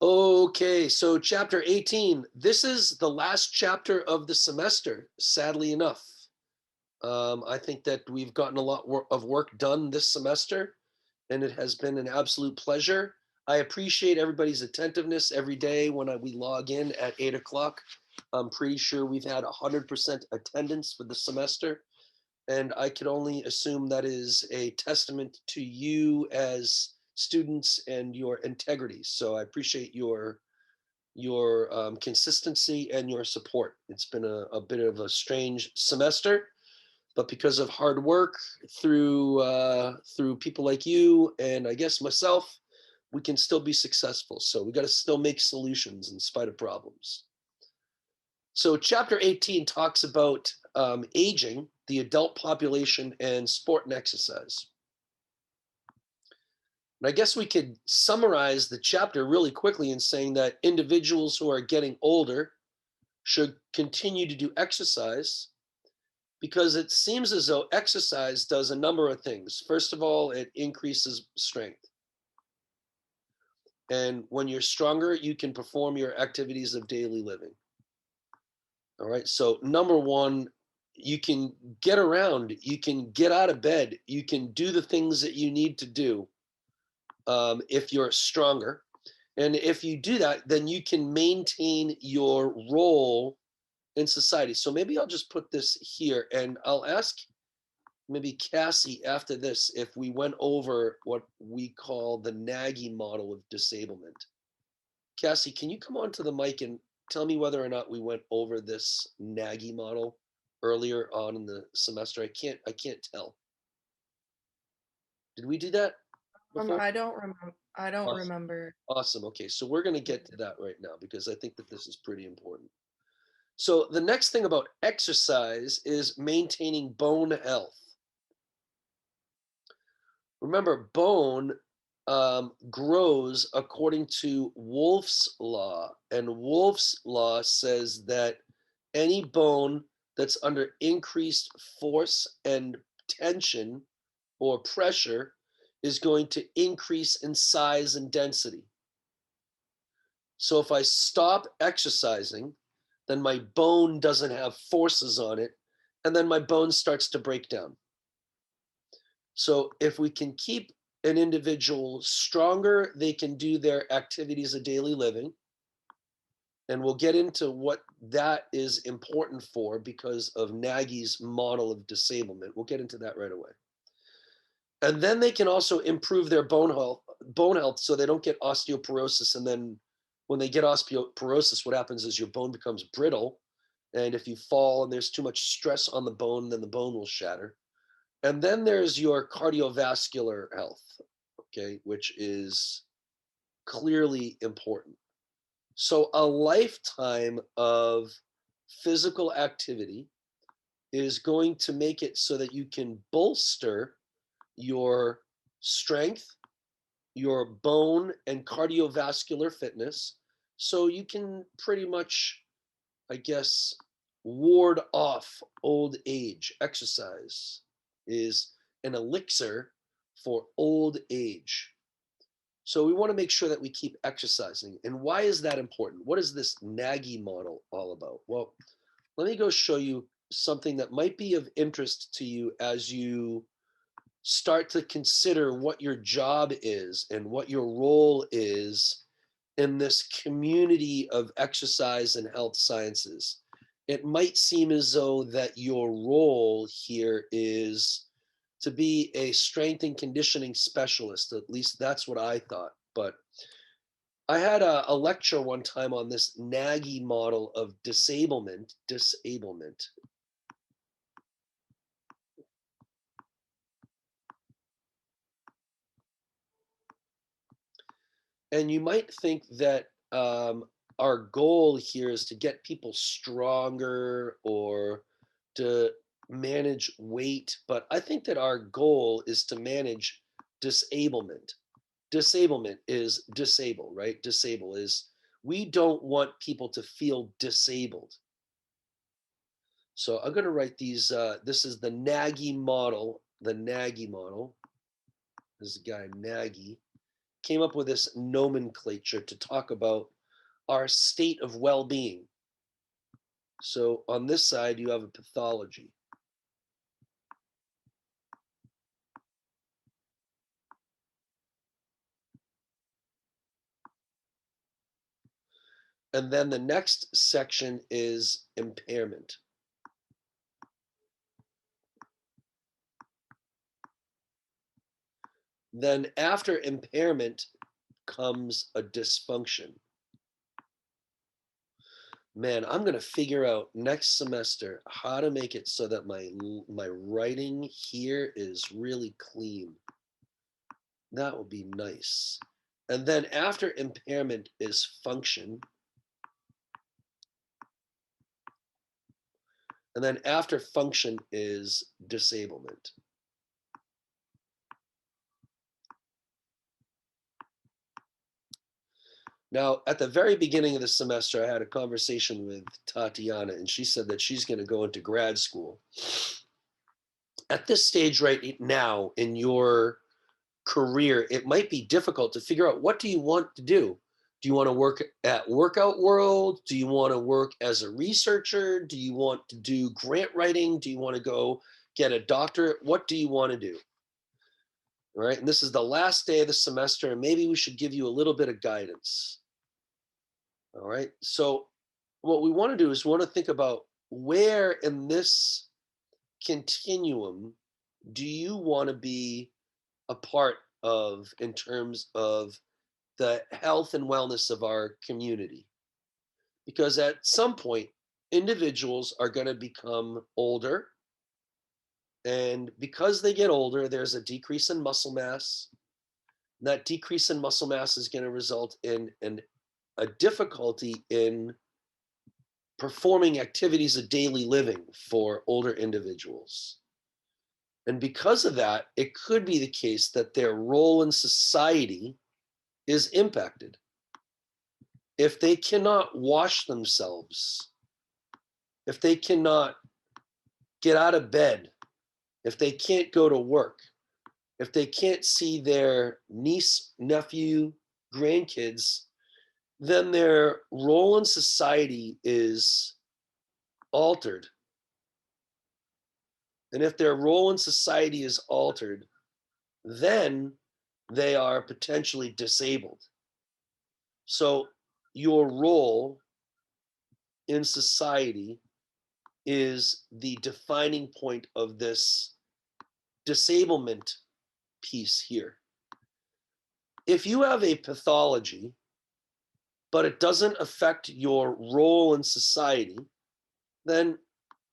Okay, so chapter 18. This is the last chapter of the semester, sadly enough. I think that we've gotten a lot of work done this semester, and it has been an absolute pleasure. I appreciate everybody's attentiveness every day when we log in at 8 o'clock. I'm pretty sure we've had 100% attendance for the semester, and I could only assume that is a testament to you as students and your integrity. So I appreciate your consistency and your support. It's been a bit of a strange semester, but because of hard work through people like you and I guess myself, we can still be successful. So we got to still make solutions in spite of problems. So chapter 18 talks about aging, the adult population, and sport and exercise. And I guess we could summarize the chapter really quickly in saying that individuals who are getting older should continue to do exercise because it seems as though exercise does a number of things. First of all, it increases strength. And when you're stronger, you can perform your activities of daily living. All right. So, number one, you can get around, you can get out of bed, you can do the things that you need to do if you're stronger. And if you do that, then you can maintain your role in society. So maybe I'll just put this here and I'll ask maybe Cassie after this if we went over what we call the NAGI model of disablement. Cassie, can you come onto the mic and tell me whether or not we went over this NAGI model earlier on in the semester? I can't tell. Did we do that before? I don't remember. I don't Awesome. remember. Awesome. Okay, so we're going to get to that right now because I think that this is pretty important. So the next thing about exercise is maintaining bone health. Remember, bone grows according to Wolff's law, and Wolff's law says that any bone that's under increased force and tension or pressure is going to increase in size and density. So if I stop exercising, then my bone doesn't have forces on it, and then my bone starts to break down. So if we can keep an individual stronger, they can do their activities of daily living. And we'll get into what that is important for because of Nagy's model of disablement. We'll get into that right away. And then they can also improve their bone health so they don't get osteoporosis. And then when they get osteoporosis, what happens is your bone becomes brittle. And if you fall and there's too much stress on the bone, then the bone will shatter. And then there's your cardiovascular health, okay, which is clearly important. So a lifetime of physical activity is going to make it so that you can bolster your strength, your bone and cardiovascular fitness. So you can pretty much, I guess, ward off old age. Exercise is an elixir for old age. So we want to make sure that we keep exercising. And why is that important? What is this NAGI model all about? Well, let me go show you something that might be of interest to you as you start to consider what your job is and what your role is in this community of exercise and health sciences. It might seem as though that your role here is to be a strength and conditioning specialist. At least that's what I thought. But I had a lecture one time on this NAGI model of disablement. And you might think that our goal here is to get people stronger or to manage weight, but I think that our goal is to manage disablement. Disablement is disable, right? Disable is we don't want people to feel disabled. So I'm going to write these. This is the NAGI model. The NAGI model. This is the guy Naggy. came up with this nomenclature to talk about our state of well-being. So on this side, you have a pathology. And then the next section is impairment. Then after impairment comes a dysfunction. Man, I'm going to figure out next semester how to make it so that my writing here is really clean. That would be nice. And then after impairment is function. And then after function is disablement. Now, at the very beginning of the semester, I had a conversation with Tatiana, and she said that she's going to go into grad school. At this stage right now in your career, it might be difficult to figure out, what do you want to do? Do you want to work at Workout World? Do you want to work as a researcher? Do you want to do grant writing? Do you want to go get a doctorate? What do you want to do? All right. And this is the last day of the semester, and maybe we should give you a little bit of guidance. All right. So what we want to do is we want to think about, where in this continuum do you want to be a part of in terms of the health and wellness of our community? Because at some point, individuals are going to become older. And because they get older, there's a decrease in muscle mass. That decrease in muscle mass is going to result in a difficulty in performing activities of daily living for older individuals. And because of that, it could be the case that their role in society is impacted. If they cannot wash themselves, if they cannot get out of bed, if they can't go to work, if they can't see their niece, nephew, grandkids, then their role in society is altered. And if their role in society is altered, then they are potentially disabled. So your role in society is the defining point of this disablement piece here. If you have a pathology, but it doesn't affect your role in society, then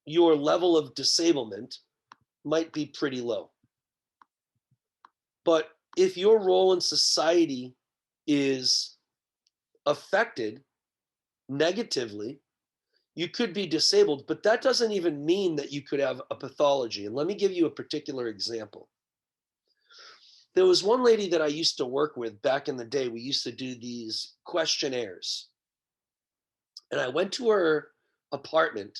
your level of disablement might be pretty low. But if your role in society is affected negatively, you could be disabled, but that doesn't even mean that you could have a pathology. And let me give you a particular example. There was one lady that I used to work with back in the day. We used to do these questionnaires. And I went to her apartment,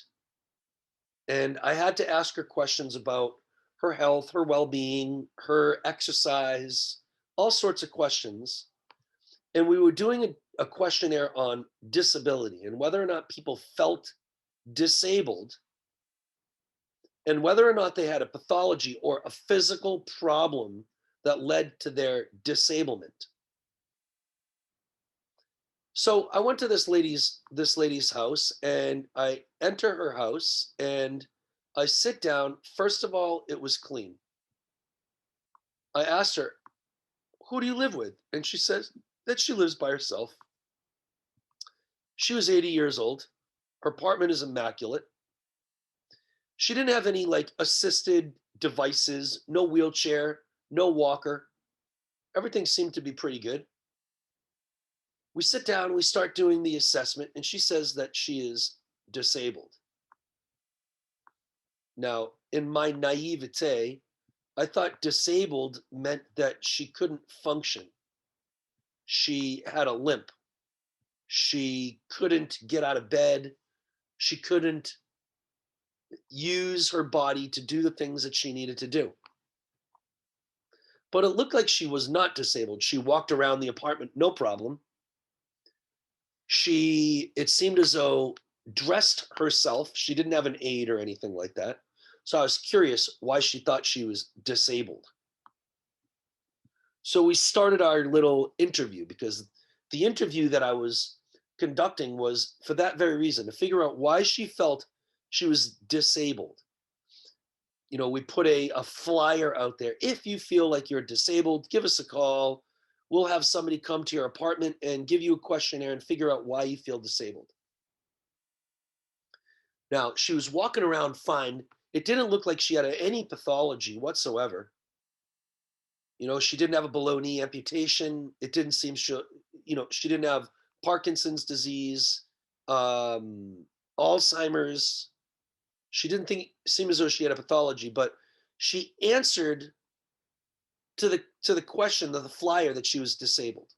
and I had to ask her questions about her health, her well-being, her exercise, all sorts of questions. And we were doing a questionnaire on disability and whether or not people felt disabled, and whether or not they had a pathology or a physical problem that led to their disablement. So I went to this lady's house, and I enter her house and I sit down. First of all, it was clean. I asked her, "Who do you live with?" And she says that she lives by herself. She was 80 years old. Her apartment is immaculate. She didn't have any like assisted devices, no wheelchair, no walker. Everything seemed to be pretty good. We sit down, we start doing the assessment, and she says that she is disabled. Now, in my naivete, I thought disabled meant that she couldn't function. She had a limp. She couldn't get out of bed. She couldn't use her body to do the things that she needed to do. but it looked like she was not disabled. She walked around the apartment, no problem. It seemed as though, dressed herself. She didn't have an aide or anything like that. So I was curious why she thought she was disabled. So we started our little interview, because the interview that I was conducting was for that very reason, to figure out why she felt she was disabled. We put a flyer out there. If you feel like you're disabled, give us a call. We'll have somebody come to your apartment and give you a questionnaire and figure out why you feel disabled. Now, she was walking around fine. It didn't look like she had any pathology whatsoever. She didn't have a below knee amputation. It didn't seem she didn't have Parkinson's disease, Alzheimer's. She didn't seem as though she had a pathology, but she answered to the question of the flyer that she was disabled.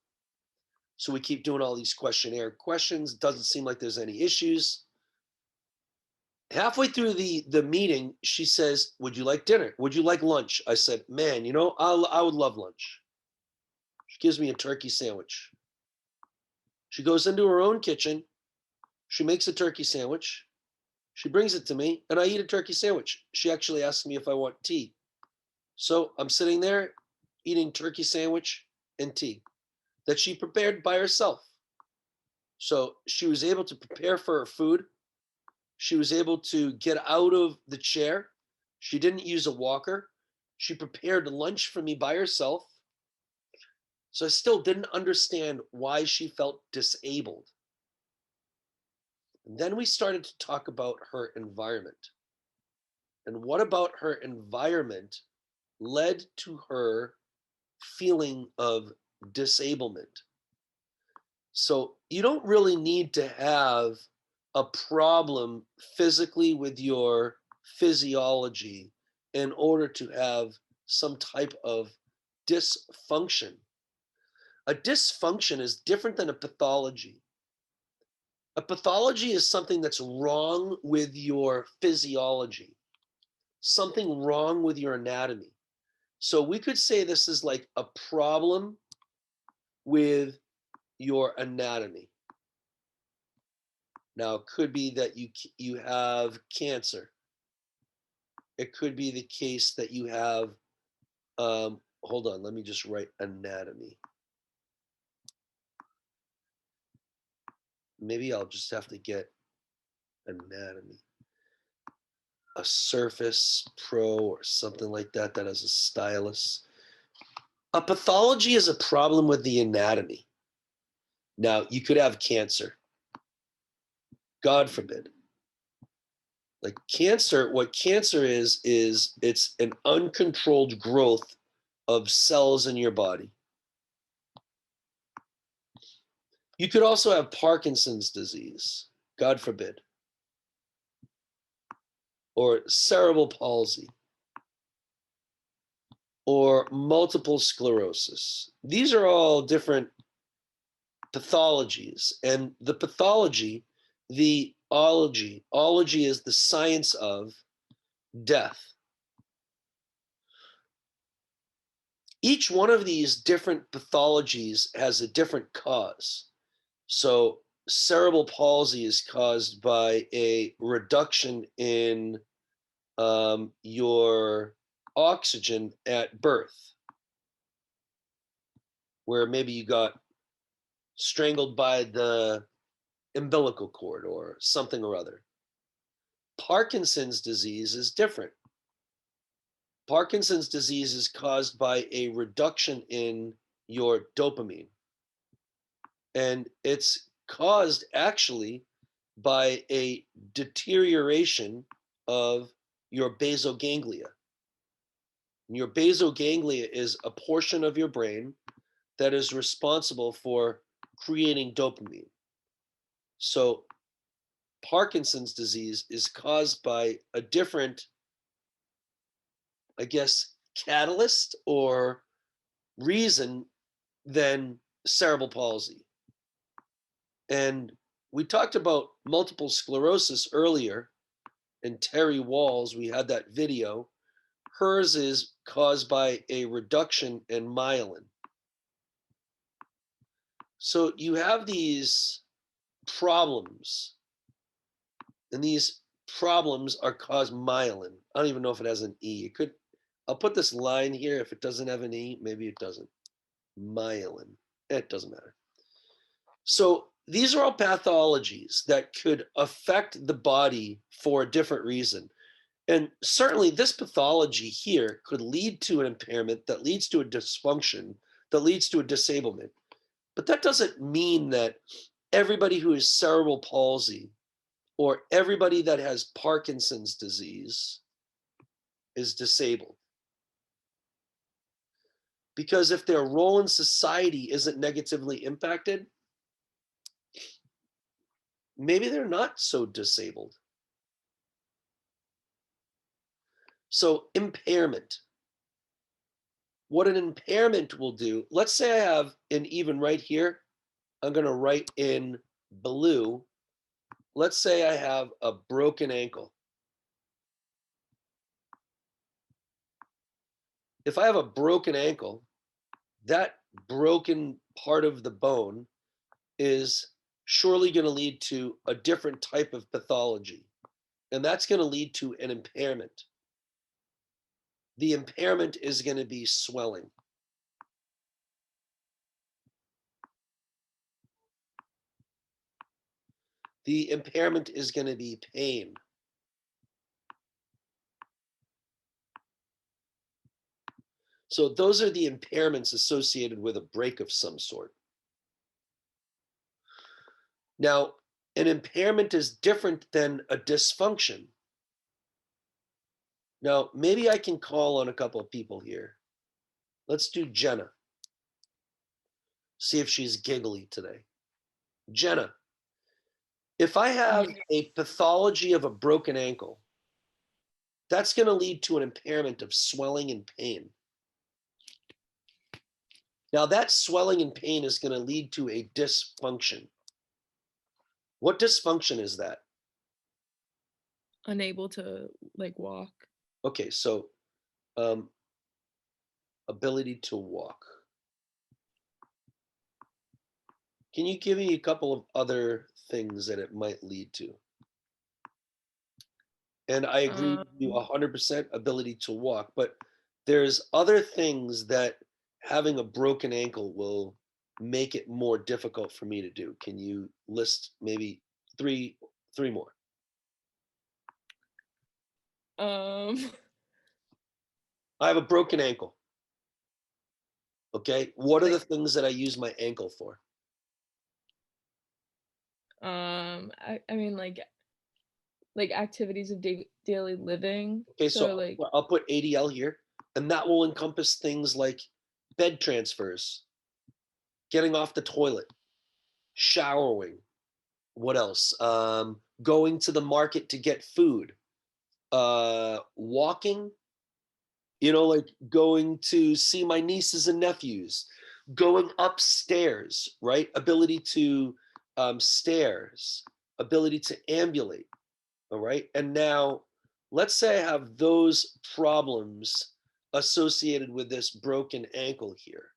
So we keep doing all these questionnaire questions. Doesn't seem like there's any issues. Halfway through the meeting, she says, "Would you like dinner? Would you like lunch?" I said, "Man, I would love lunch." She gives me a turkey sandwich. She goes into her own kitchen. She makes a turkey sandwich. She brings it to me, and I eat a turkey sandwich. She actually asks me if I want tea. So I'm sitting there eating turkey sandwich and tea that she prepared by herself. So she was able to prepare for her food. She was able to get out of the chair. She didn't use a walker. She prepared lunch for me by herself. So I still didn't understand why she felt disabled. And then we started to talk about her environment. And what about her environment led to her feeling of disablement? So you don't really need to have a problem physically with your physiology in order to have some type of dysfunction. A dysfunction is different than a pathology. A pathology is something that's wrong with your physiology, something wrong with your anatomy. So we could say this is like a problem with your anatomy. Now, it could be that you have cancer. It could be the case that you have, hold on, let me just write anatomy. Maybe I'll just have to get anatomy. A Surface Pro or something like that that has a stylus. A pathology is a problem with the anatomy. Now, you could have cancer. God forbid. Like cancer, what cancer is it's an uncontrolled growth of cells in your body. You could also have Parkinson's disease, God forbid, or cerebral palsy, or multiple sclerosis. These are all different pathologies. And the pathology, the ology is the science of death. Each one of these different pathologies has a different cause. So cerebral palsy is caused by a reduction in your oxygen at birth, where maybe you got strangled by the umbilical cord or something or other. Parkinson's disease is different. Parkinson's disease is caused by a reduction in your dopamine. And it's caused actually by a deterioration of your basal ganglia. And your basal ganglia is a portion of your brain that is responsible for creating dopamine. So Parkinson's disease is caused by a different, I guess, catalyst or reason than cerebral palsy. And we talked about multiple sclerosis earlier, and Terry Walls, we had that video. Hers is caused by a reduction in myelin. So you have these problems, and these problems are caused myelin. I don't even know if it has an E. It could, I'll put this line here. If it doesn't have an E, maybe it doesn't. Myelin. It doesn't matter. So these are all pathologies that could affect the body for a different reason. And certainly this pathology here could lead to an impairment that leads to a dysfunction, that leads to a disablement. But that doesn't mean that everybody who has cerebral palsy or everybody that has Parkinson's disease is disabled. Because if their role in society isn't negatively impacted, maybe they're not so disabled. So impairment. What an impairment will do, let's say I have, and even right here, I'm going to write in blue, let's say I have a broken ankle. If I have a broken ankle, that broken part of the bone is surely going to lead to a different type of pathology, and that's going to lead to an impairment. The impairment is going to be swelling. The impairment is going to be pain. So those are the impairments associated with a break of some sort. Now, an impairment is different than a dysfunction. Now, maybe I can call on a couple of people here. Let's do Jenna. See if she's giggly today. Jenna, if I have a pathology of a broken ankle, that's going to lead to an impairment of swelling and pain. Now, that swelling and pain is going to lead to a dysfunction. What dysfunction is that? Unable to like walk. Okay, so ability to walk. Can you give me a couple of other things that it might lead to? And I agree with you 100% ability to walk, but there's other things that having a broken ankle will make it more difficult for me to do. Can you list maybe three more? Um, I have a broken ankle. Okay, what are the things that I use my ankle for? I mean like activities of daily living. Okay, So so like I'll put ADL here, and that will encompass things like bed transfers, getting off the toilet, showering. What else? Going to the market to get food, walking, like going to see my nieces and nephews, going upstairs, right? Ability to stairs, ability to ambulate, all right? And now let's say I have those problems associated with this broken ankle here.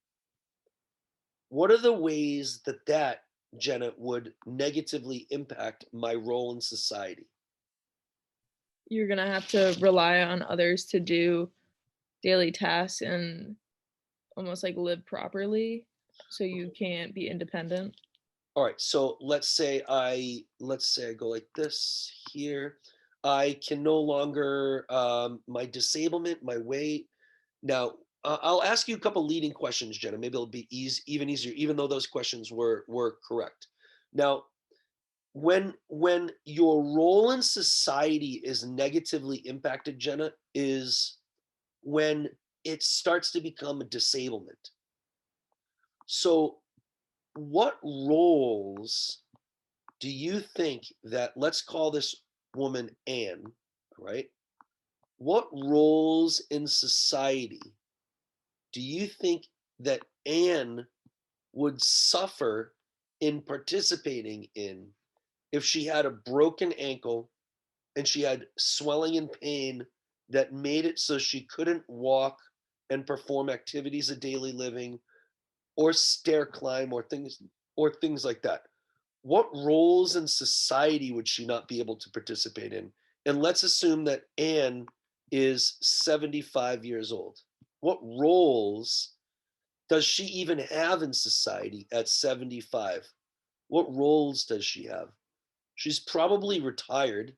What are the ways that Jenna, would negatively impact my role in society? you're gonna have to rely on others to do daily tasks and almost like live properly, so you can't be independent. All right, so let's say I go like this here. I can no longer my disablement, my weight. Now, I'll ask you a couple leading questions, Jenna. Maybe it'll be even easier, even though those questions were correct. Now, when your role in society is negatively impacted, Jenna, is when it starts to become a disablement. So, what roles do you think that, let's call this woman Anne, right? What roles in society do you think that Anne would suffer in participating in if she had a broken ankle and she had swelling and pain that made it so she couldn't walk and perform activities of daily living or stair climb or things like that. What roles in society would she not be able to participate in? And let's assume that Anne is 75 years old. What roles does she even have in society at 75? What roles does she have? She's probably retired.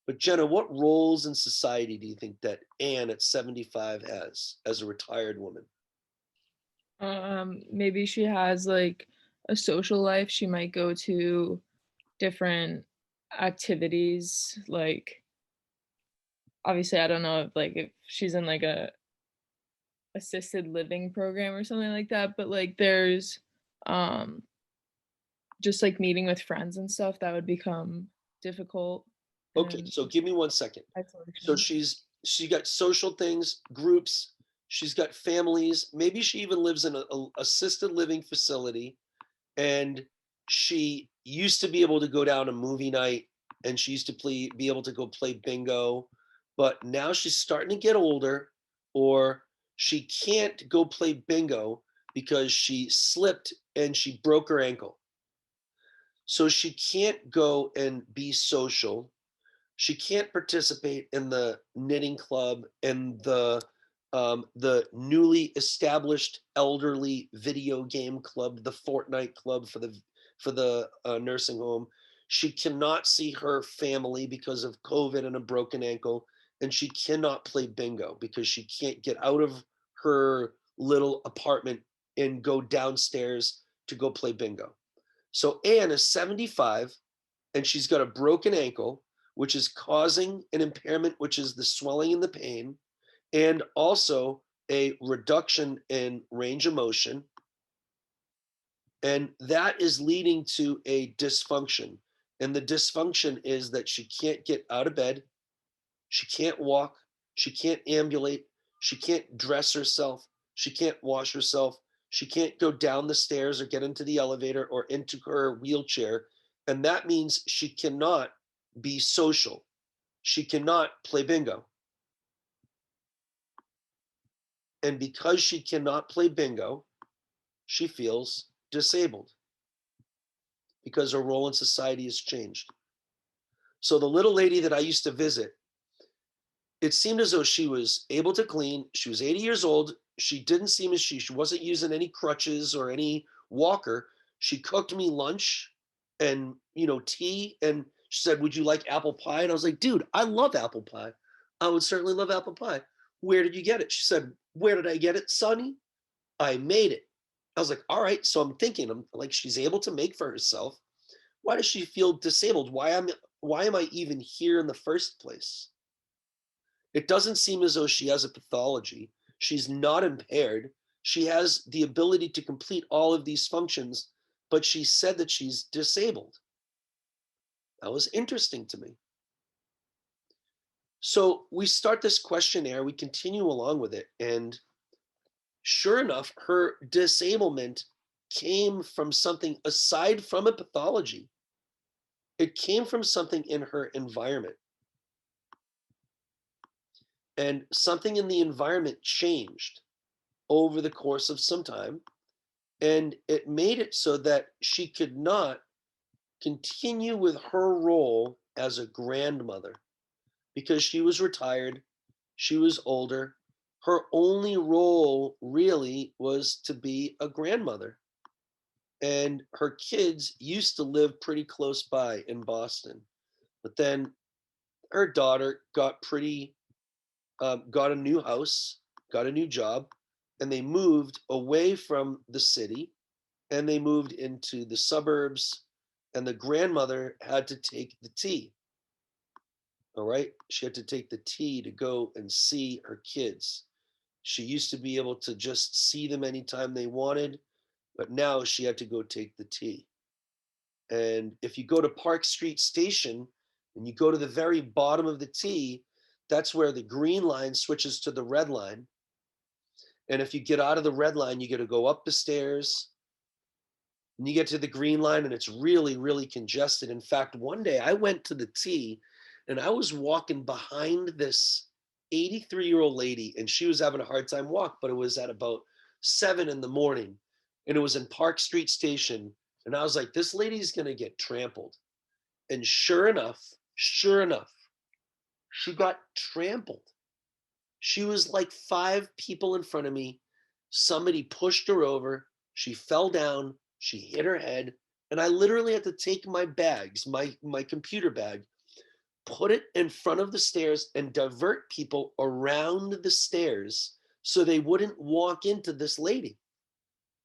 But Jenna, what roles in society do you think that Anne at 75 has as a retired woman? Maybe she has like a social life. She might go to different activities. Like, obviously, I don't know if she's in like a assisted living program or something like that, but like there's um just like meeting with friends and stuff that would become difficult Okay, and so give me 1 second. So isolation. she got social things, groups, she's got families, maybe she even lives in a assisted living facility, and she used to be able to go down a movie night, and she used to be able to go play bingo, but now she's starting to get older, or she can't go play bingo because she slipped and she broke her ankle. So she can't go and be social. She can't participate in the knitting club and the newly established elderly video game club, the Fortnite club for the nursing home. She cannot see her family because of COVID and a broken ankle, and she cannot play bingo because she can't get out of her little apartment and go downstairs to go play bingo. So Anne is 75 and she's got a broken ankle, which is causing an impairment, which is the swelling and the pain, and also a reduction in range of motion. And that is leading to a dysfunction. And the dysfunction is that she can't get out of bed, she can't walk, she can't ambulate, she can't dress herself, she can't wash herself, she can't go down the stairs or get into the elevator or into her wheelchair. And that means she cannot be social. She cannot play bingo. And because she cannot play bingo, she feels disabled because her role in society has changed. So the little lady that I used to visit, it seemed as though she was able to clean. She was 80 years old. She didn't seem as she wasn't using any crutches or any walker. She cooked me lunch and tea, and she said, "Would you like apple pie?" And I was like, "Dude, I love apple pie. I would certainly love apple pie. Where did you get it?" She said, "Where did I get it, Sonny? I made it." I was like, "All right." So I'm like, she's able to make for herself. Why does she feel disabled? Why am I even here in the first place? It doesn't seem as though she has a pathology. She's not impaired. She has the ability to complete all of these functions, but she said that she's disabled. That was interesting to me. So we start this questionnaire, we continue along with it, and sure enough, her disablement came from something aside from a pathology. It came from something in her environment. And something in the environment changed over the course of some time. And it made it so that she could not continue with her role as a grandmother because she was retired, she was older. Her only role really was to be a grandmother. And her kids used to live pretty close by in Boston. But then her daughter got a new house, got a new job, and they moved away from the city and they moved into the suburbs. And the grandmother had to take the T. All right. She had to take the T to go and see her kids. She used to be able to just see them anytime they wanted, but now she had to go take the T. And if you go to Park Street Station and you go to the very bottom of the T, that's where the green line switches to the red line. And if you get out of the red line, you got to go up the stairs and you get to the green line, and it's really, really congested. In fact, one day I went to the T and I was walking behind this 83-year-old lady, and she was having a hard time walk, but it was at about 7 in the morning, and it was in Park Street Station. And I was like, this lady's going to get trampled. And sure enough, she got trampled. She was like 5 people in front of me. Somebody pushed her over. She fell down. She hit her head. And I literally had to take my bags, my computer bag, put it in front of the stairs and divert people around the stairs so they wouldn't walk into this lady.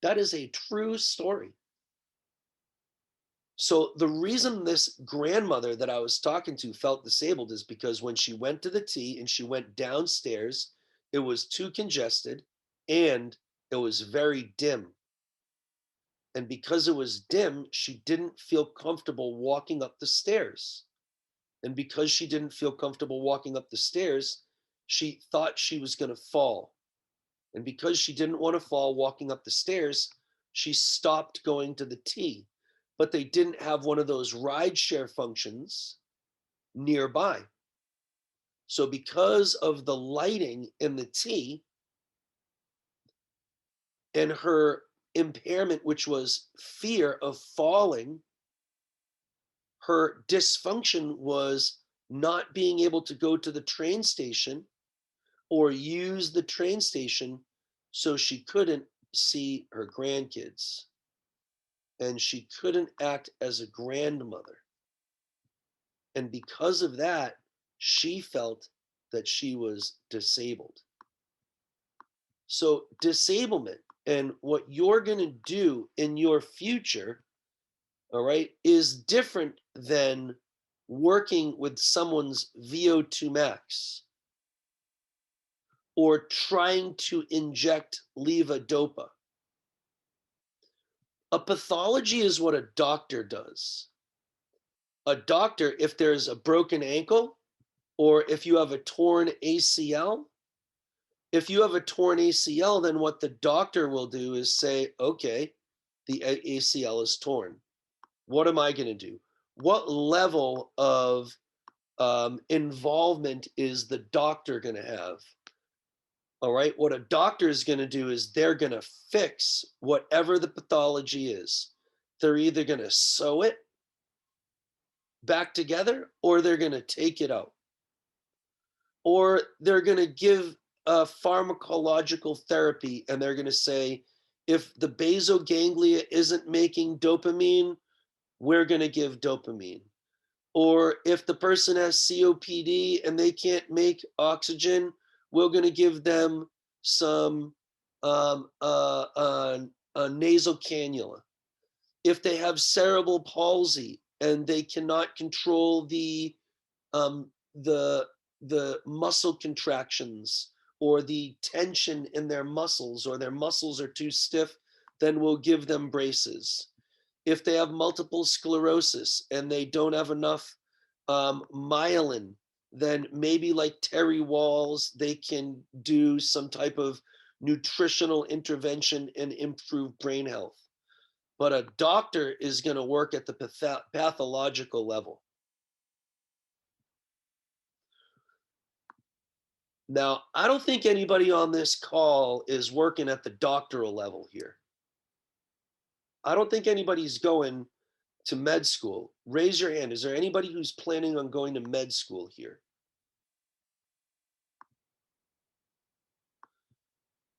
That is a true story. So the reason this grandmother that I was talking to felt disabled is because when she went to the T and she went downstairs, it was too congested and it was very dim. And because it was dim, she didn't feel comfortable walking up the stairs. And because she didn't feel comfortable walking up the stairs, she thought she was going to fall. And because she didn't want to fall walking up the stairs, she stopped going to the T. But they didn't have one of those ride share functions nearby. So because of the lighting in the T and her impairment, which was fear of falling, her dysfunction was not being able to go to the train station or use the train station, so she couldn't see her grandkids. And she couldn't act as a grandmother. And because of that, she felt that she was disabled. So, disablement and what you're going to do in your future, all right, is different than working with someone's VO2 max or trying to inject levodopa. A pathology is what a doctor does. A doctor, if there's a broken ankle or if you have a torn ACL, if you have a torn ACL, then what the doctor will do is say, okay, the ACL is torn. What am I going to do? What level of involvement is the doctor going to have? All right, what a doctor is going to do is they're going to fix whatever the pathology is. They're either going to sew it back together or they're going to take it out. Or they're going to give a pharmacological therapy and they're going to say, if the basal ganglia isn't making dopamine, we're going to give dopamine. Or if the person has COPD and they can't make oxygen, we're going to give them some a nasal cannula. If they have cerebral palsy and they cannot control the muscle contractions or the tension in their muscles, or their muscles are too stiff, then we'll give them braces. If they have multiple sclerosis and they don't have enough myelin, then maybe like Terry Walls, they can do some type of nutritional intervention and improve brain health. But a doctor is going to work at the pathological level. Now, I don't think anybody on this call is working at the doctoral level here. I don't think anybody's going to med school. Raise your hand. Is there anybody who's planning on going to med school here?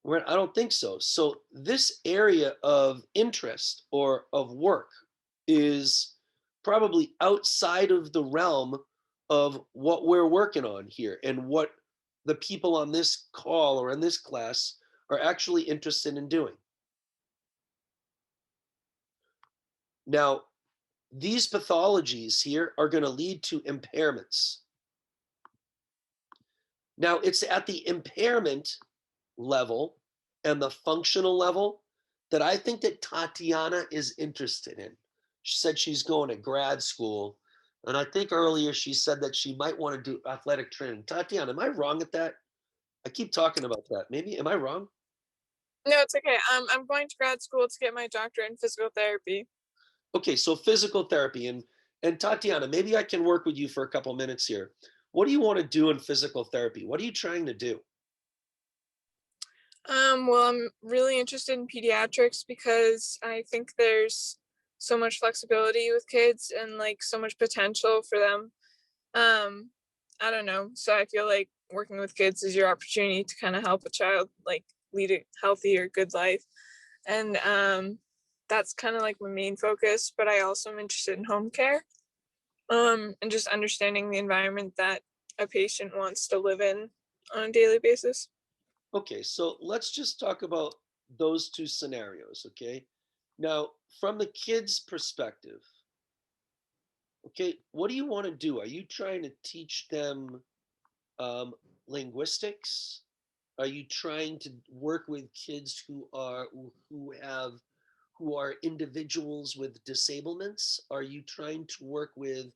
I don't think so. So this area of interest or of work is probably outside of the realm of what we're working on here and what the people on this call or in this class are actually interested in doing. Now, these pathologies here are going to lead to impairments. Now, it's at the impairment level and the functional level that I think that Tatiana is interested in. She said she's going to grad school. And I think earlier she said that she might want to do athletic training. Tatiana, am I wrong at that? I keep talking about that. Maybe, am I wrong? No, it's okay. I'm going to grad school to get my doctorate in physical therapy. Okay, so physical therapy. And Tatiana, maybe I can work with you for a couple minutes here. What do you want to do in physical therapy? What are you trying to do? Well, I'm really interested in pediatrics because I think there's so much flexibility with kids and like so much potential for them. Um, I don't know. So I feel like working with kids is your opportunity to kind of help a child like lead a healthy or good life. And that's kind of like my main focus, but I also am interested in home care. And just understanding the environment that a patient wants to live in on a daily basis. Okay, so let's just talk about those two scenarios, okay? Now, from the kid's perspective, okay, what do you want to do? Are you trying to teach them um, linguistics? Are you trying to work with kids who are individuals with disablements? Are you trying to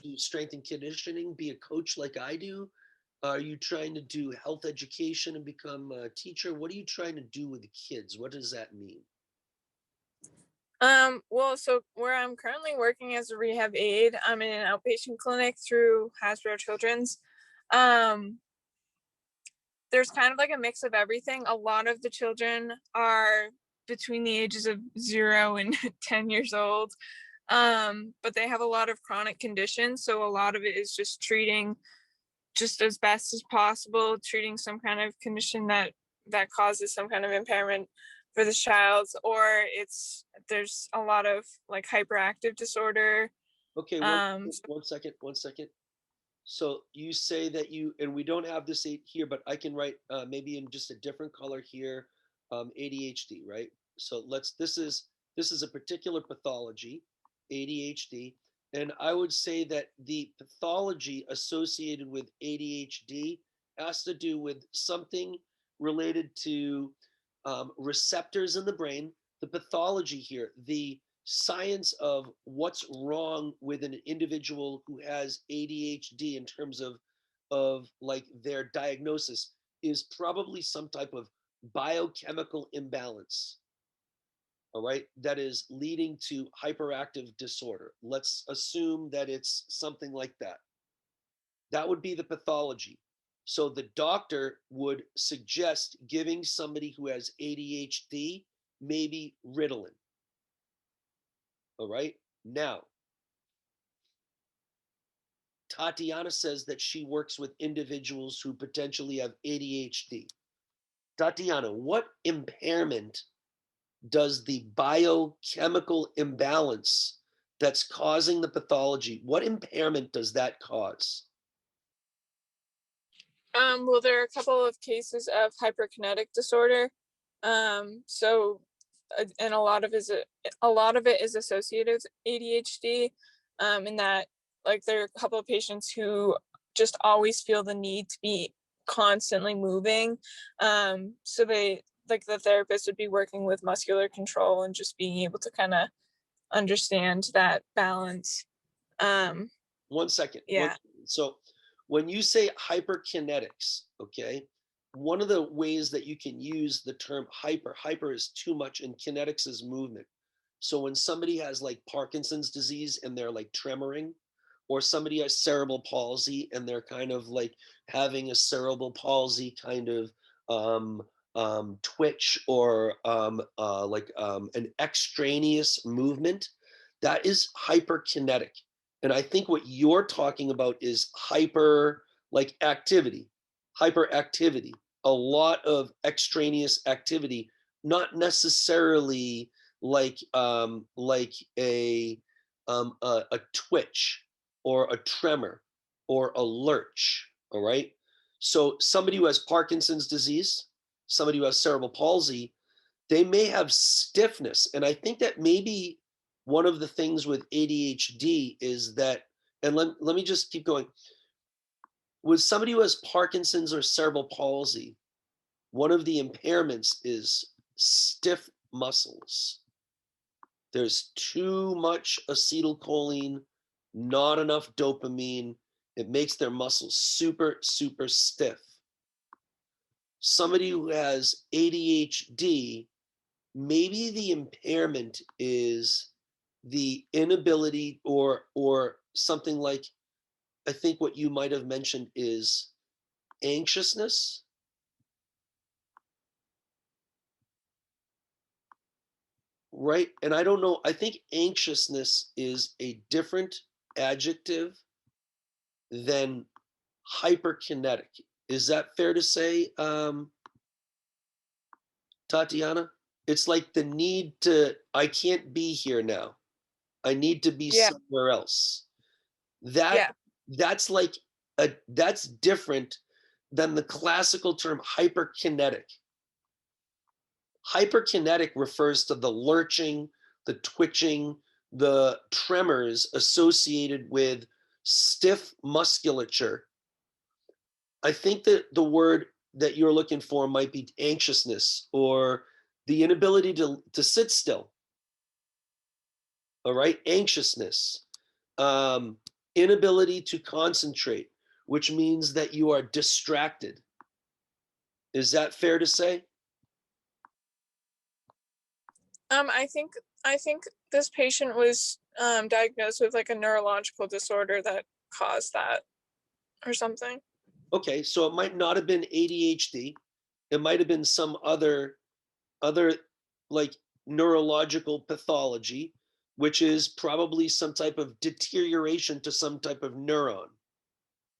do strength and conditioning, be a coach like I do? Are you trying to do health education and become a teacher? What are you trying to do with the kids? What does that mean? Well, so where I'm currently working as a rehab aide, I'm in an outpatient clinic through Hasbro Children's. Um, there's kind of like a mix of everything. A lot of the children are between the ages of 0 and 10 years old. But they have a lot of chronic conditions. So a lot of it is just treating just as best as possible, treating some kind of condition that causes some kind of impairment for the child, or there's a lot of like hyperactive disorder. Okay, Um, one second. So you say that and we don't have this here, but I can write maybe in just a different color here, ADHD, right? So this is a particular pathology, ADHD, and I would say that the pathology associated with ADHD has to do with something related to receptors in the brain. The pathology here, the science of what's wrong with an individual who has ADHD in terms of like their diagnosis is probably some type of biochemical imbalance, all right, that is leading to hyperactive disorder. Let's assume that it's something like that. That would be the pathology. So the doctor would suggest giving somebody who has ADHD maybe Ritalin. All right. Now, Tatiana says that she works with individuals who potentially have ADHD. Tatiana, what impairment does the biochemical imbalance that's causing the pathology, what impairment does that cause? well, there are a couple of cases of hyperkinetic disorder. So, and a lot of it is associated with ADHD. In that, like, there are a couple of patients who just always feel the need to be constantly moving. So they like the therapist would be working with muscular control and just being able to kind of understand that balance. Um, 1 second. yeah. So when you say hyperkinetics, okay, one of the ways that you can use the term hyper is too much and kinetics is movement. So when somebody has like Parkinson's disease and they're like tremoring, or somebody has cerebral palsy and they're kind of like having a cerebral palsy kind of twitch or an extraneous movement, that is hyperkinetic. And I think what you're talking about is hyperactivity, a lot of extraneous activity, not necessarily like a twitch or a tremor or a lurch. All right. So somebody who has Parkinson's disease, somebody who has cerebral palsy, they may have stiffness. And I think that maybe one of the things with ADHD is that, and let me just keep going. With somebody who has Parkinson's or cerebral palsy, one of the impairments is stiff muscles. There's too much acetylcholine, not enough dopamine. It makes their muscles super, super stiff. Somebody who has ADHD, maybe the impairment is the inability or something like I think what you might have mentioned is anxiousness. Right? And I don't know, I think anxiousness is a different adjective than hyperkinetic. Is that fair to say, Tatiana? It's like the need to, I can't be here now. I need to be Yeah. somewhere else. Yeah. That's like that's different than the classical term hyperkinetic. Hyperkinetic refers to the lurching, the twitching, the tremors associated with stiff musculature. I think that the word that you're looking for might be anxiousness or the inability to sit still. All right, anxiousness, inability to concentrate, which means that you are distracted. Is that fair to say? I think this patient was diagnosed with like a neurological disorder that caused that or something. Okay, so it might not have been ADHD. It might have been some other like neurological pathology, which is probably some type of deterioration to some type of neuron,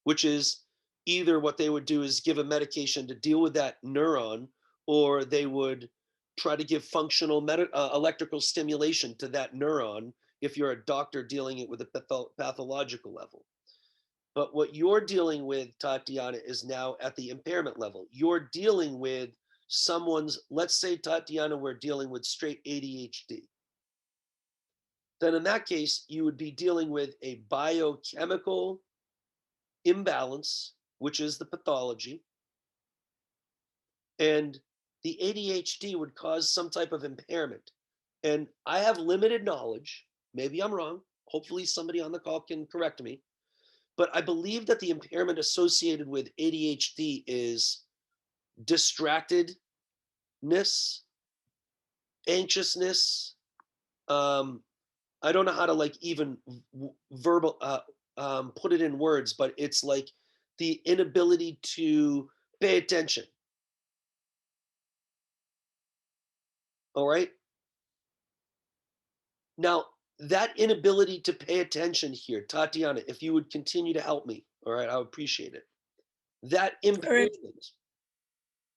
which is either what they would do is give a medication to deal with that neuron, or they would try to give functional electrical stimulation to that neuron if you're a doctor dealing it with a pathological level. But what you're dealing with, Tatiana, is now at the impairment level. You're dealing with someone's, let's say, Tatiana, we're dealing with straight ADHD. Then in that case, you would be dealing with a biochemical imbalance, which is the pathology. And the ADHD would cause some type of impairment. And I have limited knowledge. Maybe I'm wrong. Hopefully somebody on the call can correct me. But I believe that the impairment associated with ADHD is distractedness, anxiousness. I don't know how to like even verbal put it in words, but it's like the inability to pay attention. All right. Now, that inability to pay attention here, Tatiana, if you would continue to help me, all right, I would appreciate it. That impairment,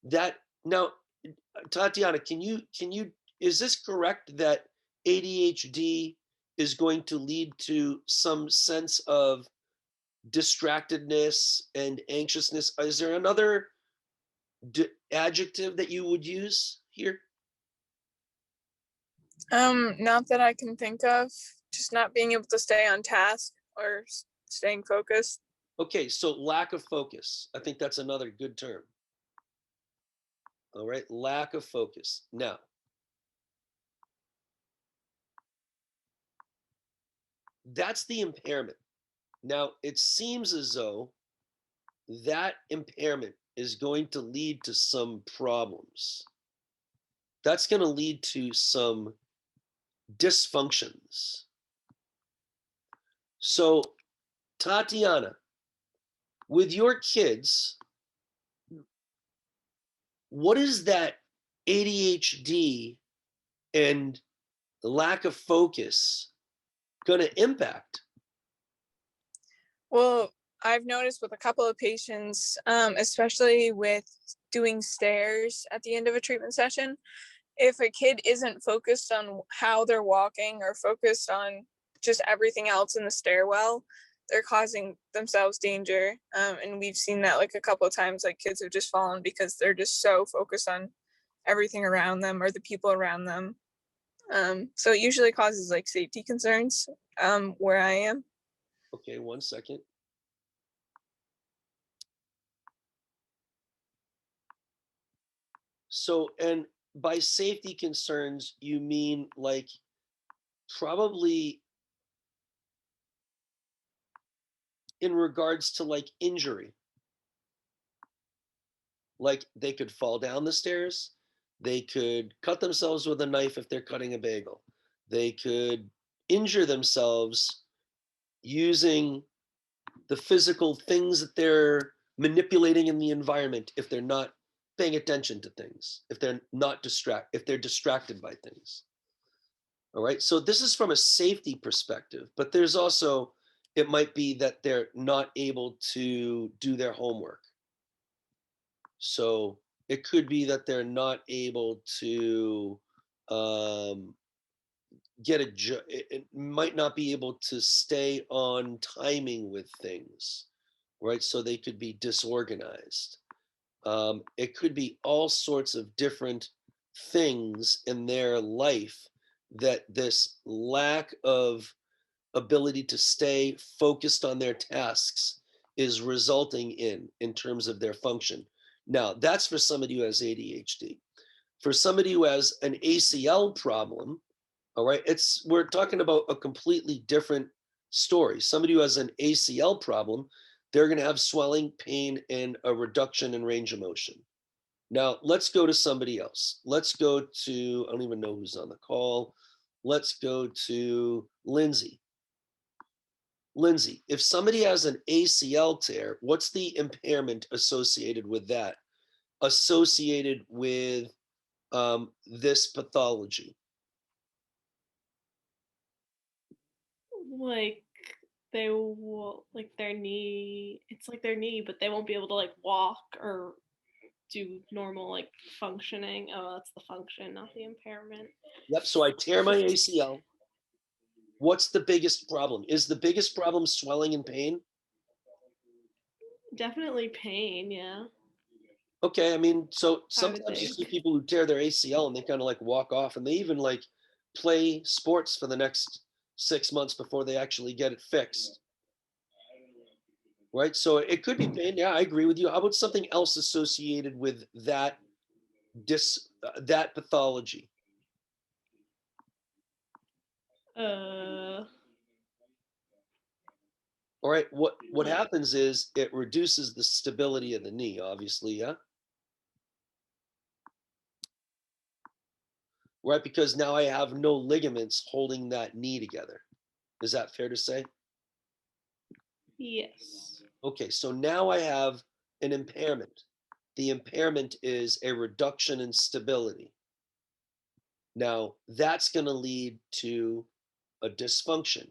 that now, Tatiana, can you, is this correct that ADHD is going to lead to some sense of distractedness and anxiousness? Is there another adjective that you would use here? Not that I can think of. Just not being able to stay on task or staying focused. Okay, so lack of focus. I think that's another good term. All right, lack of focus. Now, that's the impairment. Now, it seems as though that impairment is going to lead to some problems. That's going to lead to some dysfunctions. So, Tatiana, with your kids, what is that ADHD and the lack of focus going to impact? Well, I've noticed with a couple of patients, especially with doing stairs at the end of a treatment session, if a kid isn't focused on how they're walking or focused on just everything else in the stairwell, they're causing themselves danger. And we've seen that like a couple of times, like kids have just fallen because they're just so focused on everything around them or the people around them. So it usually causes like safety concerns where I am. Okay, 1 second. So, and by safety concerns, you mean like probably in regards to like injury. Like they could fall down the stairs, they could cut themselves with a knife if they're cutting a bagel, they could injure themselves using the physical things that they're manipulating in the environment if they're not paying attention to things, if they're distracted by things. All right, so this is from a safety perspective, but there's also, it might be that they're not able to do their homework. So it could be that they're not able to get a job. It might not be able to stay on timing with things, right? So they could be disorganized. It could be all sorts of different things in their life that this lack of ability to stay focused on their tasks is resulting in terms of their function. Now, that's for somebody who has ADHD. For somebody who has an ACL problem, all right, we're talking about a completely different story. Somebody who has an ACL problem, they're going to have swelling, pain, and a reduction in range of motion. Now, let's go to somebody else. Let's go to, I don't even know who's on the call. Let's go to Lindsay. Lindsay, if somebody has an ACL tear, what's the impairment associated with that, associated with this pathology? Like they will, like their knee, it's like their knee, but they won't be able to like walk or do normal like functioning. Oh, that's the function, not the impairment. Yep, so I tear my ACL. What's the biggest problem? Is the biggest problem swelling and pain? Definitely pain, yeah. Okay, I mean, so I would sometimes you see think. people who tear their ACL and they kind of like walk off, and they even like play sports for the next 6 months before they actually get it fixed. Right, so it could be pain. Yeah, I agree with you. How about something else associated with that that pathology? All right, what happens is it reduces the stability of the knee, obviously, yeah? Right, because now I have no ligaments holding that knee together. Is that fair to say? Yes. Okay, so now I have an impairment. The impairment is a reduction in stability. Now, that's going to lead to a dysfunction.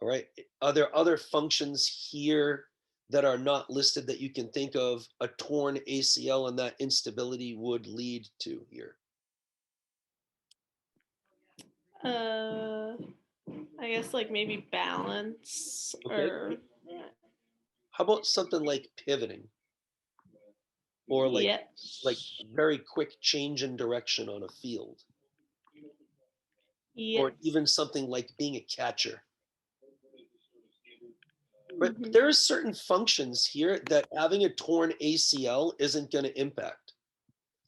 All right. Are there other functions here that are not listed that you can think of a torn ACL and that instability would lead to here? I guess like maybe balance or How about something like pivoting or like very quick change in direction on a field? Or even something like being a catcher. But there are certain functions here that having a torn ACL isn't going to impact.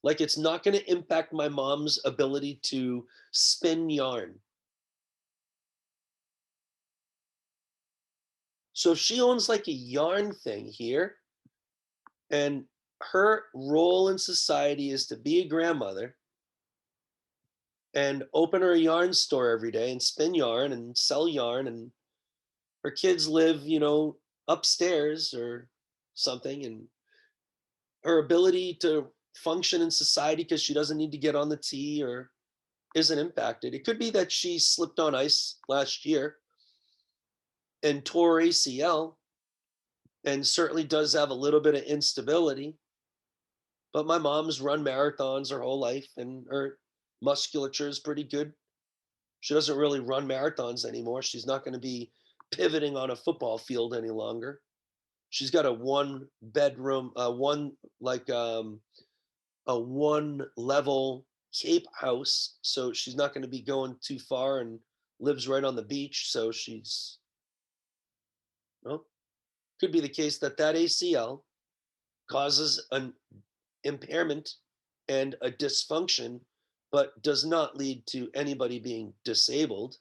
Like it's not going to impact my mom's ability to spin yarn. So if she owns like a yarn thing here, and her role in society is to be a grandmother and open her yarn store every day and spin yarn and sell yarn, and her kids live, you know, upstairs or something, and her ability to function in society because she doesn't need to get on the tee or isn't impacted. It could be that she slipped on ice last year and tore ACL and certainly does have a little bit of instability. But my mom's run marathons her whole life and her musculature is pretty good. She doesn't really run marathons anymore. She's not going to be pivoting on a football field any longer. She's got a one bedroom, a one level Cape house. So she's not going to be going too far and lives right on the beach. So she's, well, could be the case that that ACL causes an impairment and a dysfunction, but does not lead to anybody being disabled.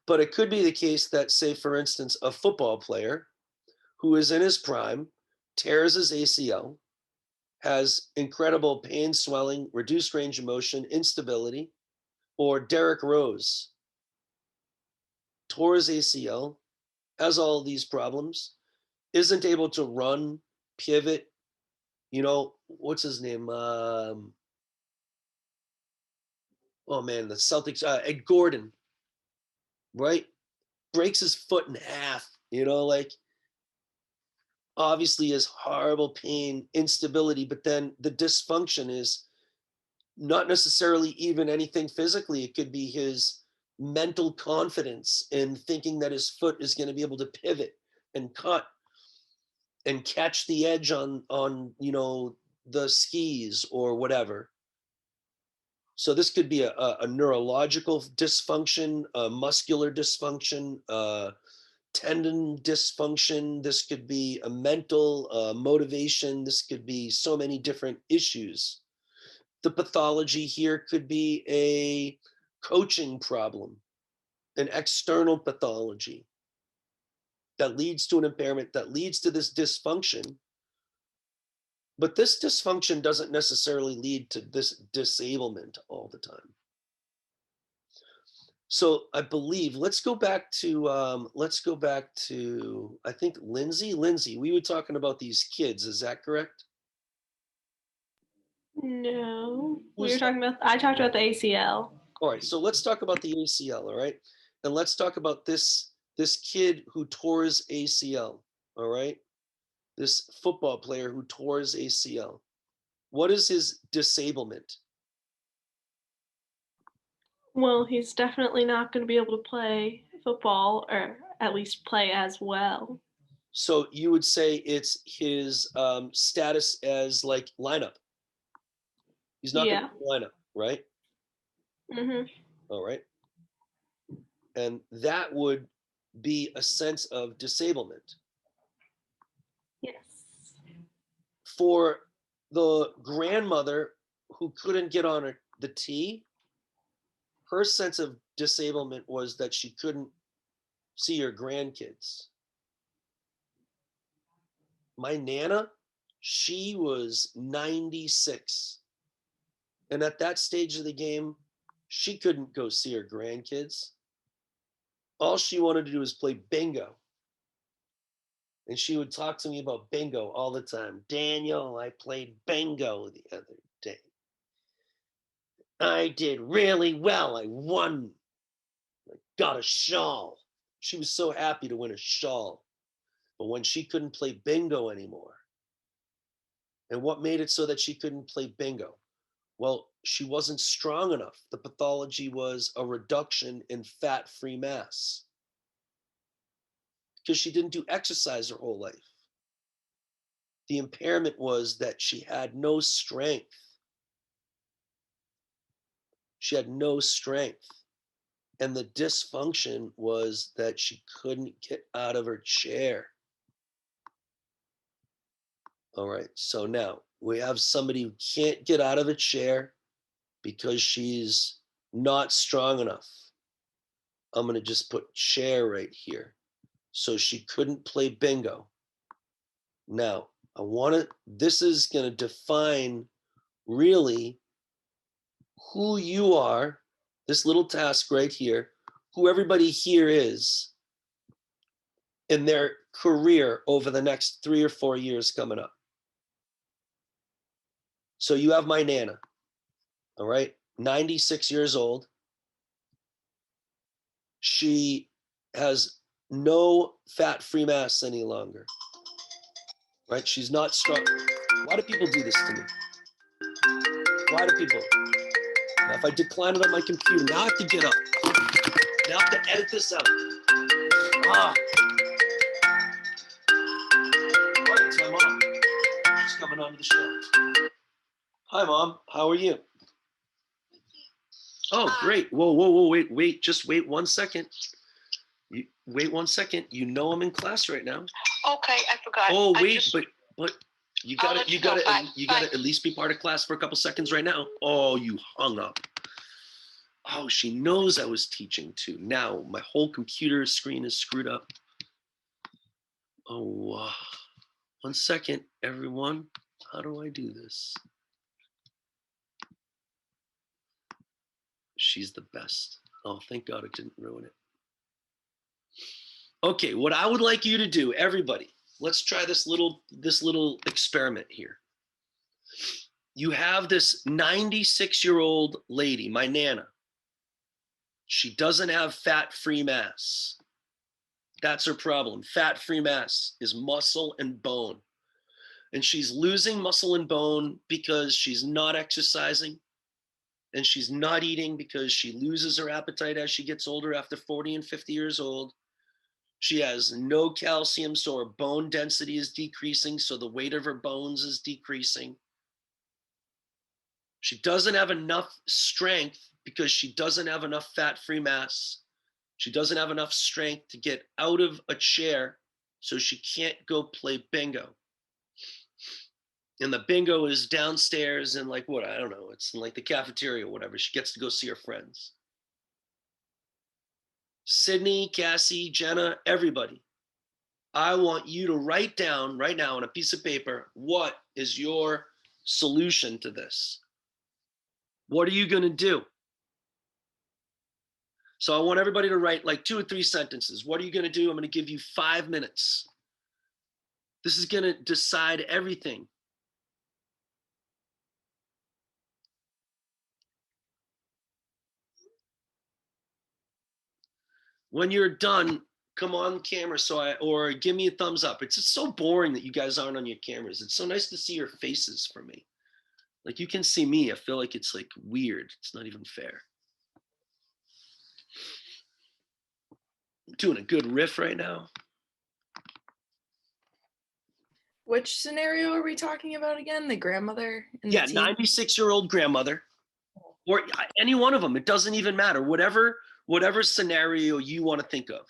But it could be the case that, say, for instance, a football player who is in his prime tears his ACL, has incredible pain, swelling, reduced range of motion, instability, or Derrick Rose tore his ACL, has all these problems, isn't able to run, pivot, what's his name? Oh man, the Celtics, Ed Gordon, right? Breaks his foot in half, like obviously has horrible pain, instability, but then the dysfunction is not necessarily even anything physically. It could be his mental confidence in thinking that his foot is going to be able to pivot and cut and catch the edge on the skis or whatever. So this could be a neurological dysfunction, a muscular dysfunction, tendon dysfunction. This could be a mental motivation. This could be so many different issues. The pathology here could be a coaching problem, an external pathology that leads to an impairment, that leads to this dysfunction. But this dysfunction doesn't necessarily lead to this disablement all the time. So I believe, let's go back to, I think Lindsay. Lindsay, we were talking about these kids, is that correct? No, I talked about the ACL. All right, so let's talk about the ACL, all right? And let's talk about this kid who tore his ACL, all right? This football player who tore his ACL. What is his disablement? Well, he's definitely not going to be able to play football, or at least play as well. So you would say it's his status as like lineup. He's not going to lineup, right? Mm-hmm. All right. And that would be a sense of disablement. Yes. For the grandmother who couldn't get on the tee, her sense of disablement was that she couldn't see her grandkids. My Nana, she was 96. And at that stage of the game, she couldn't go see her grandkids. All she wanted to do was play bingo. And she would talk to me about bingo all the time. Daniel, I played bingo the other day. I did really well. I won. I got a shawl. She was so happy to win a shawl. But when she couldn't play bingo anymore, and what made it so that she couldn't play bingo? Well, she wasn't strong enough. The pathology was a reduction in fat-free mass because she didn't do exercise her whole life. The impairment was that she had no strength. She had no strength. And the dysfunction was that she couldn't get out of her chair. All right, so now we have somebody who can't get out of a chair because she's not strong enough. I'm going to just put chair right here. So she couldn't play bingo. Now, this is going to define really who you are, this little task right here, who everybody here is in their career over the next 3 or 4 years coming up. So you have my Nana, all right, 96 years old. She has no fat-free mass any longer, right? She's not strong. Why do people do this to me? Why do people? Now, if I decline it on my computer, now I have to get up. Now I have to edit this out. Ah. Right, it's my mom. She's coming on to the show. Hi, Mom. How are you? Oh, great. Whoa, wait. Just wait 1 second. Wait 1 second. You know I'm in class right now. Okay, I forgot. Oh, wait, but you gotta at least be part of class for a couple seconds right now. Oh, you hung up. Oh, she knows I was teaching too. Now my whole computer screen is screwed up. Oh, 1 second, everyone. How do I do this? She's the best. Oh, thank God it didn't ruin it. Okay, what I would like you to do, everybody, let's try this little experiment here. You have this 96-year-old lady, my Nana. She doesn't have fat-free mass. That's her problem. Fat-free mass is muscle and bone. And she's losing muscle and bone because she's not exercising, and she's not eating because she loses her appetite as she gets older after 40 and 50 years old. She has no calcium, so her bone density is decreasing, so the weight of her bones is decreasing. She doesn't have enough strength because she doesn't have enough fat-free mass. She doesn't have enough strength to get out of a chair, so she can't go play bingo. And the bingo is downstairs in like what, I don't know, it's in like the cafeteria or whatever. She gets to go see her friends. Sydney, Cassie, Jenna, everybody. I want you to write down right now on a piece of paper, what is your solution to this? What are you going to do? So I want everybody to write like 2 or 3 sentences. What are you going to do? I'm going to give you 5 minutes. This is going to decide everything. When you're done, come on camera or give me a thumbs up. It's just so boring that you guys aren't on your cameras. It's so nice to see your faces for me. Like you can see me. I feel like it's like weird. It's not even fair. I'm doing a good riff right now. Which scenario are we talking about again? The grandmother? Yeah, 96-year-old grandmother, or any one of them. It doesn't even matter. Whatever scenario you want to think of.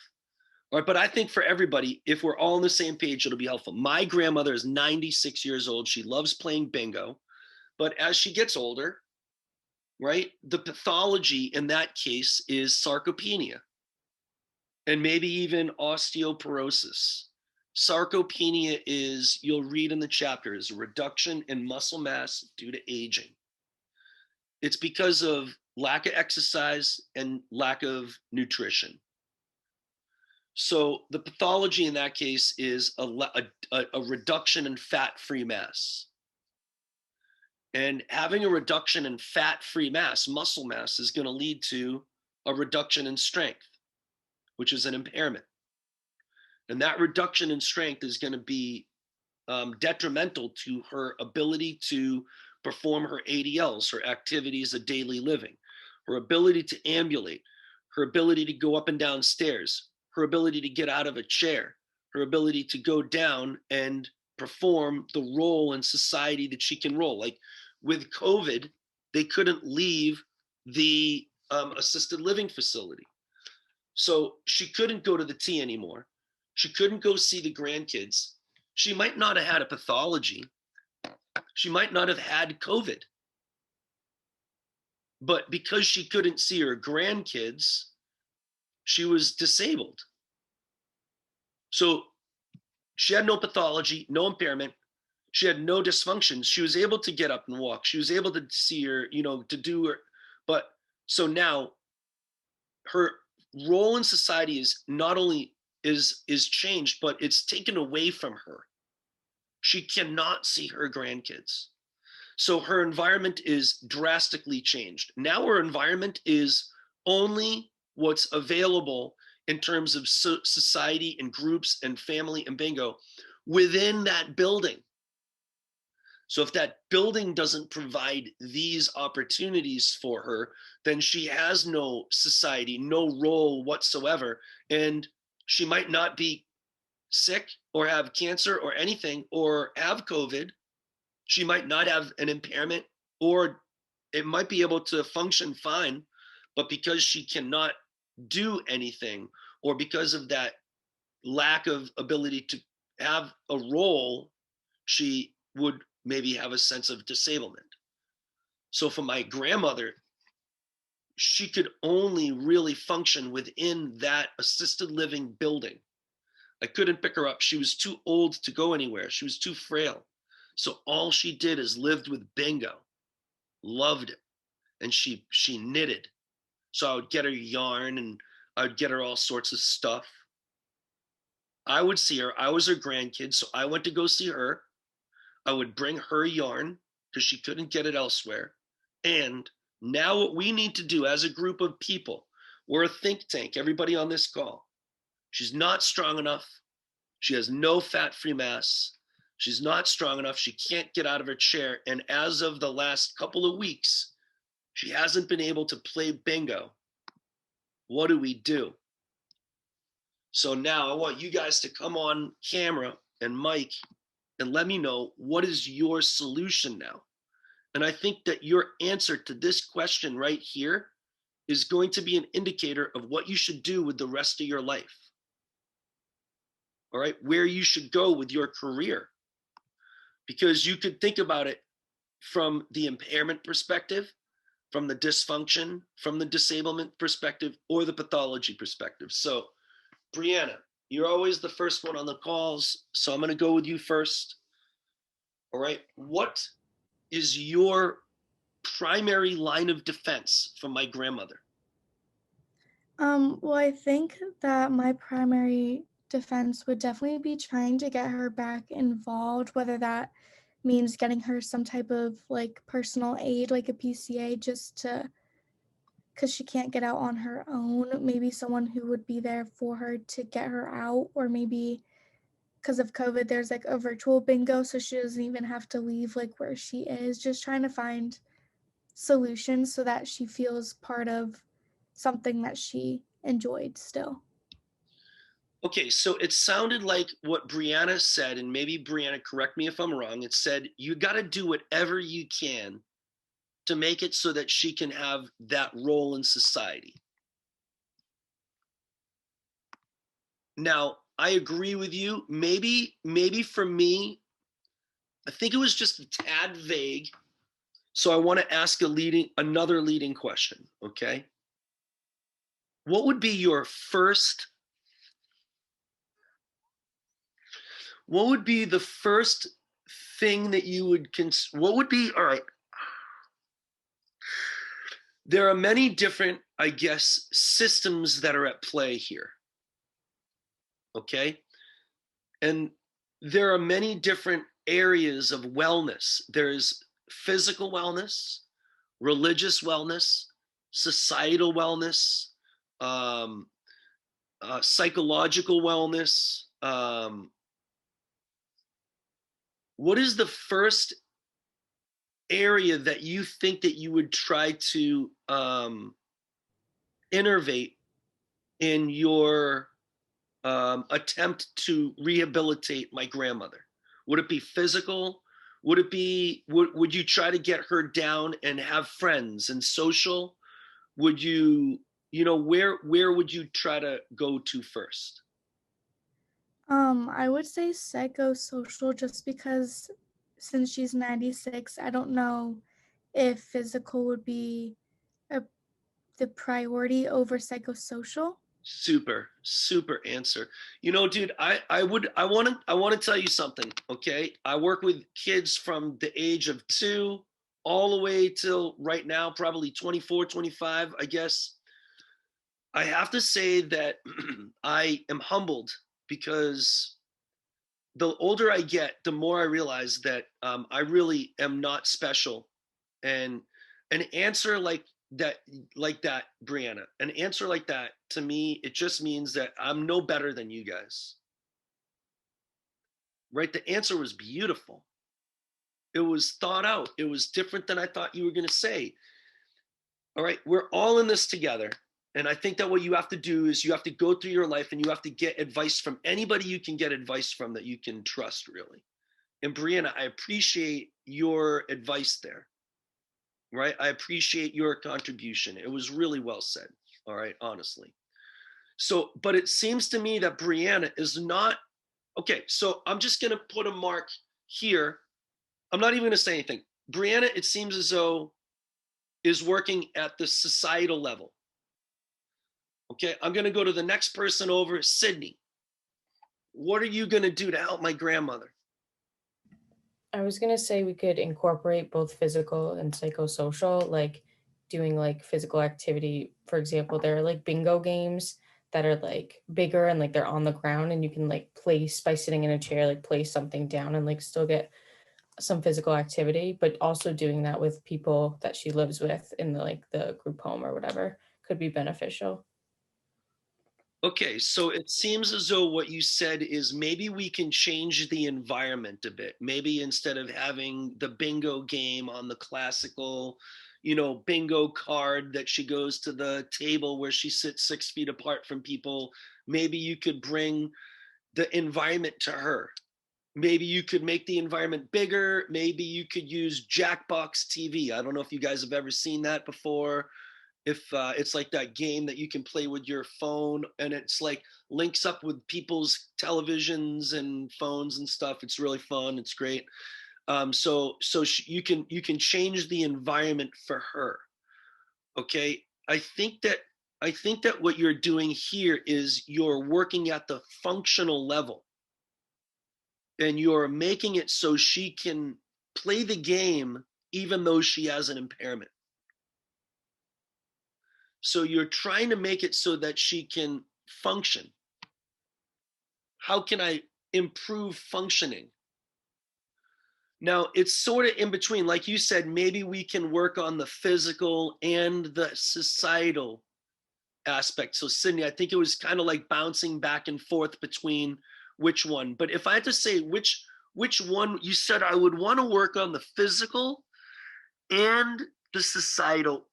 All right, but I think for everybody, if we're all on the same page, it'll be helpful. My grandmother is 96 years old. She loves playing bingo, but as she gets older, right, the pathology in that case is sarcopenia and maybe even osteoporosis. Sarcopenia is, you'll read in the chapter, is a reduction in muscle mass due to aging. It's because of lack of exercise and lack of nutrition. So the pathology in that case is a reduction in fat-free mass. And having a reduction in fat-free mass, muscle mass, is going to lead to a reduction in strength, which is an impairment. And that reduction in strength is going to be detrimental to her ability to perform her ADLs, her activities of daily living, her ability to ambulate, her ability to go up and down stairs, her ability to get out of a chair, her ability to go down and perform the role in society that she can roll. Like with COVID, they couldn't leave the assisted living facility. So she couldn't go to the tea anymore. She couldn't go see the grandkids. She might not have had a pathology. She might not have had COVID. But because she couldn't see her grandkids, she was disabled. So she had no pathology, no impairment. She had no dysfunctions. She was able to get up and walk. She was able to see her, to do her. But so now her role in society is not only is changed, but it's taken away from her. She cannot see her grandkids. So her environment is drastically changed. Now her environment is only what's available in terms of society and groups and family and bingo within that building. So if that building doesn't provide these opportunities for her, then she has no society, no role whatsoever. And she might not be sick or have cancer or anything or have COVID. She might not have an impairment, or it might be able to function fine, but because she cannot do anything, or because of that lack of ability to have a role, she would maybe have a sense of disablement. So for my grandmother, she could only really function within that assisted living building. I couldn't pick her up. She was too old to go anywhere. She was too frail. So all she did is lived with bingo, loved it. And she knitted. So I would get her yarn and I would get her all sorts of stuff. I would see her. I was her grandkid, so I went to go see her. I would bring her yarn because she couldn't get it elsewhere. And now what we need to do as a group of people, we're a think tank, everybody on this call. She's not strong enough. She has no fat-free mass. She's not strong enough. She can't get out of her chair. And as of the last couple of weeks, she hasn't been able to play bingo. What do we do? So now I want you guys to come on camera and mic and let me know, what is your solution now? And I think that your answer to this question right here is going to be an indicator of what you should do with the rest of your life. All right, where you should go with your career. Because you could think about it from the impairment perspective, from the dysfunction, from the disablement perspective, or the pathology perspective. So, Brianna, you're always the first one on the calls, so I'm going to go with you first. All right, what is your primary line of defense from my grandmother? Well, I think that my primary defense would definitely be trying to get her back involved, whether that means getting her some type of like personal aid, like a PCA, just to, because she can't get out on her own. Maybe someone who would be there for her to get her out, or maybe because of COVID, there's like a virtual bingo, so she doesn't even have to leave like where she is. Just trying to find solutions so that she feels part of something that she enjoyed still. Okay, so it sounded like what Brianna said, and maybe Brianna, correct me if I'm wrong, it said you got to do whatever you can to make it so that she can have that role in society. Now, I agree with you. Maybe for me, I think it was just a tad vague. So I want to ask another leading question, okay? What would be the first thing that you would what would be, all right. There are many different, I guess, systems that are at play here. Okay? And there are many different areas of wellness. There's physical wellness, religious wellness, societal wellness, psychological wellness. What is the first area that you think that you would try to innovate in your attempt to rehabilitate my grandmother? Would it be physical? Would it be, would you try to get her down and have friends and social? Would you, where would you try to go to first? I would say psychosocial, just because since she's 96, I don't know if physical would be the priority over psychosocial. Super answer. Dude, I want to tell you something, okay? I work with kids from the age of 2 all the way till right now, probably 24, 25, I guess. I have to say that I am humbled because the older I get, the more I realize that I really am not special. And an answer like that, Brianna, an answer like that, to me, it just means that I'm no better than you guys. Right? The answer was beautiful. It was thought out. It was different than I thought you were going to say. All right, we're all in this together. And I think that what you have to do is you have to go through your life and you have to get advice from anybody you can get advice from that you can trust, really. And Brianna, I appreciate your advice there, right? I appreciate your contribution. It was really well said, all right, honestly. So, but it seems to me that Brianna is not, okay, so I'm just gonna put a mark here. I'm not even gonna say anything. Brianna, it seems as though, is working at the societal level. Okay, I'm going to go to the next person over, Sydney. What are you going to do to help my grandmother? I was going to say we could incorporate both physical and psychosocial, like doing like physical activity. For example, there are like bingo games that are like bigger and like they're on the ground, and you can like place by sitting in a chair, like place something down and like still get some physical activity, but also doing that with people that she lives with in the like the group home or whatever could be beneficial. Okay, so it seems as though what you said is maybe we can change the environment a bit. Maybe instead of having the bingo game on the classical, bingo card that she goes to the table where she sits 6 feet apart from people, maybe you could bring the environment to her. Maybe you could make the environment bigger. Maybe you could use Jackbox TV. I don't know if you guys have ever seen that before. If it's like that game that you can play with your phone, and it's like links up with people's televisions and phones and stuff. It's really fun. It's great. So you can change the environment for her. Okay. I think that what you're doing here is you're working at the functional level, and you're making it so she can play the game even though she has an impairment. So you're trying to make it so that she can function. How can I improve functioning? Now, it's sort of in between. Like you said, maybe we can work on the physical and the societal aspect. So Sydney, I think it was kind of like bouncing back and forth between which one. But if I had to say which one, you said I would want to work on the physical and the societal.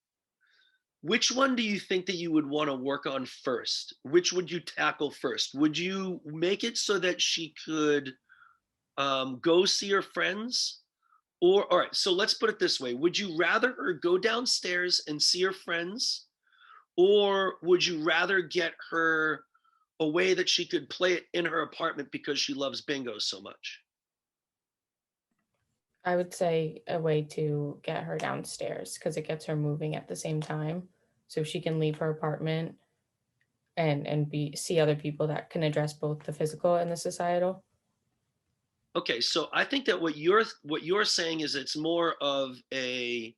Which one do you think that you would want to work on first? Which would you tackle first? Would you make it so that she could go see her friends? Or, all right, so let's put it this way. Would you rather her go downstairs and see her friends? Or would you rather get her a way that she could play it in her apartment because she loves bingo so much? I would say a way to get her downstairs because it gets her moving at the same time. So she can leave her apartment and see other people that can address both the physical and the societal. Okay, so I think that what you're saying is it's more of a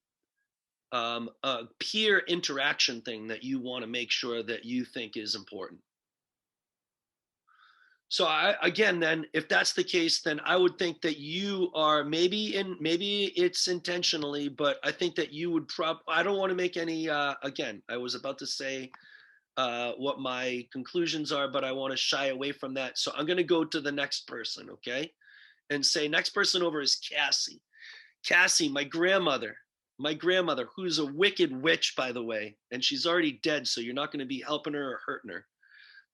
peer interaction thing that you want to make sure that you think is important. So again, then if that's the case, then I would think that you are maybe it's intentionally, but I think that you would I don't want to make any, again, I was about to say what my conclusions are, but I want to shy away from that. So I'm going to go to the next person. Okay. And say, next person over is Cassie. Cassie, my grandmother, who's a wicked witch, by the way, and she's already dead. So you're not going to be helping her or hurting her,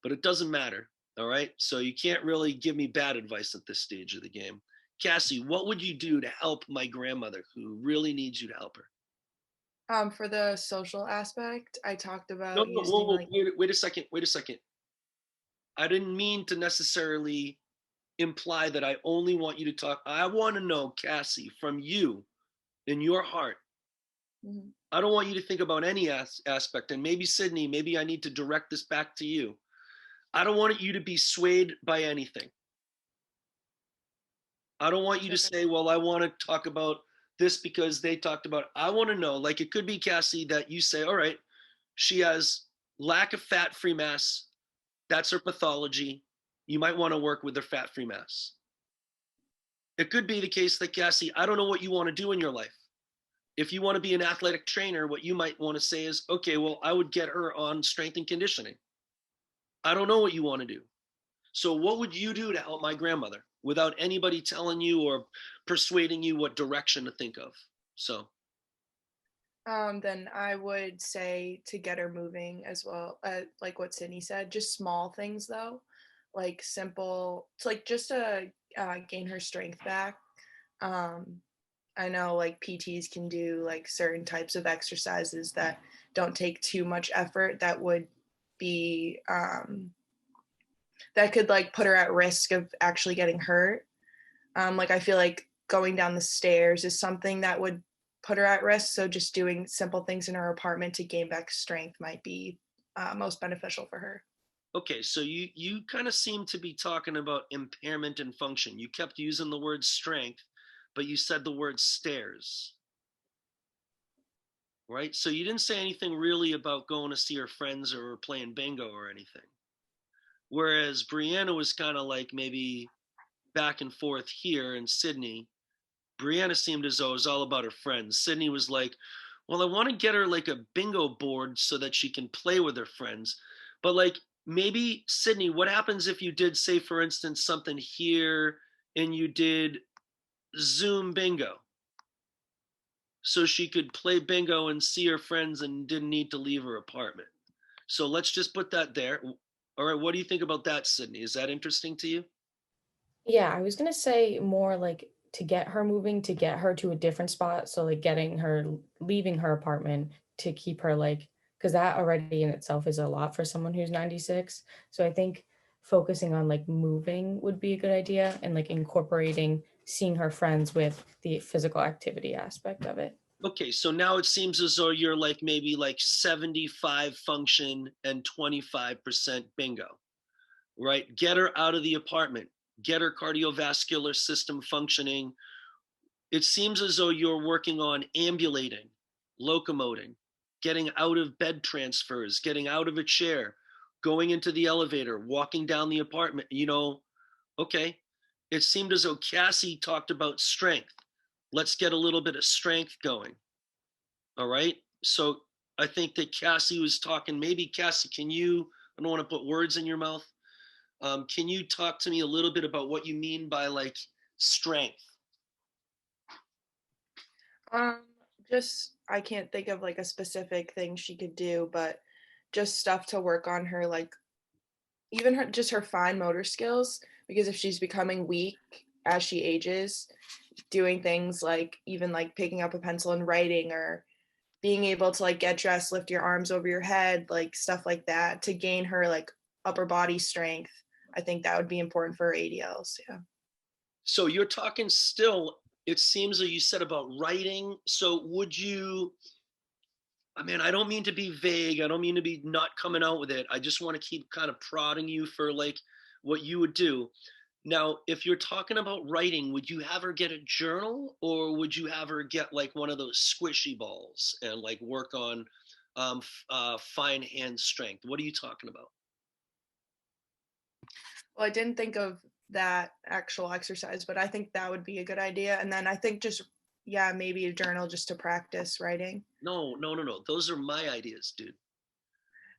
but it doesn't matter. All right. So you can't really give me bad advice at this stage of the game. Cassie, what would you do to help my grandmother who really needs you to help her? For the social aspect, I talked No, about no, using whoa, like wait a second. I didn't mean to necessarily imply that I only want you to talk. I want to know, Cassie, from you in your heart. Mhm. I don't want you to think about any aspect. And maybe Sydney, maybe I need to direct this back to you. I don't want you to be swayed by anything. I don't want you to say, well, I want to talk about this because they talked about it. I want to know, like it could be, Cassie, that you say, all right, she has lack of fat-free mass. That's her pathology. You might want to work with her fat-free mass. It could be the case that, Cassie, I don't know what you want to do in your life. If you want to be an athletic trainer, what you might want to say is, okay, well, I would get her on strength and conditioning. I don't know what you want to do. So what would you do to help my grandmother without anybody telling you or persuading you what direction to think of? So then I would say to get her moving as well, like what Sydney said, just small things though, like simple, it's like just to gain her strength back. I know like PTs can do like certain types of exercises that don't take too much effort that would be that could like put her at risk of actually getting hurt. Like I feel like going down the stairs is something that would put her at risk. So just doing simple things in her apartment to gain back strength might be most beneficial for her. okay, so you kind of seem to be talking about impairment and function. You kept using the word strength, but you said the word stairs. Right? So you didn't say anything really about going to see her friends or playing bingo or anything. Whereas Brianna was kind of like maybe back and forth here, and Sydney, Brianna seemed as though it was all about her friends. Sydney was like, well, I want to get her like a bingo board so that she can play with her friends. But like maybe Sydney, what happens if you did, say, for instance, something here and you did Zoom bingo? So she could play bingo and see her friends and didn't need to leave her apartment. So let's just put that there. All right, what do you think about that, Sydney? Is that interesting to you? Yeah, I was gonna say more like to get her moving, to get her to a different spot. So like getting her leaving her apartment to keep her like, because that already in itself is a lot for someone who's 96. So I think focusing on like moving would be a good idea and like incorporating seeing her friends with the physical activity aspect of it. Okay, so now it seems as though you're like maybe like 75 function and 25% bingo, right? Get her out of the apartment, get her cardiovascular system functioning. It seems as though you're working on ambulating, locomoting, getting out of bed transfers, getting out of a chair, going into the elevator, walking down the apartment, okay. It seemed as though Cassie talked about strength. Let's get a little bit of strength going. All right. So I think that Cassie was talking, maybe Cassie, I don't want to put words in your mouth. Can you talk to me a little bit about what you mean by like strength? Um, just I can't think of like a specific thing she could do, but just stuff to work on her, like even her fine motor skills, because if she's becoming weak as she ages, doing things like even like picking up a pencil and writing, or being able to like get dressed, lift your arms over your head, like stuff like that to gain her like upper body strength. I think that would be important for her ADLs. Yeah. So you're talking still, it seems that you said about writing. So I don't mean to be vague. I don't mean to be not coming out with it. I just want to keep kind of prodding you for like what you would do. Now, if you're talking about writing, would you have her get a journal, or would you have her get like one of those squishy balls and like work on fine hand strength? What are you talking about? Well, I didn't think of that actual exercise, but I think that would be a good idea. And then I think just, yeah, maybe a journal just to practice writing. No. Those are my ideas, dude.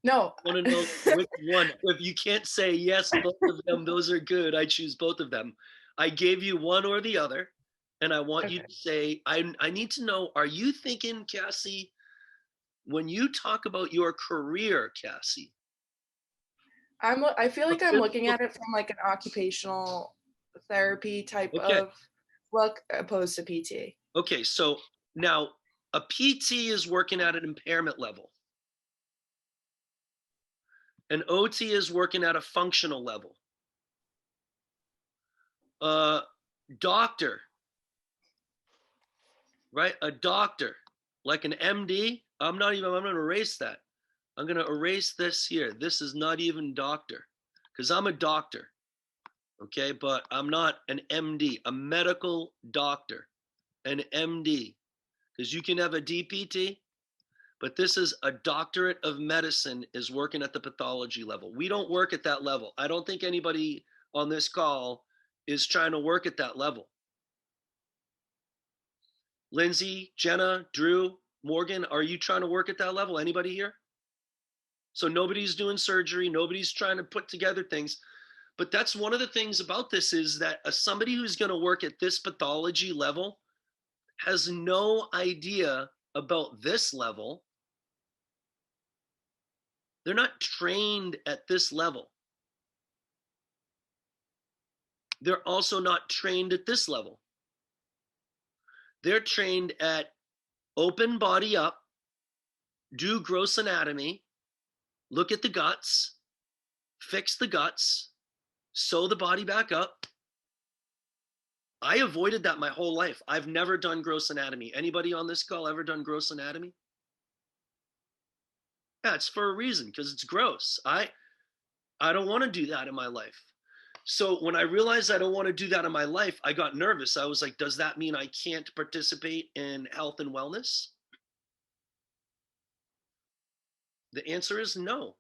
No. I want to know which one. If you can't say yes, both of them, those are good. I choose both of them. I gave you one or the other, and I want you to say, I need to know, are you thinking, Cassie, when you talk about your career, Cassie? I feel like I'm looking at it from like an occupational therapy type of look opposed to PT. Okay, so now a PT is working at an impairment level. An OT is working at a functional level. Doctor, right? A doctor, like an MD. I'm going to erase that. I'm going to erase this here. This is not even doctor, because I'm a doctor, okay? But I'm not an MD, a medical doctor, an MD, because you can have a DPT, but this is a doctorate of medicine is working at the pathology level. We don't work at that level. I don't think anybody on this call is trying to work at that level. Lindsay, Jenna, Drew, Morgan, are you trying to work at that level? Anybody here? So nobody's doing surgery. Nobody's trying to put together things. But that's one of the things about this is that somebody who's going to work at this pathology level has no idea about this level. They're not trained at this level. They're also not trained at this level. They're trained at open body up, do gross anatomy, look at the guts, fix the guts, sew the body back up. I avoided that my whole life. I've never done gross anatomy. Anybody on this call ever done gross anatomy? Yeah, it's for a reason, because it's gross. I don't want to do that in my life. So when I realized I don't want to do that in my life, I got nervous. I was like, does that mean I can't participate in health and wellness? The answer is no.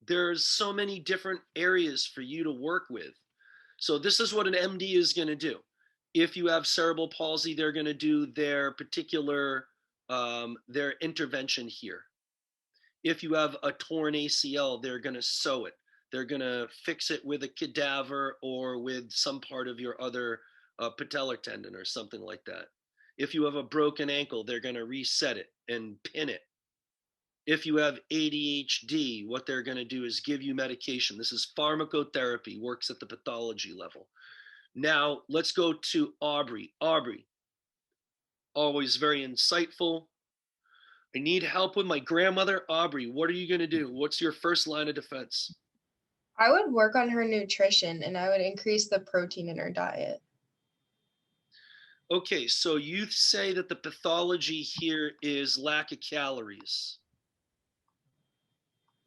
there's so many different areas for you to work with. So this is what an MD is going to do. If you have cerebral palsy, they're going to do their particular, their intervention here. If you have a torn ACL, they're going to sew it. They're going to fix it with a cadaver or with some part of your other patellar tendon or something like that. If you have a broken ankle, they're going to reset it and pin it. If you have ADHD, what they're going to do is give you medication. This is pharmacotherapy, works at the pathology level. Now, let's go to Aubrey. Aubrey, always very insightful. I need help with my grandmother. Aubrey, what are you going to do? What's your first line of defense? I would work on her nutrition and I would increase the protein in her diet. Okay, so you say that the pathology here is lack of calories,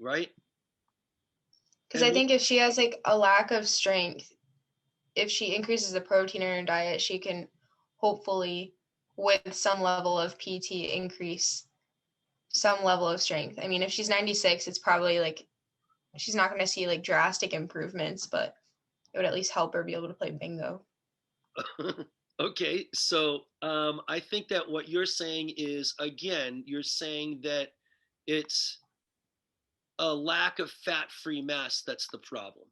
right? Because I think if she has like a lack of strength, if she increases the protein in her diet, she can hopefully, with some level of PT, increase some level of strength. I mean, if she's 96, it's probably like, she's not going to see like drastic improvements, but it would at least help her be able to play bingo. Okay, so I think that what you're saying is, again, you're saying that it's a lack of fat-free mass that's the problem,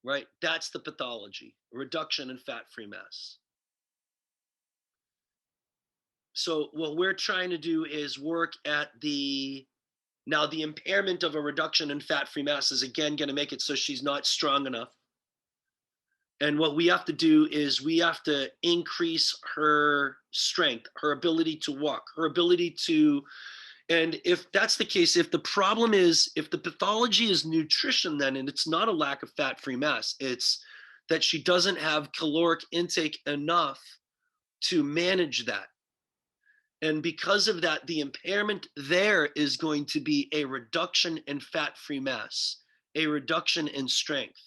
right? That's the pathology, reduction in fat-free mass. So what we're trying to do is work at now the impairment of a reduction in fat-free mass is again going to make it so she's not strong enough. And what we have to do is we have to increase her strength, her ability to walk, her ability to, and if that's the case, if the problem is, if the pathology is nutrition, then, and it's not a lack of fat-free mass, it's that she doesn't have caloric intake enough to manage that. And because of that, the impairment there is going to be a reduction in fat-free mass, a reduction in strength.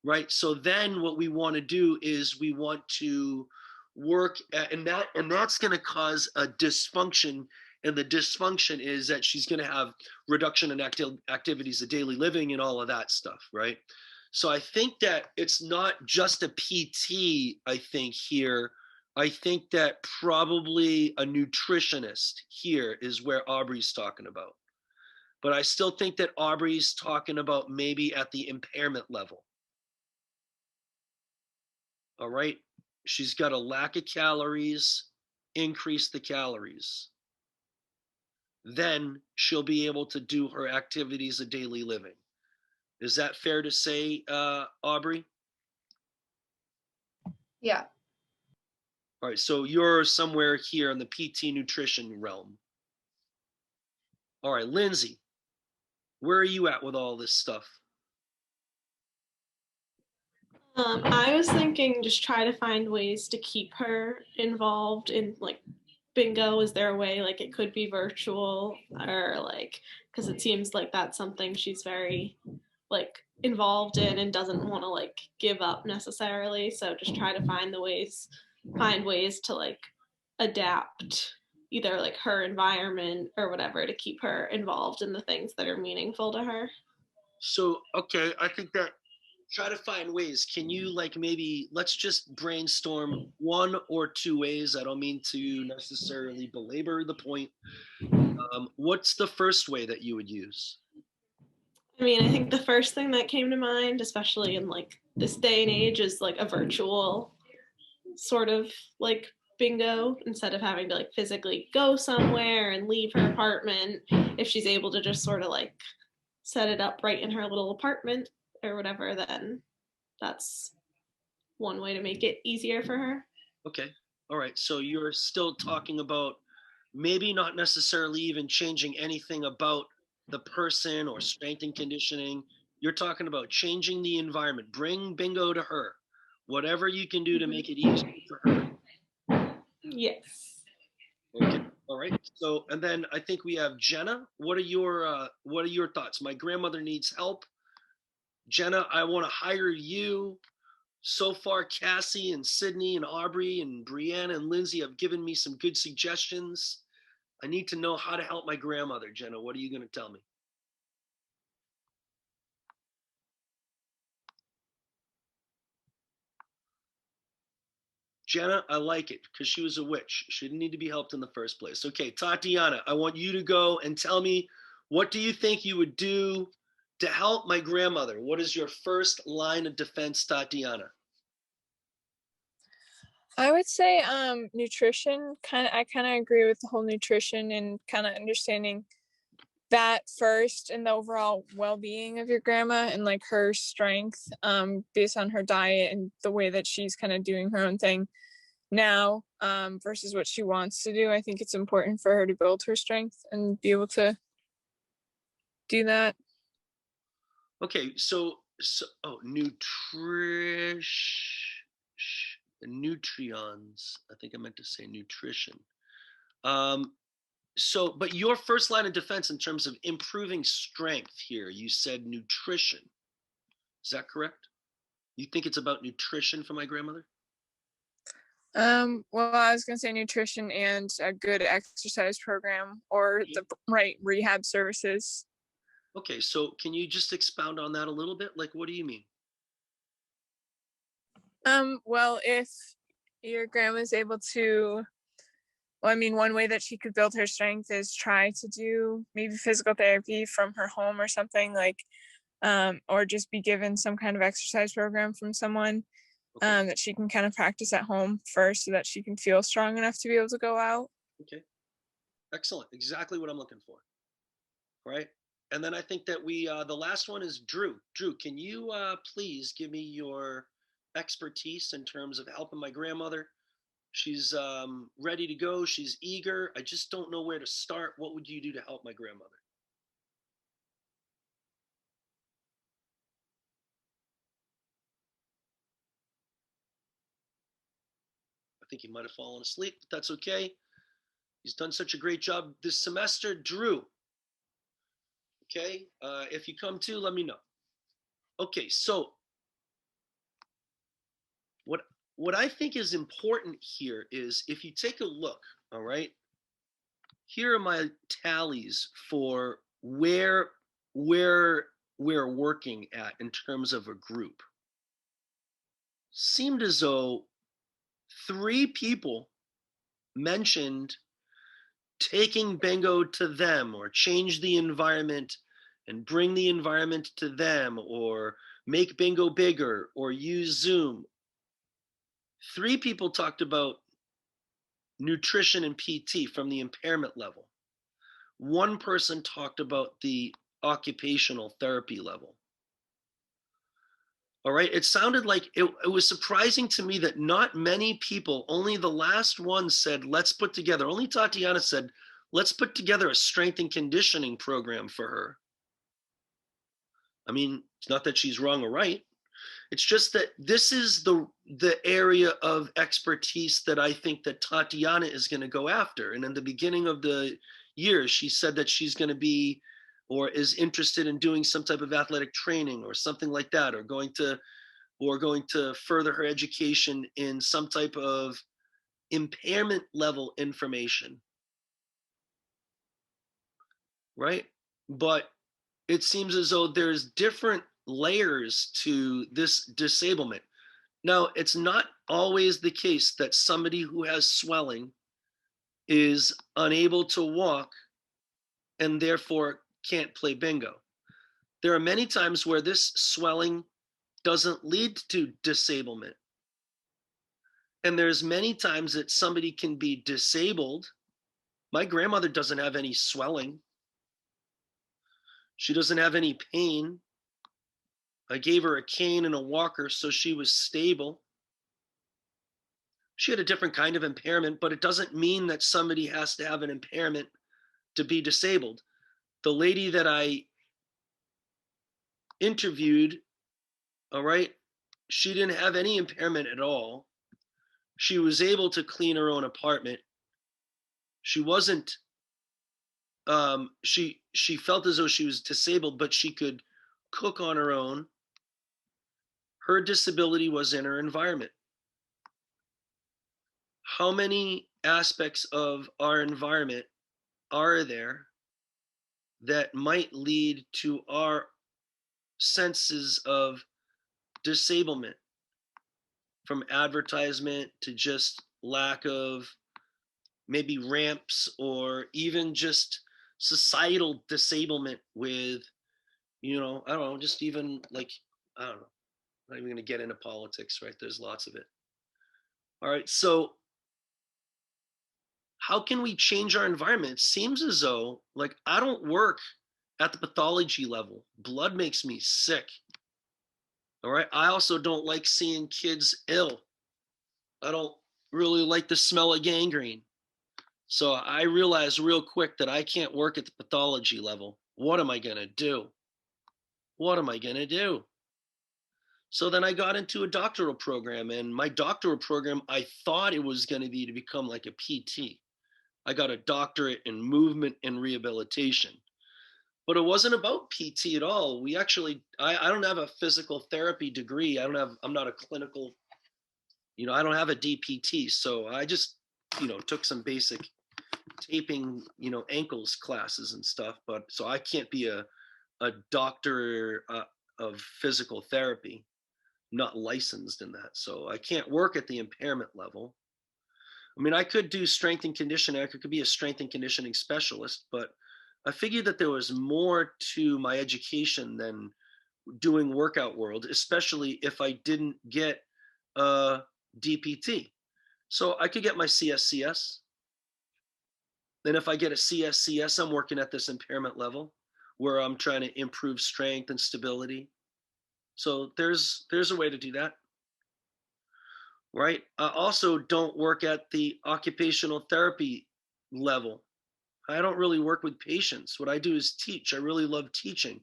Right. So then what we want to do is we want to work at, and that's going to cause a dysfunction. And the dysfunction is that she's going to have reduction in activities of daily living and all of that stuff. Right. So I think that it's not just a PT, I think here. I think that probably a nutritionist here is where Aubrey's talking about. But I still think that Aubrey's talking about maybe at the impairment level. All right, she's got a lack of calories, increase the calories. Then she'll be able to do her activities of daily living. Is that fair to say, Aubrey? Yeah. All right, so you're somewhere here in the PT nutrition realm. All right, Lindsay, where are you at with all this stuff? I was thinking just try to find ways to keep her involved in like bingo. Is there a way like it could be virtual or like, because it seems like that's something she's very like involved in and doesn't want to like give up necessarily. So just try to find ways to like adapt either like her environment or whatever to keep her involved in the things that are meaningful to her. So, okay, I think that try to find ways. Can you like maybe let's just brainstorm one or two ways. I don't mean to necessarily belabor the point. What's the first way that you would use? I mean, I think the first thing that came to mind, especially in like this day and age, is like a virtual sort of like bingo instead of having to like physically go somewhere and leave her apartment. If she's able to just sort of like set it up right in her little apartment or whatever, then that's one way to make it easier for her. Okay. All right. So you're still talking about maybe not necessarily even changing anything about the person or strength and conditioning. You're talking about changing the environment. Bring bingo to her. Whatever you can do to make it easier for her. Yes. Okay. All right. So, and then I think we have Jenna. What are your thoughts? My grandmother needs help. Jenna, I want to hire you. So far, Cassie and Sydney and Aubrey and Brianna and Lindsay have given me some good suggestions. I need to know how to help my grandmother. Jenna, what are you going to tell me? Jenna, I like it because she was a witch. She didn't need to be helped in the first place. Okay, Tatiana, I want you to go and tell me, what do you think you would do to help my grandmother? What is your first line of defense, Tatiana? I would say nutrition. I kind of agree with the whole nutrition and kind of understanding that first and the overall well-being of your grandma and like her strength based on her diet and the way that she's kind of doing her own thing now versus what she wants to do. I think it's important for her to build her strength and be able to do that. Okay, so nutrients. I think I meant to say nutrition. But your first line of defense in terms of improving strength here, you said nutrition. Is that correct? You think it's about nutrition for my grandmother? Well, I was going to say nutrition and a good exercise program or the right rehab services. Okay, so can you just expound on that a little bit? Like, what do you mean? Well, if your grandma's able to, well, I mean, one way that she could build her strength is try to do maybe physical therapy from her home or something like, or just be given some kind of exercise program from someone that she can kind of practice at home first so that she can feel strong enough to be able to go out. Okay, excellent. Exactly what I'm looking for. All right. And then I think that the last one is Drew. Drew, can you please give me your expertise in terms of helping my grandmother? She's ready to go. She's eager. I just don't know where to start. What would you do to help my grandmother? I think he might have fallen asleep, but that's okay. He's done such a great job this semester. Drew, okay? If you come to, let me know. Okay, so what I think is important here is if you take a look, all right? Here are my tallies for where we're working at in terms of a group. Seemed as though 3 people mentioned taking bingo to them or change the environment and bring the environment to them or make bingo bigger or use Zoom. 3 people talked about nutrition and PT from the impairment level. 1 person talked about the occupational therapy level. All right, it sounded like it was surprising to me that not many people, only the last one said, let's put together, only Tatiana said, let's put together a strength and conditioning program for her. I mean, it's not that she's wrong or right. It's just that this is the area of expertise that I think that Tatiana is going to go after. And in the beginning of the year, she said that she's going to be or is interested in doing some type of athletic training or something like that, or going to further her education in some type of impairment level information. Right? But it seems as though there's different layers to this disablement. Now, it's not always the case that somebody who has swelling is unable to walk and therefore can't play bingo. There are many times where this swelling doesn't lead to disablement. And there's many times that somebody can be disabled. My grandmother doesn't have any swelling. She doesn't have any pain. I gave her a cane and a walker so she was stable. She had a different kind of impairment, but it doesn't mean that somebody has to have an impairment to be disabled. The lady that I interviewed, all right, she didn't have any impairment at all. She was able to clean her own apartment. She wasn't, she felt as though she was disabled, but she could cook on her own. Her disability was in her environment. How many aspects of our environment are there that might lead to our senses of disablement? from advertisement to just lack of maybe ramps, or even just societal disablement with, I don't know, just even like, I don't know, I'm not even going to get into politics, right? There's lots of it. All right. So how can we change our environment? It seems as though, like, I don't work at the pathology level. Blood makes me sick. All right. I also don't like seeing kids ill. I don't really like the smell of gangrene. So I realized real quick that I can't work at the pathology level. What am I going to do? What am I going to do? So then I got into a doctoral program, and my doctoral program, I thought it was going to be to become like a PT. I got a doctorate in movement and rehabilitation, but it wasn't about PT at all. We actually, I don't have a physical therapy degree. I'm not a clinical, I don't have a DPT. So I just, took some basic taping, ankles classes and stuff, but so I can't be a doctor of physical therapy, not licensed in that. So I can't work at the impairment level. I mean, I could do strength and conditioning. I could be a strength and conditioning specialist, but I figured that there was more to my education than doing workout world, especially if I didn't get a DPT. So I could get my CSCS. Then if I get a CSCS, I'm working at this impairment level where I'm trying to improve strength and stability. So there's a way to do that. Right? I also don't work at the occupational therapy level. I don't really work with patients. What I do is teach. I really love teaching.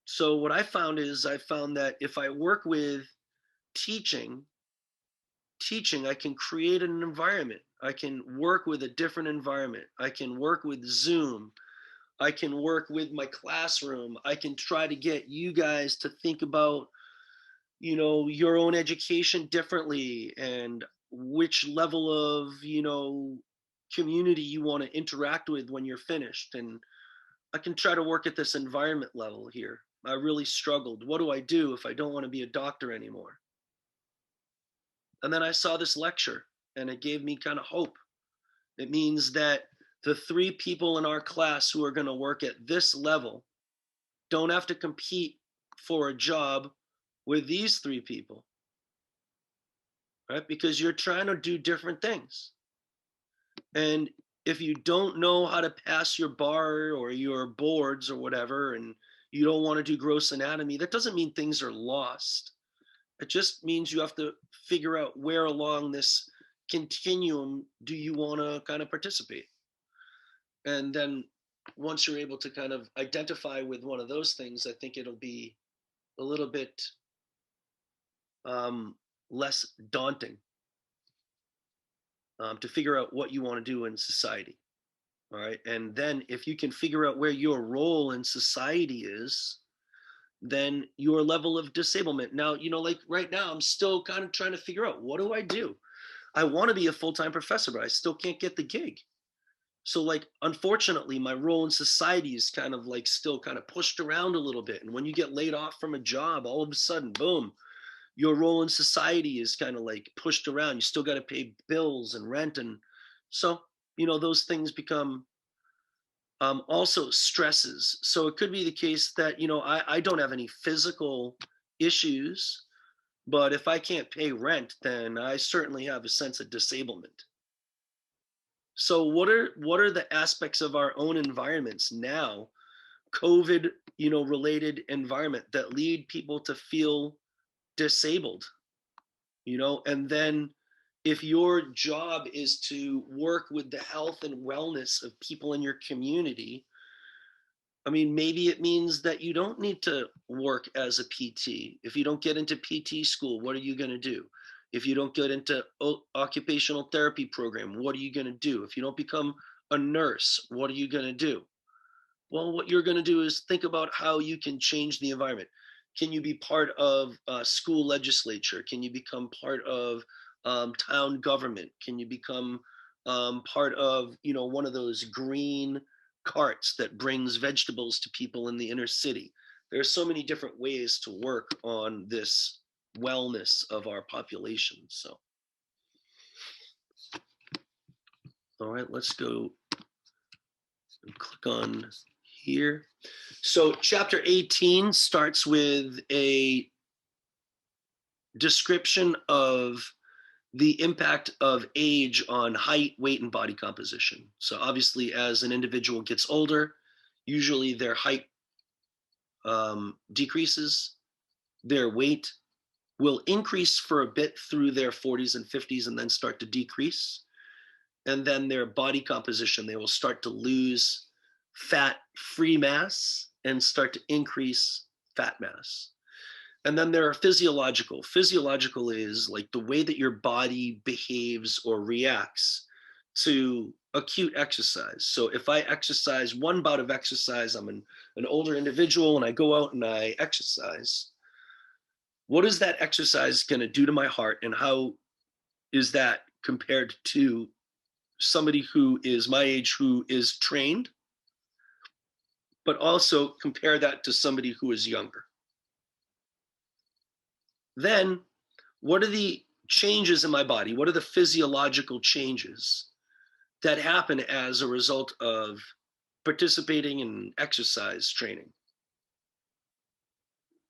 So what I found that if I work with teaching, I can create an environment. I can work with a different environment. I can work with Zoom. I can work with my classroom. I can try to get you guys to think about, your own education differently, and which level of, community you want to interact with when you're finished. And I can try to work at this environment level here. I really struggled. What do I do if I don't want to be a doctor anymore? And then I saw this lecture, and it gave me kind of hope. It means that the 3 people in our class who are going to work at this level don't have to compete for a job with these 3 people, right? Because you're trying to do different things. And if you don't know how to pass your bar or your boards or whatever, and you don't want to do gross anatomy, that doesn't mean things are lost. It just means you have to figure out where along this continuum do you want to kind of participate. And then once you're able to kind of identify with one of those things, I think it'll be a little bit less daunting to figure out what you want to do in society. All right. And then if you can figure out where your role in society is, then your level of disablement. Now, like right now, I'm still kind of trying to figure out, what do I do? I want to be a full-time professor, but I still can't get the gig. So like, unfortunately, my role in society is kind of like still kind of pushed around a little bit. And when you get laid off from a job, all of a sudden, boom, your role in society is kind of like pushed around. You still got to pay bills and rent. And so, those things become also stresses. So it could be the case that, I don't have any physical issues, but if I can't pay rent, then I certainly have a sense of disablement. So what are the aspects of our own environments now, COVID, related environment, that lead people to feel disabled, and then if your job is to work with the health and wellness of people in your community, I mean, maybe it means that you don't need to work as a PT. If you don't get into PT school, what are you going to do? If you don't get into occupational therapy program, what are you going to do? If you don't become a nurse, what are you going to do? Well, what you're going to do is think about how you can change the environment. Can you be part of school legislature? Can you become part of town government? Can you become part of, one of those green carts that brings vegetables to people in the inner city? There are so many different ways to work on this wellness of our population. So, all right, let's go and click on here. So chapter 18 starts with a description of the impact of age on height, weight, and body composition. So obviously, as an individual gets older, usually their height decreases, their weight will increase for a bit through their 40s and 50s and then start to decrease. And then their body composition, they will start to lose fat-free mass and start to increase fat mass. And then there are physiological. Physiological is like the way that your body behaves or reacts to acute exercise. So if I exercise one bout of exercise, I'm an older individual and I go out and I exercise. What is that exercise going to do to my heart, and how is that compared to somebody who is my age who is trained, but also compare that to somebody who is younger? Then what are the changes in my body? What are the physiological changes that happen as a result of participating in exercise training?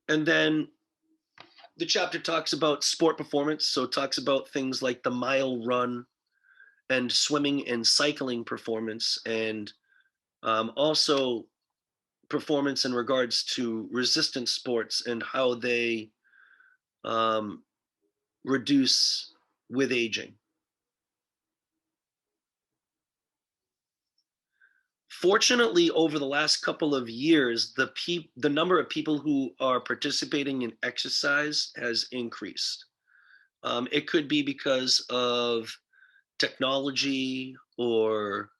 And then the chapter talks about sport performance. So it talks about things like the mile run and swimming and cycling performance, and also performance in regards to resistance sports and how they reduce with aging. Fortunately, over the last couple of years, the number of people who are participating in exercise has increased. It could be because of technology or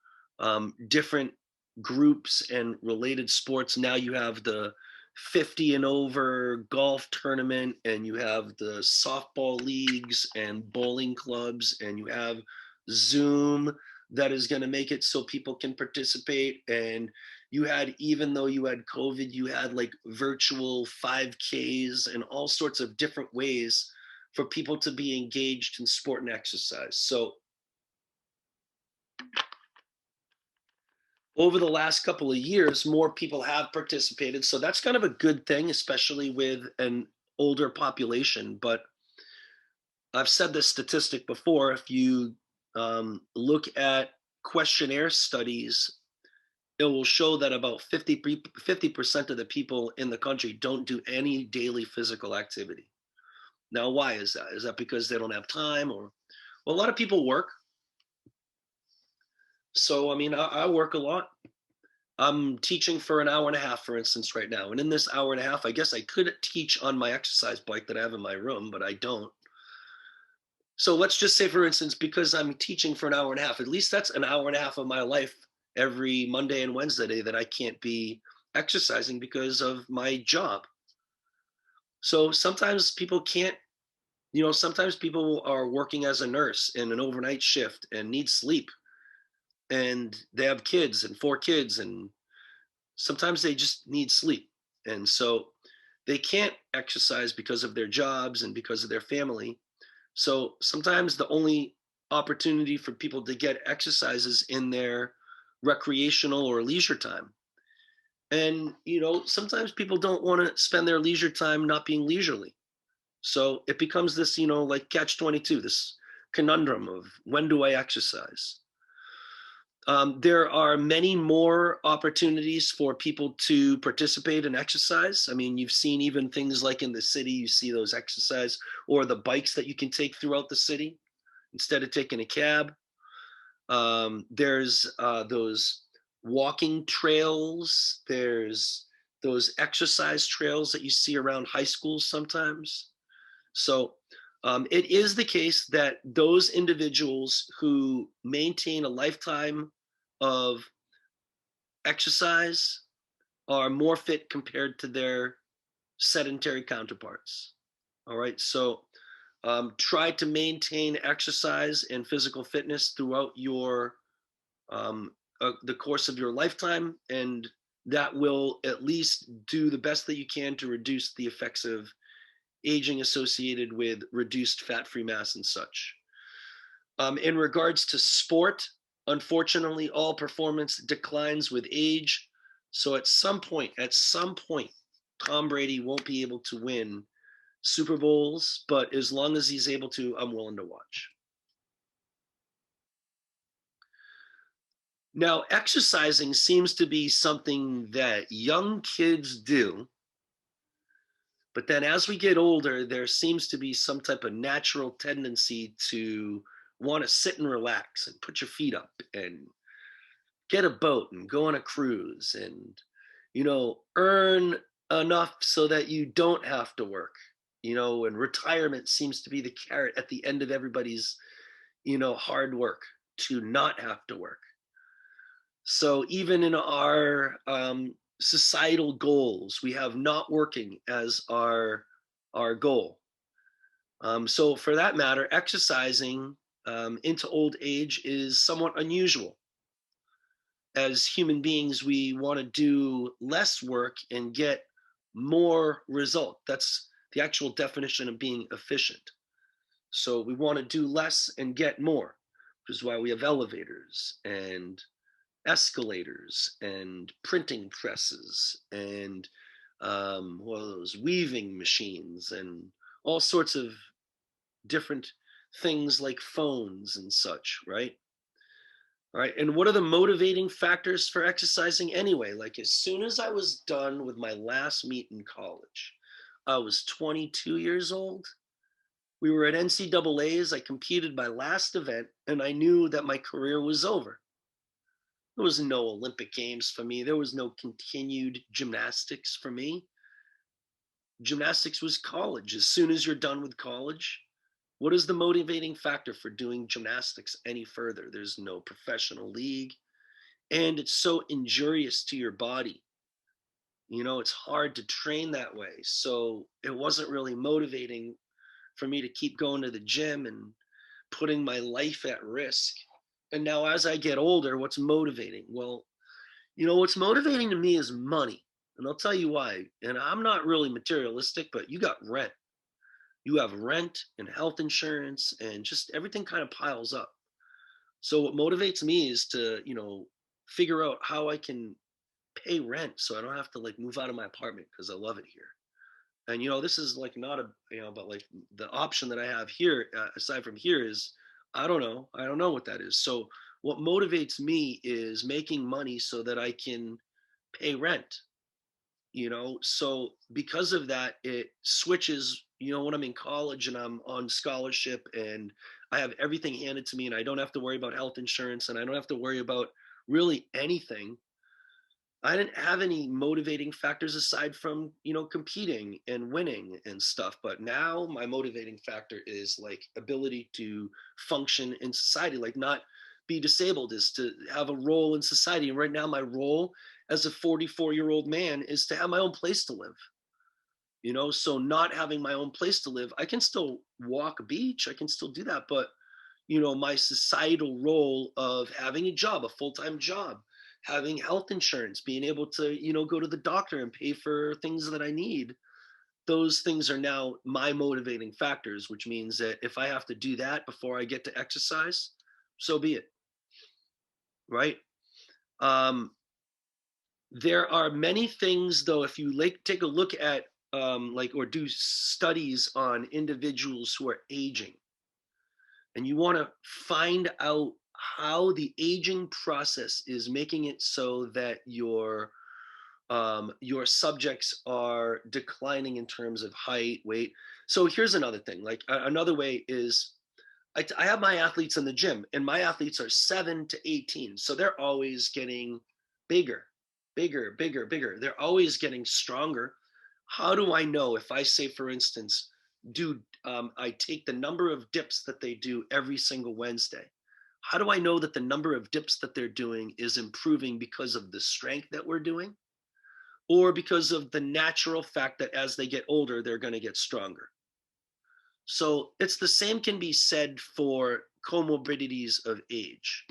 different groups and related sports. Now you have the 50 and over golf tournament, and you have the softball leagues and bowling clubs, and you have Zoom that is going to make it so people can participate. And you had, even though you had COVID, you had like virtual 5Ks and all sorts of different ways for people to be engaged in sport and exercise. So over the last couple of years, more people have participated. So that's kind of a good thing, especially with an older population. But I've said this statistic before. If you look at questionnaire studies, it will show that about 50% of the people in the country don't do any daily physical activity. Now, why is that? Is that because they don't have time? Or, well, a lot of people work. So, I mean, I work a lot. I'm teaching for an hour and a half, for instance, right now. And in this hour and a half, I guess I could teach on my exercise bike that I have in my room, but I don't. So let's just say, for instance, because I'm teaching for an hour and a half, at least that's an hour and a half of my life every Monday and Wednesday that I can't be exercising because of my job. So sometimes people can't, sometimes people are working as a nurse in an overnight shift and need sleep. And they have kids and 4 kids, and sometimes they just need sleep. And so they can't exercise because of their jobs and because of their family. So sometimes the only opportunity for people to get exercise is in their recreational or leisure time. And, sometimes people don't want to spend their leisure time not being leisurely. So it becomes this, like catch-22, this conundrum of when do I exercise? There are many more opportunities for people to participate in exercise. I mean, you've seen even things like in the city, you see those exercise or the bikes that you can take throughout the city instead of taking a cab. There's those walking trails. There's those exercise trails that you see around high schools sometimes. So it is the case that those individuals who maintain a lifetime of exercise are more fit compared to their sedentary counterparts. All right, so try to maintain exercise and physical fitness throughout your the course of your lifetime, and that will at least do the best that you can to reduce the effects of aging associated with reduced fat-free mass and such. In regards to sport, unfortunately, all performance declines with age. So at some point, Tom Brady won't be able to win Super Bowls, but as long as he's able to, I'm willing to watch. Now, exercising seems to be something that young kids do, but then as we get older, there seems to be some type of natural tendency to want to sit and relax and put your feet up and get a boat and go on a cruise and, earn enough so that you don't have to work, and retirement seems to be the carrot at the end of everybody's, hard work, to not have to work. So even in our societal goals, we have not working as our goal. So for that matter, exercising into old age is somewhat unusual. As human beings, we want to do less work and get more result. That's the actual definition of being efficient. So we want to do less and get more, which is why we have elevators and escalators and printing presses and those weaving machines and all sorts of different things like phones and such, right? All right. And what are the motivating factors for exercising anyway? Like as soon as I was done with my last meet in college, I was 22 years old. We were at NCAAs. I competed my last event and I knew that my career was over. There was no Olympic Games for me. There was no continued gymnastics for me. Gymnastics was college. As soon as you're done with college, what is the motivating factor for doing gymnastics any further? There's no professional league, and it's so injurious to your body. It's hard to train that way. So it wasn't really motivating for me to keep going to the gym and putting my life at risk. And now as I get older, what's motivating? Well, what's motivating to me is money. And I'll tell you why. And I'm not really materialistic, but you got rent. You have rent and health insurance and just everything kind of piles up. So what motivates me is to, figure out how I can pay rent so I don't have to like move out of my apartment because I love it here. And, this is like not but like the option that I have here, aside from here is, I don't know what that is. So what motivates me is making money so that I can pay rent. So because of that, it switches, when I'm in college and I'm on scholarship and I have everything handed to me and I don't have to worry about health insurance and I don't have to worry about really anything. I didn't have any motivating factors aside from, competing and winning and stuff. But now my motivating factor is like ability to function in society, like not be disabled, is to have a role in society. And right now my role as a 44-year-old man is to have my own place to live. So not having my own place to live, I can still walk a beach, I can still do that. But, my societal role of having a job, a full-time job, having health insurance, being able to, go to the doctor and pay for things that I need. Those things are now my motivating factors, which means that if I have to do that before I get to exercise, so be it. Right? There are many things, though, if you take a look at or do studies on individuals who are aging, and you want to find out how the aging process is making it so that your subjects are declining in terms of height, weight. So here's another thing. Like another way is I have my athletes in the gym, and my athletes are 7 to 18. So they're always getting bigger. They're always getting stronger. How do I know if I say, for instance, I take the number of dips that they do every single Wednesday? How do I know that the number of dips that they're doing is improving because of the strength that we're doing, or because of the natural fact that as they get older, they're going to get stronger? So it's the same can be said for comorbidities of age.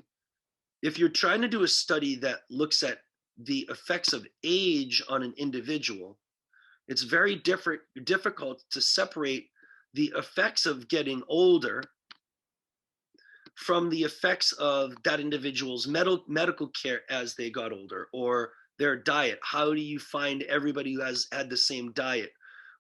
If you're trying to do a study that looks at the effects of age on an individual, it's very difficult to separate the effects of getting older from the effects of that individual's medical care as they got older, or their diet. How do you find everybody who has had the same diet?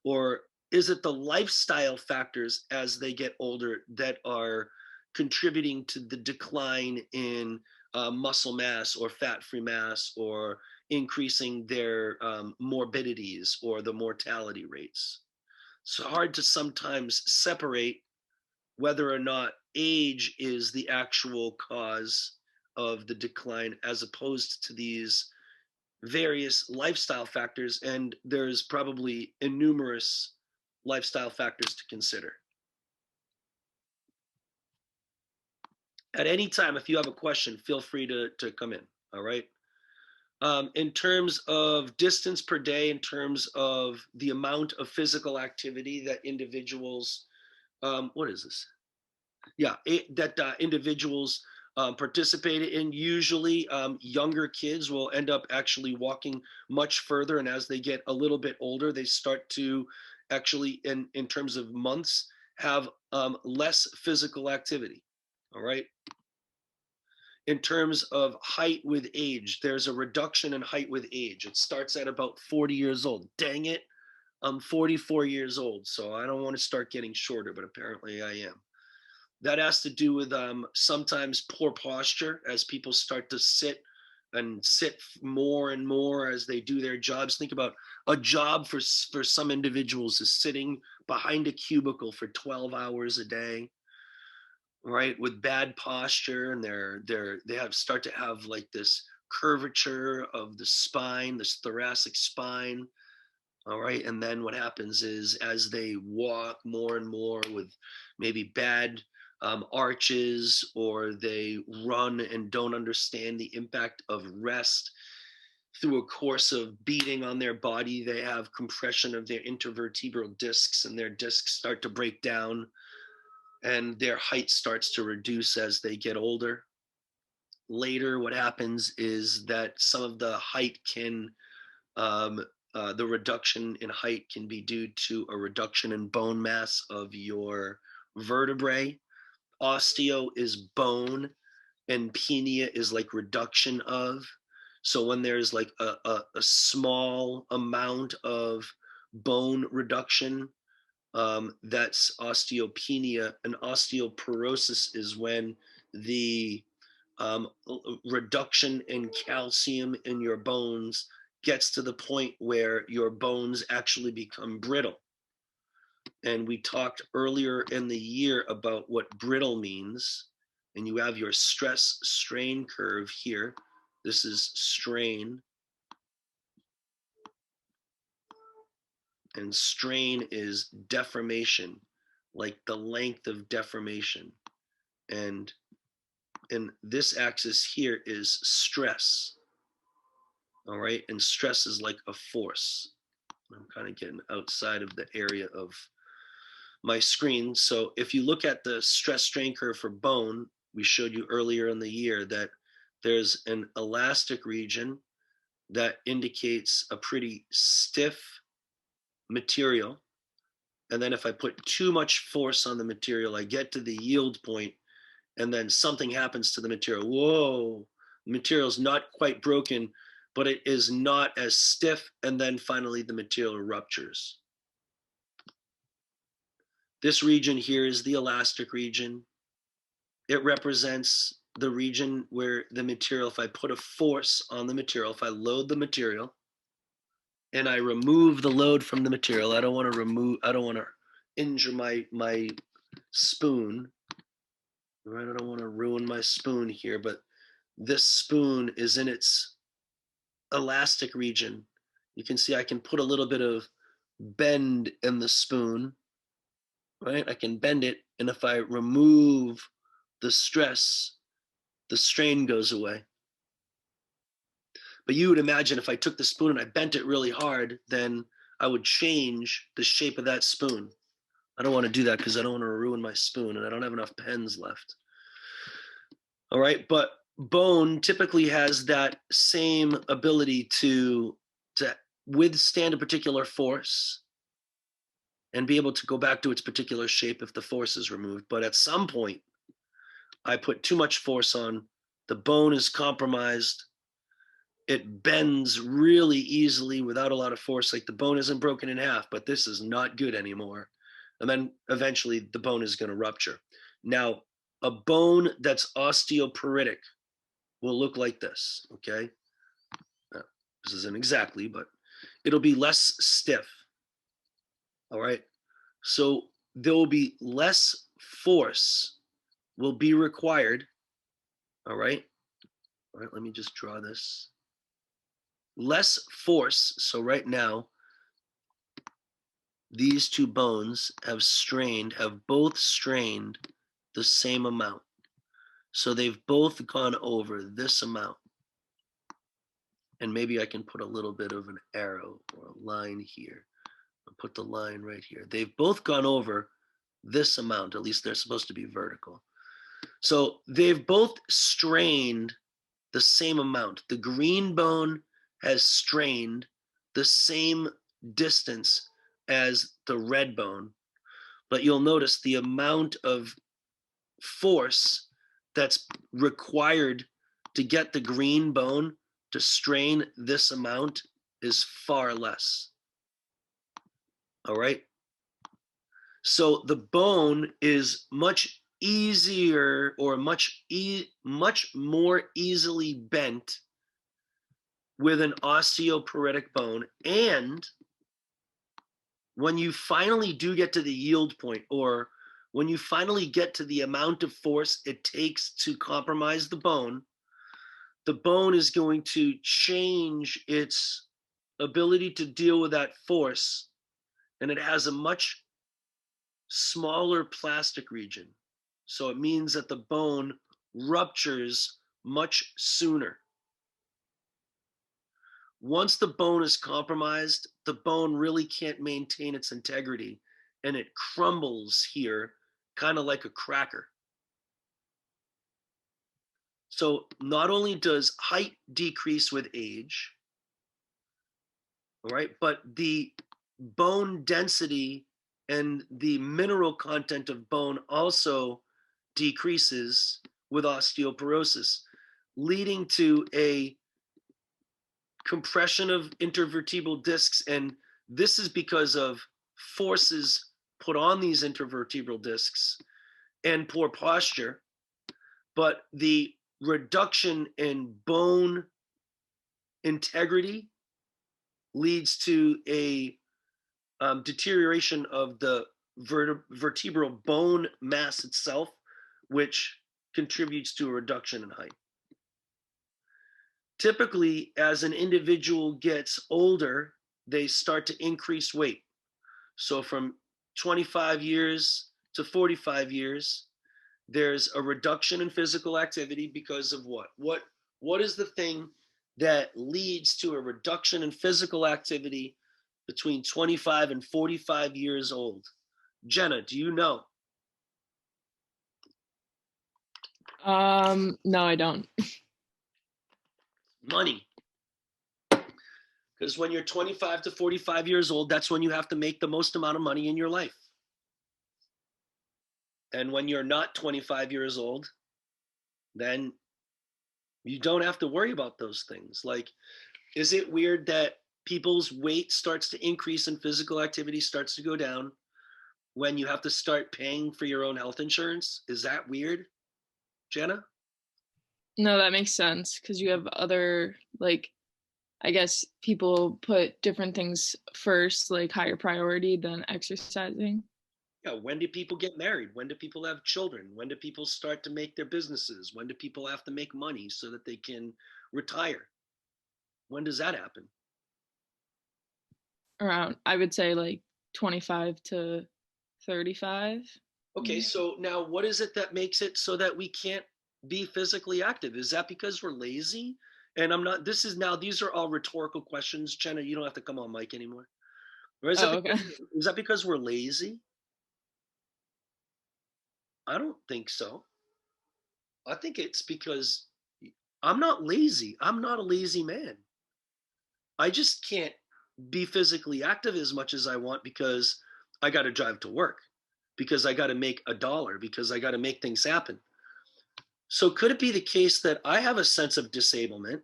Or is it the lifestyle factors as they get older that are contributing to the decline in muscle mass or fat-free mass, or increasing their morbidities or the mortality rates? It's hard to sometimes separate whether or not age is the actual cause of the decline as opposed to these various lifestyle factors. And there's probably innumerous lifestyle factors to consider. At any time, if you have a question, feel free to come in, all right? In terms of distance per day, in terms of the amount of physical activity that individuals, what is this? Yeah, individuals participate in. Usually younger kids will end up actually walking much further, and as they get a little bit older, they start to actually, in terms of months, have less physical activity, all right? In terms of height with age, there's a reduction in height with age. It starts at about 40 years old. Dang it, I'm 44 years old, so I don't want to start getting shorter, but apparently I am. That has to do with sometimes poor posture as people start to sit more and more as they do their jobs. Think about a job for some individuals is sitting behind a cubicle for 12 hours a day, right? With bad posture, and they start to have like this curvature of the spine, this thoracic spine. All right. And then what happens is as they walk more and more with maybe bad arches, or they run and don't understand the impact of rest through a course of beating on their body, they have compression of their intervertebral discs, and their discs start to break down, and their height starts to reduce as they get older. Later, what happens is that some of the height can the reduction in height can be due to a reduction in bone mass of your vertebrae. Osteo is bone, and penia is like reduction of. So when there's like a small amount of bone reduction, that's osteopenia. And osteoporosis is when the reduction in calcium in your bones gets to the point where your bones actually become brittle. And we talked earlier in the year about what brittle means. And you have your stress strain curve here. This is strain. And strain is deformation, like the length of deformation. And this axis here is stress. All right, and stress is like a force. I'm kind of getting outside of the area of my screen. So if you look at the stress strain curve for bone, we showed you earlier in the year that there's an elastic region that indicates a pretty stiff material. And then if I put too much force on the material, I get to the yield point, and then something happens to the material. Whoa, the material's not quite broken, but it is not as stiff, and then finally the material ruptures. This region here is the elastic region. It represents the region where the material, if I put a force on the material, if I load the material and I remove the load from the material, I don't want to injure my spoon, right? I don't want to ruin my spoon here, but this spoon is in its elastic region. You can see I can put a little bit of bend in the spoon, right? I can bend it, and if I remove the stress, the strain goes away. But you would imagine if I took the spoon and I bent it really hard, then I would change the shape of that spoon. I don't want to do that because I don't want to ruin my spoon, and I don't have enough pens left. All right, but bone typically has that same ability to withstand a particular force and be able to go back to its particular shape if the force is removed. But at some point, I put too much force on, the bone is compromised, it bends really easily without a lot of force, like the bone isn't broken in half, but this is not good anymore. And then eventually the bone is going to rupture. Now, a bone that's osteoporotic will look like this, okay? This isn't exactly, but it'll be less stiff, all right? So there will be less force will be required, all right? All right, let me just draw this. Less force, so right now, these two bones have both strained the same amount. So they've both gone over this amount. And maybe I can put a little bit of an arrow or a line here. I'll put the line right here. They've both gone over this amount, at least they're supposed to be vertical. So they've both strained the same amount. The green bone has strained the same distance as the red bone, but you'll notice the amount of force that's required to get the green bone to strain this amount is far less. All right. So the bone is much easier or much more easily bent with an osteoporotic bone. And when you finally do get to the yield point, or when you finally get to the amount of force it takes to compromise the bone is going to change its ability to deal with that force, and it has a much smaller plastic region. So it means that the bone ruptures much sooner. Once the bone is compromised, the bone really can't maintain its integrity, and it crumbles here, kind of like a cracker. So not only does height decrease with age, all right, but the bone density and the mineral content of bone also decreases with osteoporosis, leading to a compression of intervertebral discs. And this is because of forces put on these intervertebral discs and poor posture. But the reduction in bone integrity leads to a deterioration of the vertebral bone mass itself, which contributes to a reduction in height. Typically, as an individual gets older, they start to increase weight. So from 25 years to 45 years, there's a reduction in physical activity because of what? What is the thing that leads to a reduction in physical activity between 25 and 45 years old? Jenna, do you know? No, I don't. Money. Because when you're 25 to 45 years old, that's when you have to make the most amount of money in your life. And when you're not 25 years old, then you don't have to worry about those things. Like, is it weird that people's weight starts to increase and physical activity starts to go down when you have to start paying for your own health insurance? Is that weird, Jenna? No, that makes sense, because you have other, like, I guess people put different things first, like higher priority than exercising. Yeah, when do people get married? When do people have children? When do people start to make their businesses? When do people have to make money so that they can retire? When does that happen? Around, I would say, like 25 to 35. Okay, so now what is it that makes it so that we can't be physically active? Is that because we're lazy? And these are all rhetorical questions. Jenna, you don't have to come on mic anymore. Or is that because we're lazy? I don't think so. I think it's because I'm not lazy. I'm not a lazy man. I just can't be physically active as much as I want because I got to drive to work, because I got to make a dollar, because I got to make things happen. So could it be the case that I have a sense of disablement?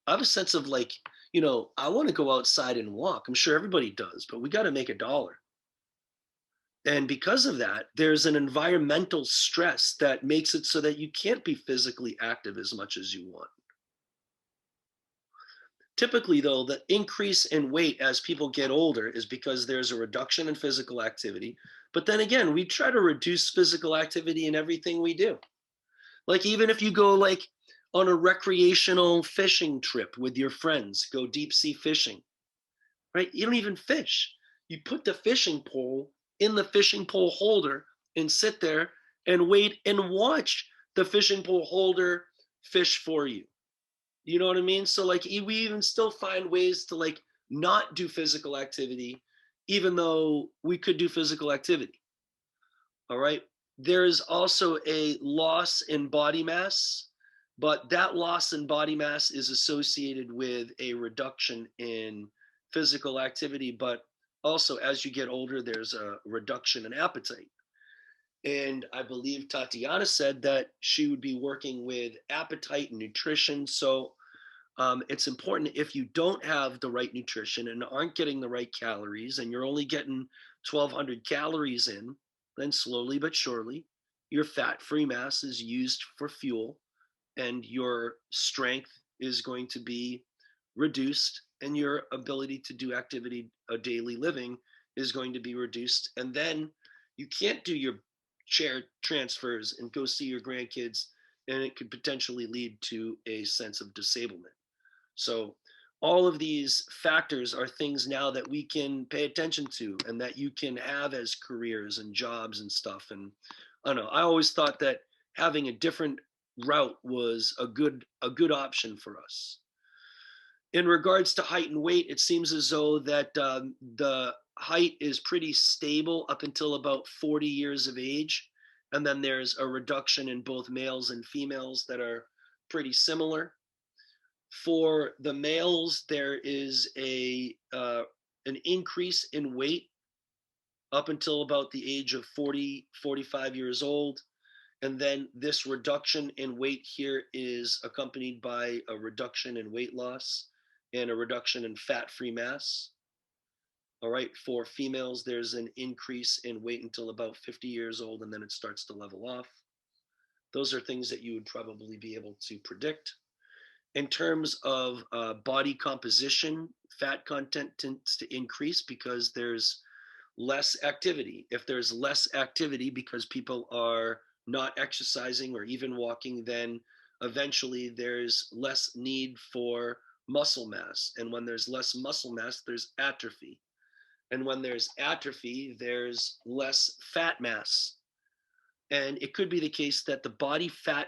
I have a sense of like, I want to go outside and walk. I'm sure everybody does, but we got to make a dollar. And because of that, there's an environmental stress that makes it so that you can't be physically active as much as you want. Typically, though, the increase in weight as people get older is because there's a reduction in physical activity. But then again, we try to reduce physical activity in everything we do. Like even if you go like on a recreational fishing trip with your friends, go deep sea fishing, right? You don't even fish. You put the fishing pole in the fishing pole holder and sit there and wait and watch the fishing pole holder fish for you. You know what I mean? So like we even still find ways to like not do physical activity, even though we could do physical activity. All right. There is also a loss in body mass, but that loss in body mass is associated with a reduction in physical activity. But also, as you get older, there's a reduction in appetite. And I believe Tatiana said that she would be working with appetite and nutrition. So it's important, if you don't have the right nutrition and aren't getting the right calories, and you're only getting 1,200 calories in, then slowly but surely, your fat-free mass is used for fuel, and your strength is going to be reduced, and your ability to do activity, a daily living, is going to be reduced. And then you can't do your chair transfers and go see your grandkids, and it could potentially lead to a sense of disablement. So all of these factors are things now that we can pay attention to and that you can have as careers and jobs and stuff. And I don't know, I always thought that having a different route was a good option for us. In regards to height and weight, it seems as though that the height is pretty stable up until about 40 years of age. And then there's a reduction in both males and females that are pretty similar. For the males, there is an increase in weight up until about the age of 40, 45 years old. And then this reduction in weight here is accompanied by a reduction in weight loss and a reduction in fat-free mass. All right, for females, there's an increase in weight until about 50 years old, and then it starts to level off. Those are things that you would probably be able to predict. In terms of body composition, fat content tends to increase because there's less activity. If there's less activity because people are not exercising or even walking, then eventually there's less need for muscle mass. And when there's less muscle mass, there's atrophy. And when there's atrophy, there's less fat mass. And it could be the case that the body fat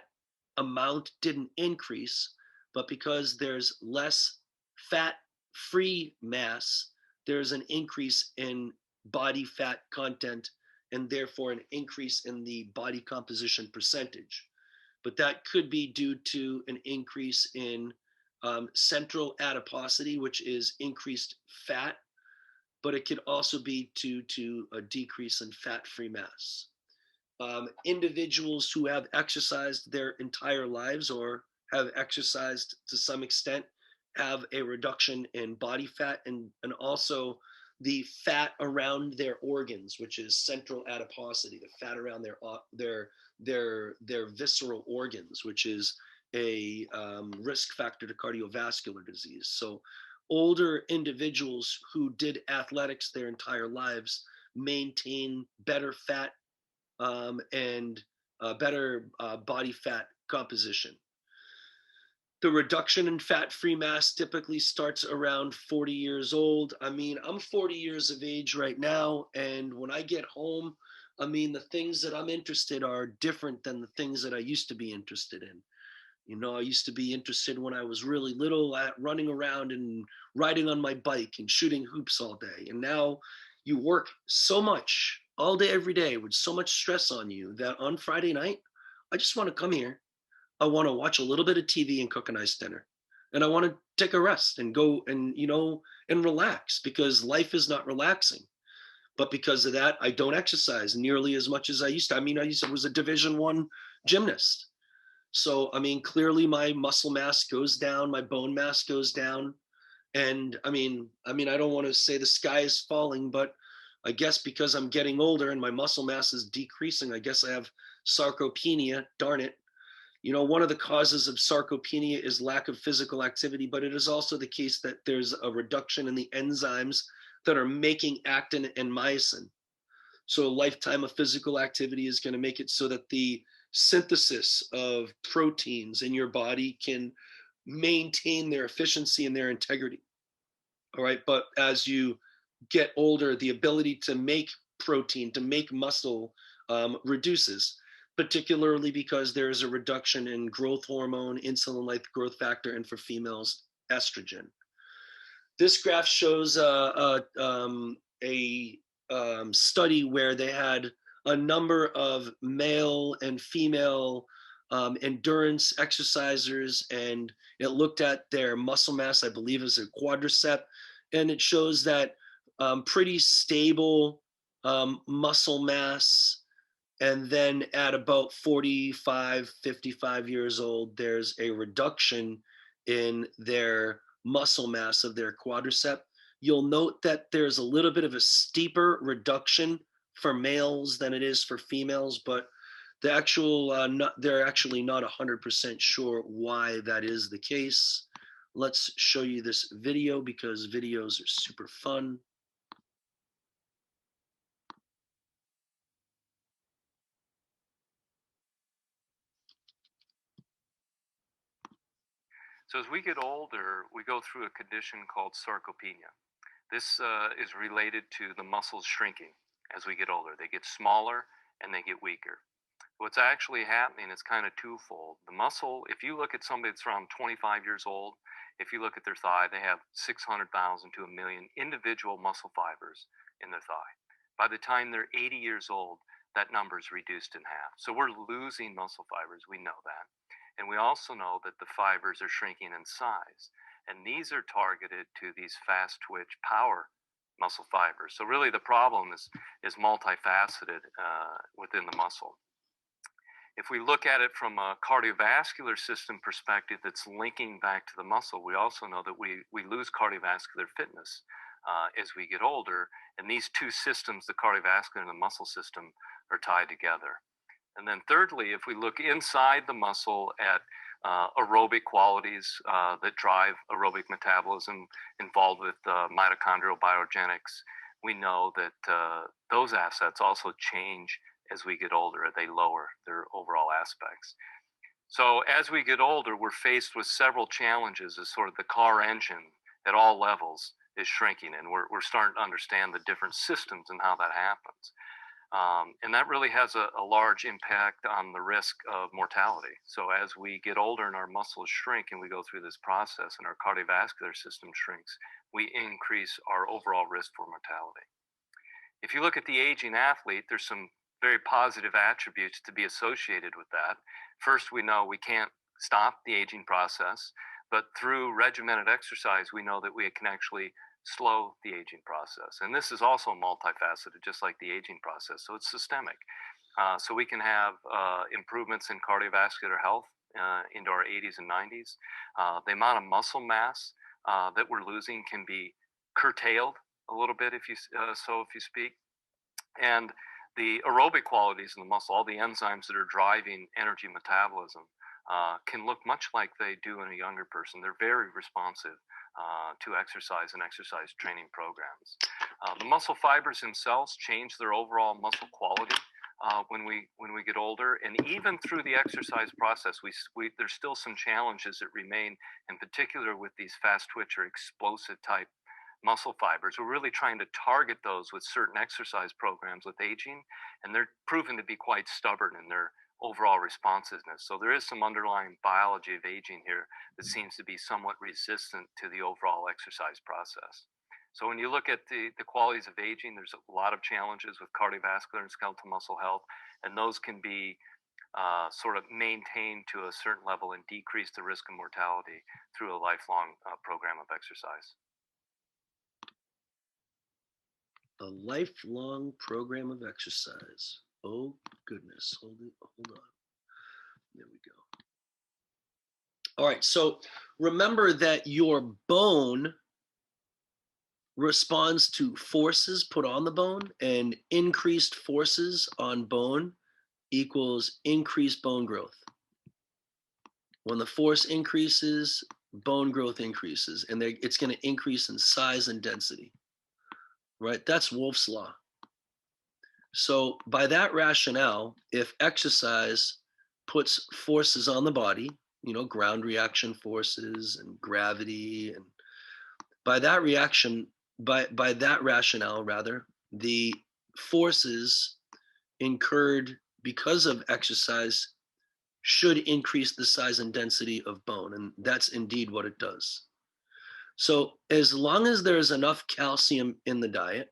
amount didn't increase, but because there's less fat-free mass, there's an increase in body fat content and therefore an increase in the body composition percentage. But that could be due to an increase in central adiposity, which is increased fat, but it could also be due to a decrease in fat-free mass. Individuals who have exercised their entire lives or have exercised to some extent have a reduction in body fat and also the fat around their organs, which is central adiposity, the fat around their visceral organs, which is a risk factor to cardiovascular disease. So older individuals who did athletics their entire lives maintain better fat and better body fat composition. The reduction in fat-free mass typically starts around 40 years old. I mean, I'm 40 years of age right now, and when I get home, I mean, the things that I'm interested are different than the things that I used to be interested in. You know, I used to be interested when I was really little at running around and riding on my bike and shooting hoops all day. And now you work so much all day, every day with so much stress on you that on Friday night, I just want to come here. I want to watch a little bit of TV and cook a nice dinner. and I want to take a rest and go and, and relax, because life is not relaxing. But because of that, I don't exercise nearly as much as I used to. I mean, was a Division I gymnast. So, I mean, clearly my muscle mass goes down, my bone mass goes down. And I mean, I don't want to say the sky is falling, but I guess because I'm getting older and my muscle mass is decreasing, I guess I have sarcopenia, darn it. One of the causes of sarcopenia is lack of physical activity, but it is also the case that there's a reduction in the enzymes that are making actin and myosin. So a lifetime of physical activity is going to make it so that the synthesis of proteins in your body can maintain their efficiency and their integrity. All right. But as you get older, the ability to make protein, to make muscle reduces, particularly because there is a reduction in growth hormone, insulin-like growth factor, and for females, estrogen. This graph shows a study where they had a number of male and female endurance exercisers, and it looked at their muscle mass, I believe is a quadricep, and it shows that pretty stable muscle mass. And then at about 45, 55 years old, there's a reduction in their muscle mass of their quadricep. You'll note that there's a little bit of a steeper reduction for males than it is for females, but they're actually not 100% sure why that is the case. Let's show you this video because videos are super fun. So as we get older, we go through a condition called sarcopenia. This is related to the muscles shrinking as we get older. They get smaller and they get weaker. What's actually happening is kind of twofold. The muscle, if you look at somebody that's around 25 years old, if you look at their thigh, they have 600,000 to 1 million individual muscle fibers in their thigh. By the time they're 80 years old, that number is reduced in half. So we're losing muscle fibers, we know that. And we also know that the fibers are shrinking in size. And these are targeted to these fast twitch power muscle fibers. So really the problem is multifaceted within the muscle. If we look at it from a cardiovascular system perspective that's linking back to the muscle, we also know that we lose cardiovascular fitness as we get older. And these two systems, the cardiovascular and the muscle system, are tied together. And then thirdly, if we look inside the muscle at aerobic qualities that drive aerobic metabolism involved with mitochondrial biogenics, we know that those assets also change as we get older. They lower their overall aspects. So as we get older, we're faced with several challenges as sort of the car engine at all levels is shrinking, and we're starting to understand the different systems and how that happens. And that really has a large impact on the risk of mortality. So as we get older and our muscles shrink and we go through this process and our cardiovascular system shrinks, we increase our overall risk for mortality. If you look at the aging athlete, there's some very positive attributes to be associated with that. First, we know we can't stop the aging process, but through regimented exercise, we know that we can actually slow the aging process. And this is also multifaceted, just like the aging process. So it's systemic. So we can have improvements in cardiovascular health into our 80s and 90s. The amount of muscle mass that we're losing can be curtailed a little bit, if you speak. And the aerobic qualities in the muscle, all the enzymes that are driving energy metabolism, can look much like they do in a younger person. They're very responsive to exercise and exercise training programs. The muscle fibers themselves change their overall muscle quality when we get older, and even through the exercise process, there's still some challenges that remain, in particular with these fast twitch or explosive type muscle fibers. We're really trying to target those with certain exercise programs with aging, and they're proven to be quite stubborn in their overall responsiveness. So there is some underlying biology of aging here that seems to be somewhat resistant to the overall exercise process. So when you look at the qualities of aging, there's a lot of challenges with cardiovascular and skeletal muscle health, and those can be sort of maintain to a certain level and decrease the risk of mortality through a lifelong program of exercise. A lifelong program of exercise. Oh goodness, hold on. There we go. All right, so remember that your bone responds to forces put on the bone, and increased forces on bone equals increased bone growth. When the force increases, bone growth increases, and it's going to increase in size and density, right? That's Wolff's law. So by that rationale, if exercise puts forces on the body, you know, ground reaction forces and gravity, and by that rationale, rather, the forces incurred because of exercise should increase the size and density of bone, and that's indeed what it does. So as long as there's enough calcium in the diet,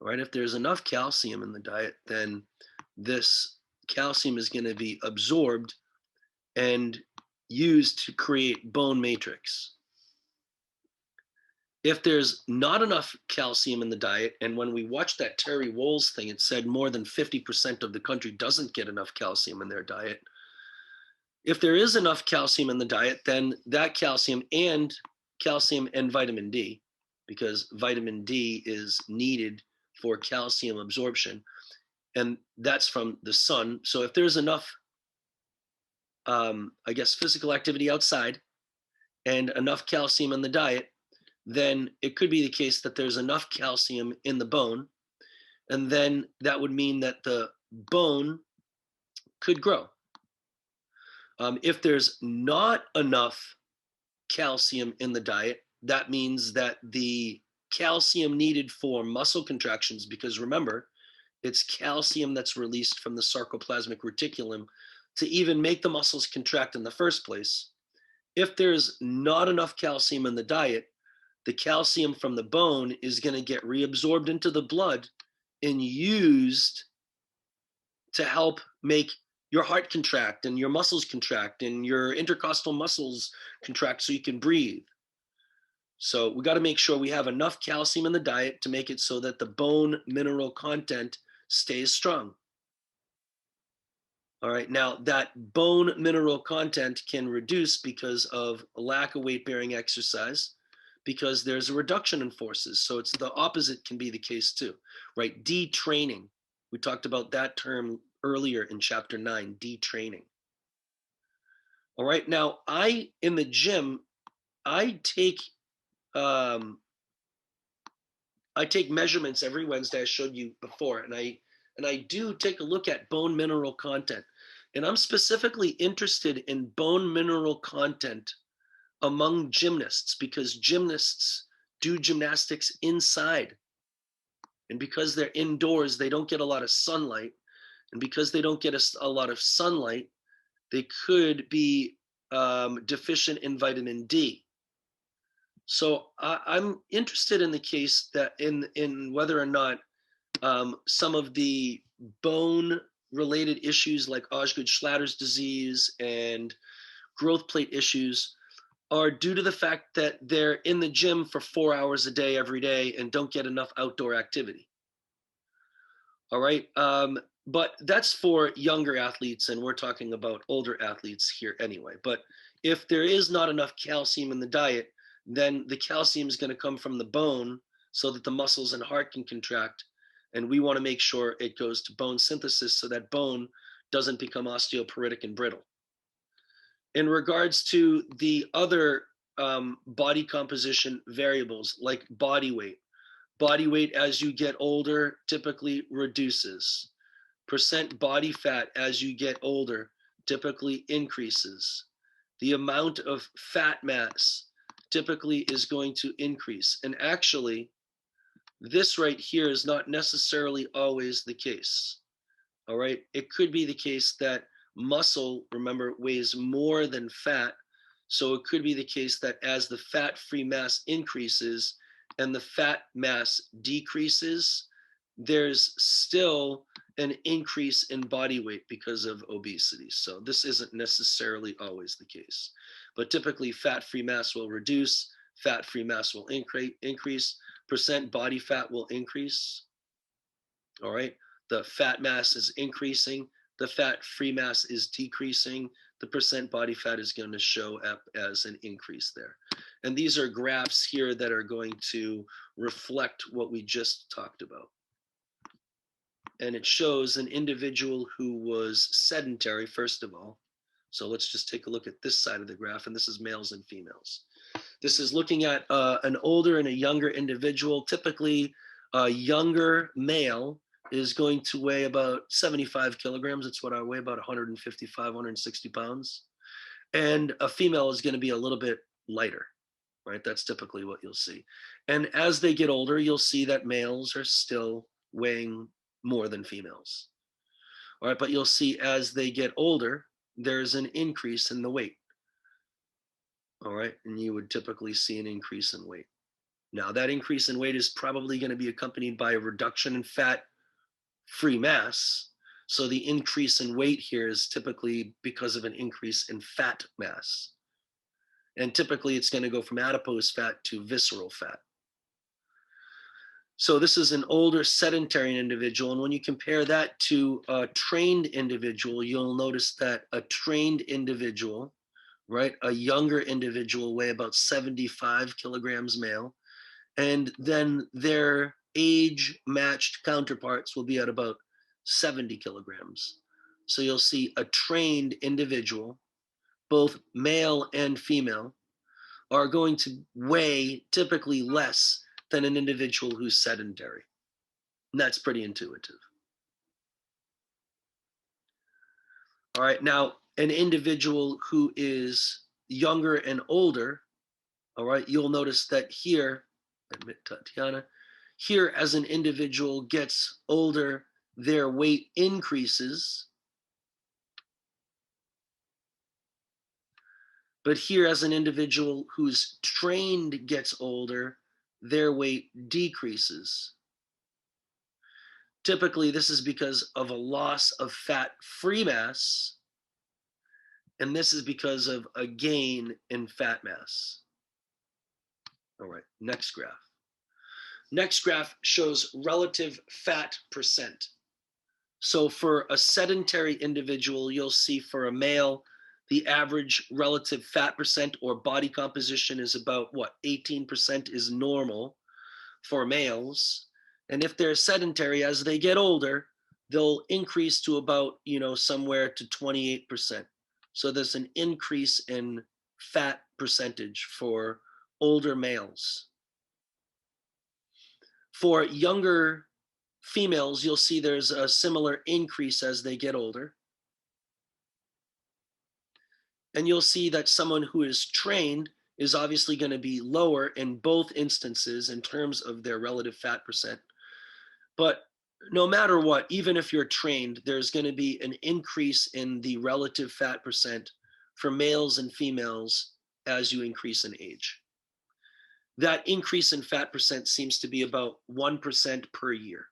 right, if there's enough calcium in the diet, then this calcium is going to be absorbed and used to create bone matrix. If there's not enough calcium in the diet, and when we watched that Terry Wohl's thing, it said more than 50% of the country doesn't get enough calcium in their diet. If there is enough calcium in the diet, then that calcium and vitamin D, because vitamin D is needed for calcium absorption, and that's from the sun. So if there's enough, I guess, physical activity outside and enough calcium in the diet, then it could be the case that there's enough calcium in the bone, and then that would mean that the bone could grow. If there's not enough calcium in the diet, that means that the calcium needed for muscle contractions, because remember, it's calcium that's released from the sarcoplasmic reticulum to even make the muscles contract in the first place. If there's not enough calcium in the diet, the calcium from the bone is going to get reabsorbed into the blood and used to help make your heart contract and your muscles contract and your intercostal muscles contract so you can breathe. So we got to make sure we have enough calcium in the diet to make it so that the bone mineral content stays strong. All right, now that bone mineral content can reduce because of a lack of weight-bearing exercise, because there's a reduction in forces. So it's the opposite can be the case too, right? Detraining. We talked about that term earlier in chapter 9, detraining. All right, now in the gym, I take measurements every Wednesday. I showed you before, and I do take a look at bone mineral content. And I'm specifically interested in bone mineral content among gymnasts, because gymnasts do gymnastics inside. And because they're indoors, they don't get a lot of sunlight. And because they don't get a lot of sunlight, they could be deficient in vitamin D. So I'm interested in the case that in whether or not some of the bone-related issues like Osgood-Schlatter's disease and growth plate issues are due to the fact that they're in the gym for 4 hours a day every day and don't get enough outdoor activity. All right, but that's for younger athletes, and we're talking about older athletes here anyway. But if there is not enough calcium in the diet, then the calcium is going to come from the bone so that the muscles and heart can contract. And we want to make sure it goes to bone synthesis so that bone doesn't become osteoporotic and brittle. In regards to the other body composition variables like body weight as you get older typically reduces. Percent body fat as you get older typically increases. The amount of fat mass typically is going to increase. And actually, this right here is not necessarily always the case. All right, it could be the case that muscle, remember, weighs more than fat. So it could be the case that as the fat-free mass increases and the fat mass decreases, there's still an increase in body weight because of obesity. So this isn't necessarily always the case, but typically fat-free mass will reduce, fat-free mass will increase, percent body fat will increase. All right, the fat mass is increasing, the fat-free mass is decreasing, the percent body fat is going to show up as an increase there. And these are graphs here that are going to reflect what we just talked about. And it shows an individual who was sedentary, first of all. So let's just take a look at this side of the graph, and this is males and females. This is looking at an older and a younger individual. Typically, a younger male is going to weigh about 75 kilograms. It's what I weigh, about 155, 160 pounds. And a female is going to be a little bit lighter, right? That's typically what you'll see. And as they get older, you'll see that males are still weighing more than females. All right, but you'll see as they get older, there's an increase in the weight. All right, and you would typically see an increase in weight. Now, that increase in weight is probably going to be accompanied by a reduction in fat-free mass. So the increase in weight here is typically because of an increase in fat mass. And typically it's going to go from adipose fat to visceral fat. So this is an older sedentary individual. And when you compare that to a trained individual, you'll notice that a trained individual, right, a younger individual weigh about 75 kilograms male. And then their age-matched counterparts will be at about 70 kilograms. So you'll see a trained individual, both male and female, are going to weigh typically less than an individual who's sedentary. And that's pretty intuitive. All right, now an individual who is younger and older, all right, you'll notice that here, admit Tatiana, here as an individual gets older, their weight increases. But here as an individual who's trained gets older, their weight decreases. Typically, this is because of a loss of fat-free mass, and this is because of a gain in fat mass. All right, next graph. Next graph shows relative fat percent. So for a sedentary individual, you'll see for a male, the average relative fat percent or body composition is about what, 18% is normal for males. And if they're sedentary, as they get older, they'll increase to about, somewhere to 28%. So there's an increase in fat percentage for older males. For younger females, you'll see there's a similar increase as they get older. And you'll see that someone who is trained is obviously going to be lower in both instances in terms of their relative fat percent. But no matter what, even if you're trained, there's going to be an increase in the relative fat percent for males and females as you increase in age. That increase in fat percent seems to be about 1% per year.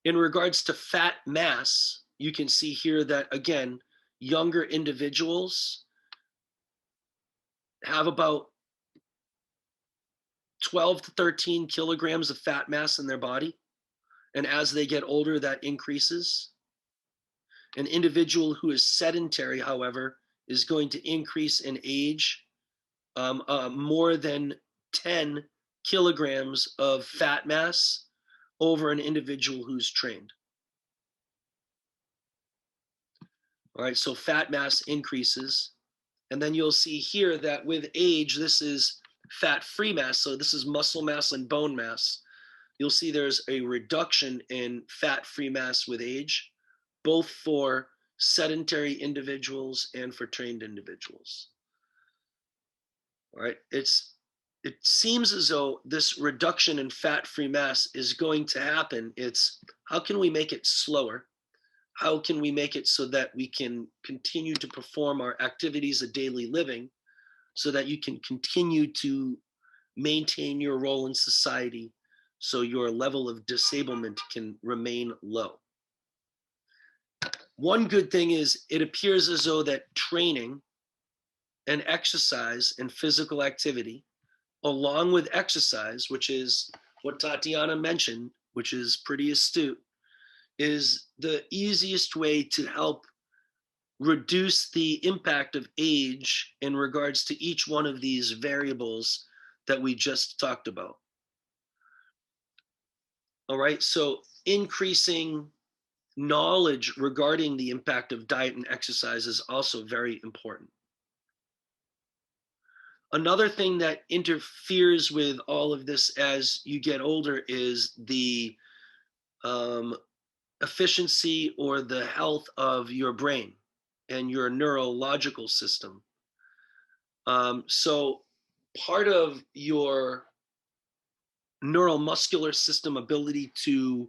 In regards to fat mass, you can see here that, again, younger individuals have about 12 to 13 kilograms of fat mass in their body. And as they get older, that increases. An individual who is sedentary, however, is going to increase in age more than 10 kilograms of fat mass over an individual who's trained. All right, so fat mass increases. And then you'll see here that with age, this is fat-free mass. So this is muscle mass and bone mass. You'll see there's a reduction in fat-free mass with age, both for sedentary individuals and for trained individuals. All right, it seems as though this reduction in fat-free mass is going to happen. It's how can we make it slower? How can we make it so that we can continue to perform our activities of daily living so that you can continue to maintain your role in society so your level of disablement can remain low. One good thing is it appears as though that training and exercise and physical activity, along with exercise, which is what Tatiana mentioned, which is pretty astute, is the easiest way to help reduce the impact of age in regards to each one of these variables that we just talked about. All right, so increasing knowledge regarding the impact of diet and exercise is also very important. Another thing that interferes with all of this as you get older is the efficiency or the health of your brain and your neurological system. So part of your neuromuscular system ability to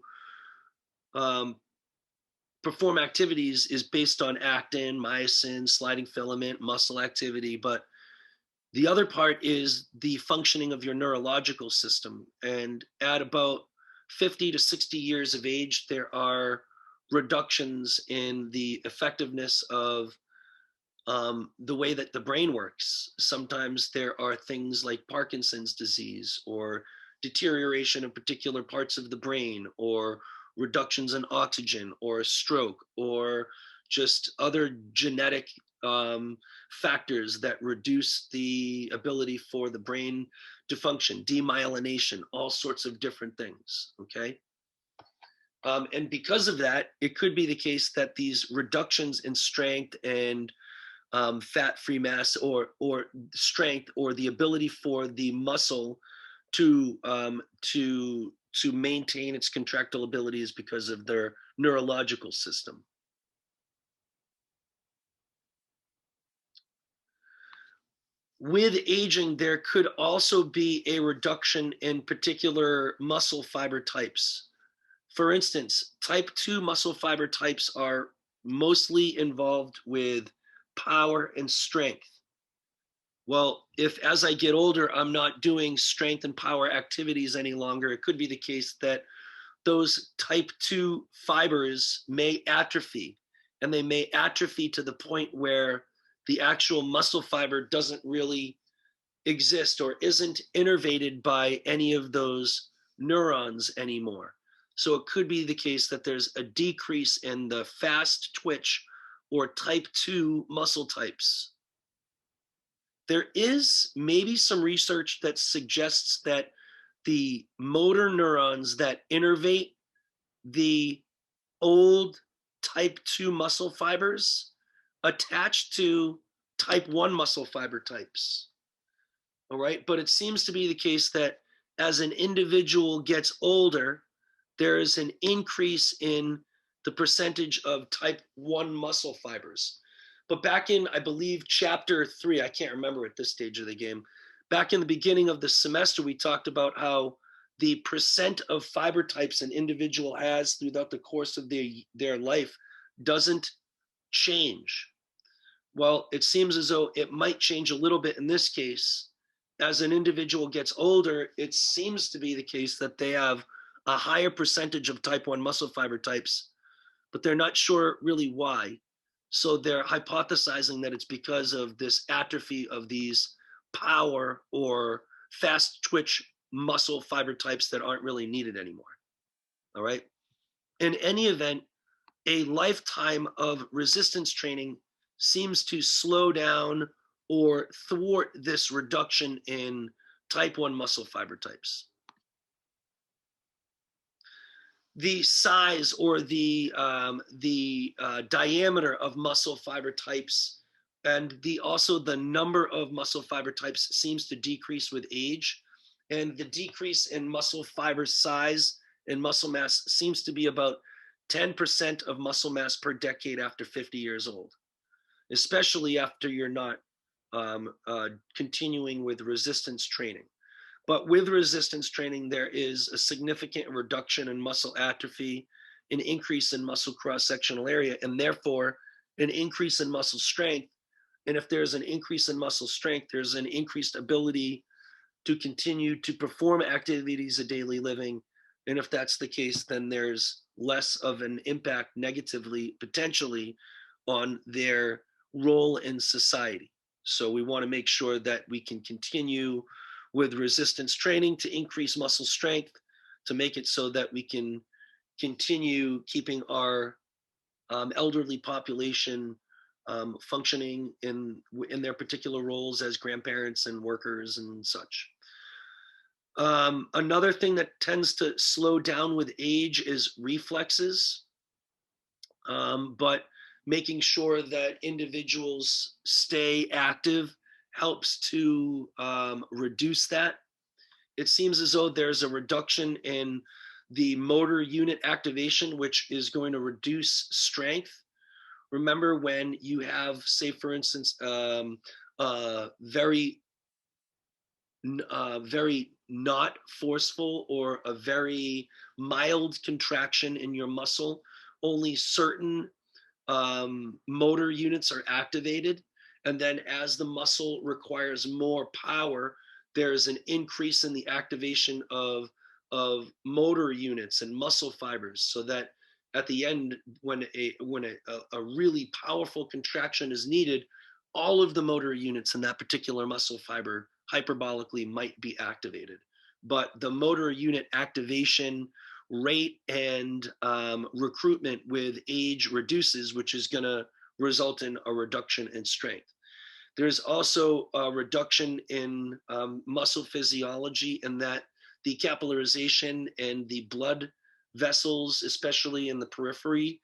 perform activities is based on actin, myosin, sliding filament, muscle activity, but the other part is the functioning of your neurological system. And at about 50 to 60 years of age, there are reductions in the effectiveness of the way that the brain works. Sometimes there are things like Parkinson's disease or deterioration of particular parts of the brain or reductions in oxygen or stroke or just other genetic factors that reduce the ability for the brain to function, demyelination, all sorts of different things, okay? And because of that, it could be the case that these reductions in strength and fat-free mass or strength or the ability for the muscle to maintain its contractile abilities because of their neurological system. With aging, there could also be a reduction in particular muscle fiber types. For instance, type 2 muscle fiber types are mostly involved with power and strength. Well, if as I get older, I'm not doing strength and power activities any longer, it could be the case that those type 2 fibers may atrophy, and they may atrophy to the point where the actual muscle fiber doesn't really exist or isn't innervated by any of those neurons anymore. So it could be the case that there's a decrease in the fast twitch or type 2 muscle types. There is maybe some research that suggests that the motor neurons that innervate the old type 2 muscle fibers attached to type 1 muscle fiber types. All right, but it seems to be the case that as an individual gets older, there is an increase in the percentage of type 1 muscle fibers. But back in, I believe, chapter 3, I can't remember at this stage of the game, back in the beginning of the semester, we talked about how the percent of fiber types an individual has throughout the course of their life doesn't change. Well, it seems as though it might change a little bit in this case. As an individual gets older, it seems to be the case that they have a higher percentage of type 1 muscle fiber types, but they're not sure really why. So they're hypothesizing that it's because of this atrophy of these power or fast twitch muscle fiber types that aren't really needed anymore. All right. In any event, a lifetime of resistance training seems to slow down or thwart this reduction in type 1 muscle fiber types. The size or the diameter of muscle fiber types and also the number of muscle fiber types seems to decrease with age. And the decrease in muscle fiber size and muscle mass seems to be about 10% of muscle mass per decade after 50 years old, especially after you're not continuing with resistance training. But with resistance training, there is a significant reduction in muscle atrophy, an increase in muscle cross-sectional area, and therefore an increase in muscle strength. And if there's an increase in muscle strength, there's an increased ability to continue to perform activities of daily living. And if that's the case, then there's less of an impact negatively, potentially, on their role in society. So we want to make sure that we can continue with resistance training to increase muscle strength, to make it so that we can continue keeping our elderly population functioning in their particular roles as grandparents and workers and such. Another thing that tends to slow down with age is reflexes, but making sure that individuals stay active helps to reduce that. It seems as though there's a reduction in the motor unit activation, which is going to reduce strength. Remember when you have, say, for instance, very not forceful or a very mild contraction in your muscle, only certain motor units are activated. And then as the muscle requires more power, there's an increase in the activation of motor units and muscle fibers, so that at the end, when a really powerful contraction is needed, all of the motor units in that particular muscle fiber hyperbolically might be activated. But the motor unit activation rate and recruitment with age reduces, which is going to result in a reduction in strength. There's also a reduction in muscle physiology, in that the capillarization and the blood vessels, especially in the periphery,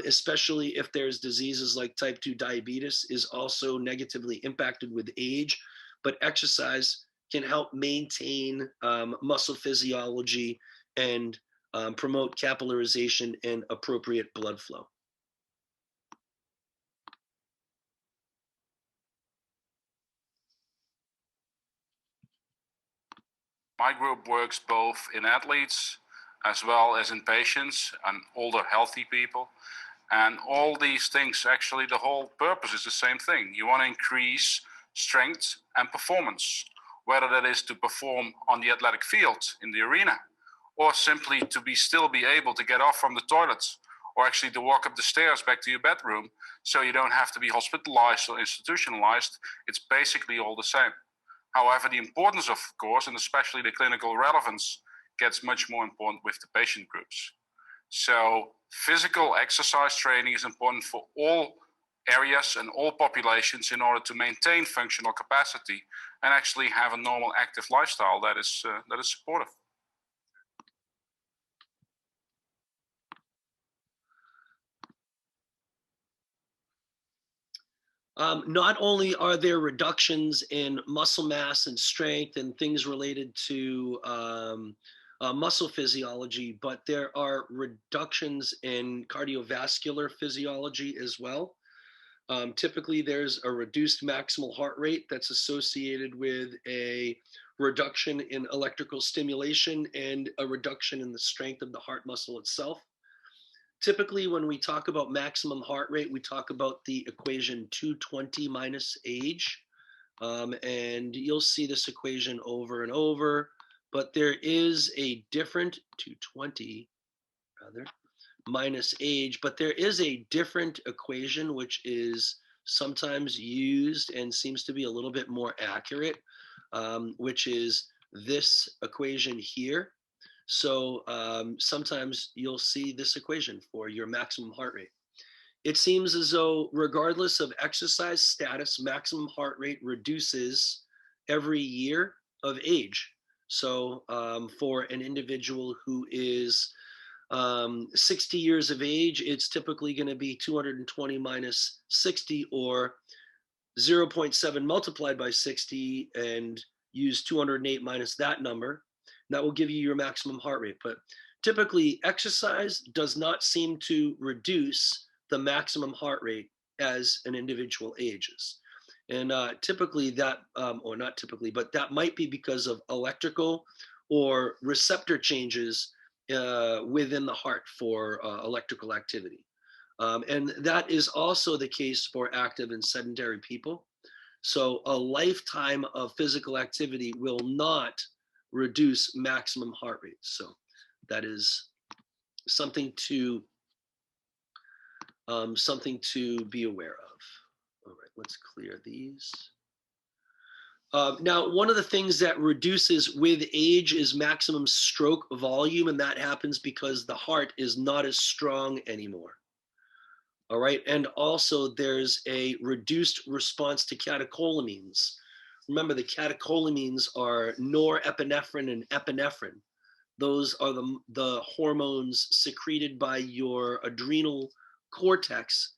especially if there's diseases like type 2 diabetes, is also negatively impacted with age. But exercise can help maintain muscle physiology and promote capillarization and appropriate blood flow. My group works both in athletes as well as in patients and older healthy people. And all these things, actually the whole purpose is the same thing. You want to increase strength and performance, whether that is to perform on the athletic field in the arena, or simply to still be able to get off from the toilet, or actually to walk up the stairs back to your bedroom, so you don't have to be hospitalized or institutionalized. It's basically all the same. However, the importance, of course, and especially the clinical relevance, gets much more important with the patient groups. So physical exercise training is important for all areas and all populations in order to maintain functional capacity and actually have a normal active lifestyle that is supportive. Not only are there reductions in muscle mass and strength and things related to muscle physiology, but there are reductions in cardiovascular physiology as well. Typically, there's a reduced maximal heart rate that's associated with a reduction in electrical stimulation and a reduction in the strength of the heart muscle itself. Typically, when we talk about maximum heart rate, we talk about the equation 220 minus age. And you'll see this equation over and over, but there is a different 220 rather minus age, but there is a different equation which is sometimes used and seems to be a little bit more accurate, which is this equation here. So sometimes you'll see this equation for your maximum heart rate. It seems as though regardless of exercise status, maximum heart rate reduces every year of age. So for an individual who is 60 years of age, it's typically going to be 220 minus 60, or 0.7 multiplied by 60 and use 208 minus that number. That will give you your maximum heart rate. But typically, exercise does not seem to reduce the maximum heart rate as an individual ages. And typically that, or not typically, but that might be because of electrical or receptor changes within the heart for electrical activity. And that is also the case for active and sedentary people. So a lifetime of physical activity will not reduce maximum heart rate. So that is something to be aware of. All right, let's clear these. Now, one of the things that reduces with age is maximum stroke volume, and that happens because the heart is not as strong anymore. All right, and also there's a reduced response to catecholamines. Remember, the catecholamines are norepinephrine and epinephrine. Those are the hormones secreted by your adrenal cortex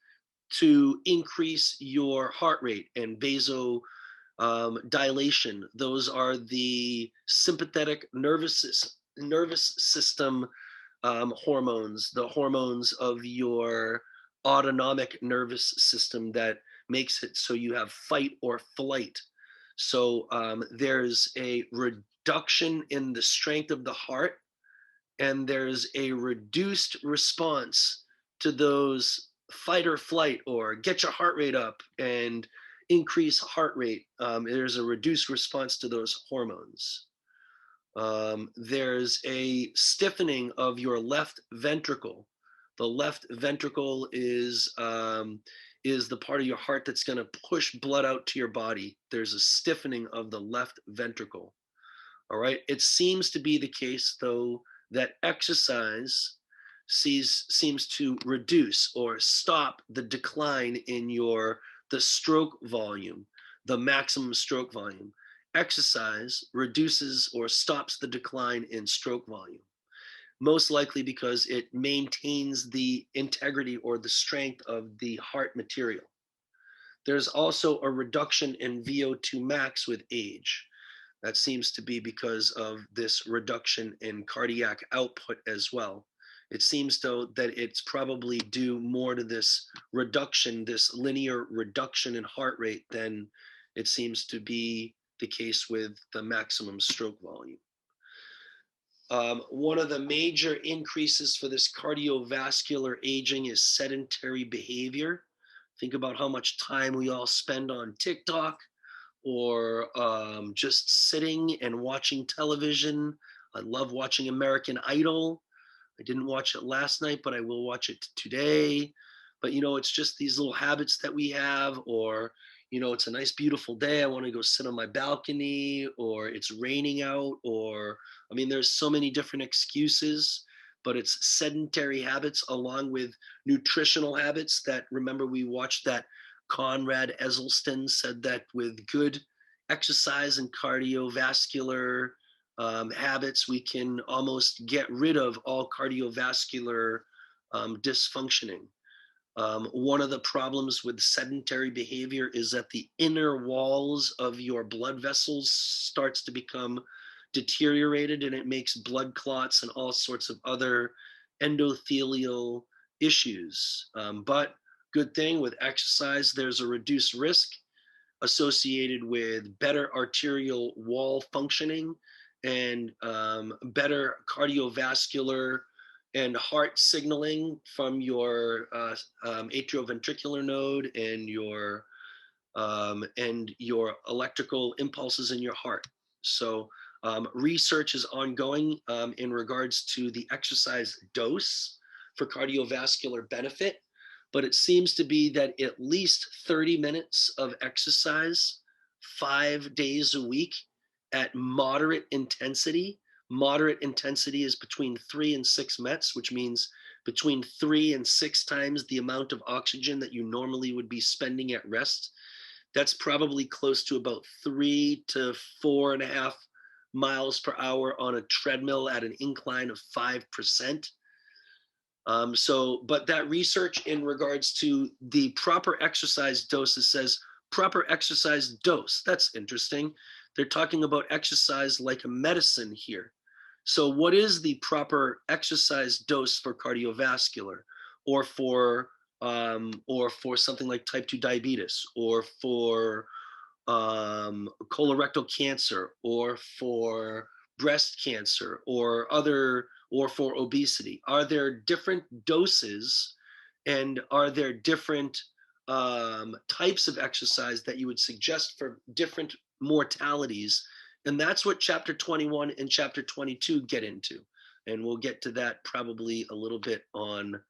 to increase your heart rate and vasodilation. Those are the sympathetic nervous system hormones, the hormones of your autonomic nervous system that makes it so you have fight or flight. So there's a reduction in the strength of the heart, and there's a reduced response to those fight or flight or get your heart rate up and increase heart rate. There's a reduced response to those hormones. There's a stiffening of your left ventricle. The left ventricle is the part of your heart that's going to push blood out to your body. There's a stiffening of the left ventricle. All right. It seems to be the case, though, that exercise seems to reduce or stop the decline in the stroke volume, the maximum stroke volume. Exercise reduces or stops the decline in stroke volume, most likely because it maintains the integrity or the strength of the heart material. There's also a reduction in VO2 max with age. That seems to be because of this reduction in cardiac output as well. It seems, though, that it's probably due more to this reduction, this linear reduction in heart rate, than it seems to be the case with the maximum stroke volume. One of the major increases for this cardiovascular aging is sedentary behavior. Think about how much time we all spend on TikTok, or just sitting and watching television. I love watching American Idol. I didn't watch it last night, but I will watch it today. But, it's just these little habits that we have, or, it's a nice, beautiful day. I want to go sit on my balcony, or it's raining out, or, there's so many different excuses, but it's sedentary habits along with nutritional habits that, remember, we watched that Conrad Esselstyn said that with good exercise and cardiovascular habits, we can almost get rid of all cardiovascular dysfunctioning. One of the problems with sedentary behavior is that the inner walls of your blood vessels starts to become deteriorated, and it makes blood clots and all sorts of other endothelial issues. But good thing with exercise, there's a reduced risk associated with better arterial wall functioning and better cardiovascular and heart signaling from your atrioventricular node and your electrical impulses in your heart. So research is ongoing in regards to the exercise dose for cardiovascular benefit, but it seems to be that at least 30 minutes of exercise 5 days a week at moderate intensity. Moderate intensity is between 3 and 6 METs, which means between 3 and 6 times the amount of oxygen that you normally would be spending at rest. That's probably close to about 3 to 4.5 miles per hour on a treadmill at an incline of 5%. But that research in regards to the proper exercise doses says proper exercise dose. That's interesting. They're talking about exercise like a medicine here. So what is the proper exercise dose for cardiovascular, or for something like type 2 diabetes, or for colorectal cancer, or for breast cancer, or for obesity? Are there different doses, and are there different types of exercise that you would suggest for different mortalities. And that's what chapter 21 and chapter 22 get into. And we'll get to that probably a little bit on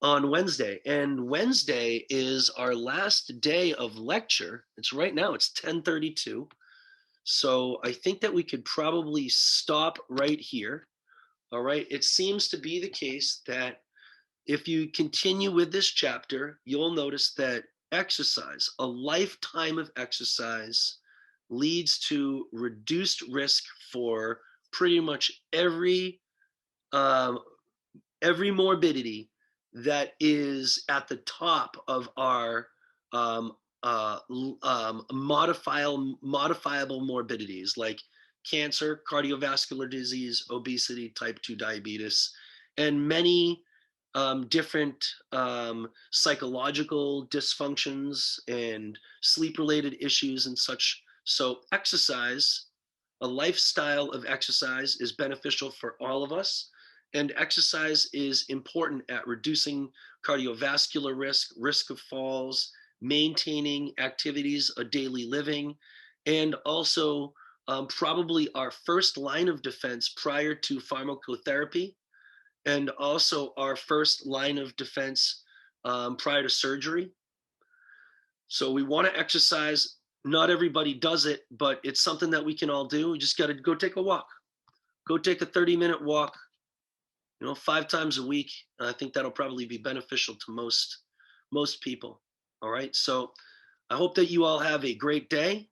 Wednesday. And Wednesday is our last day of lecture. It's right now, it's 10:32. So I think that we could probably stop right here. All right. It seems to be the case that if you continue with this chapter, you'll notice that exercise, a lifetime of exercise, leads to reduced risk for pretty much every morbidity that is at the top of our modifiable morbidities, like cancer, cardiovascular disease, obesity, type 2 diabetes, and many different psychological dysfunctions and sleep-related issues and such. So exercise, a lifestyle of exercise, is beneficial for all of us. And exercise is important at reducing cardiovascular risk of falls, maintaining activities of daily living, and also probably our first line of defense prior to pharmacotherapy, and also our first line of defense prior to surgery. So we want to exercise. Not everybody does it, but it's something that we can all do. We just got to go take a walk. Go take a 30-minute walk, 5 times a week. I think that'll probably be beneficial to most people. All right. So I hope that you all have a great day.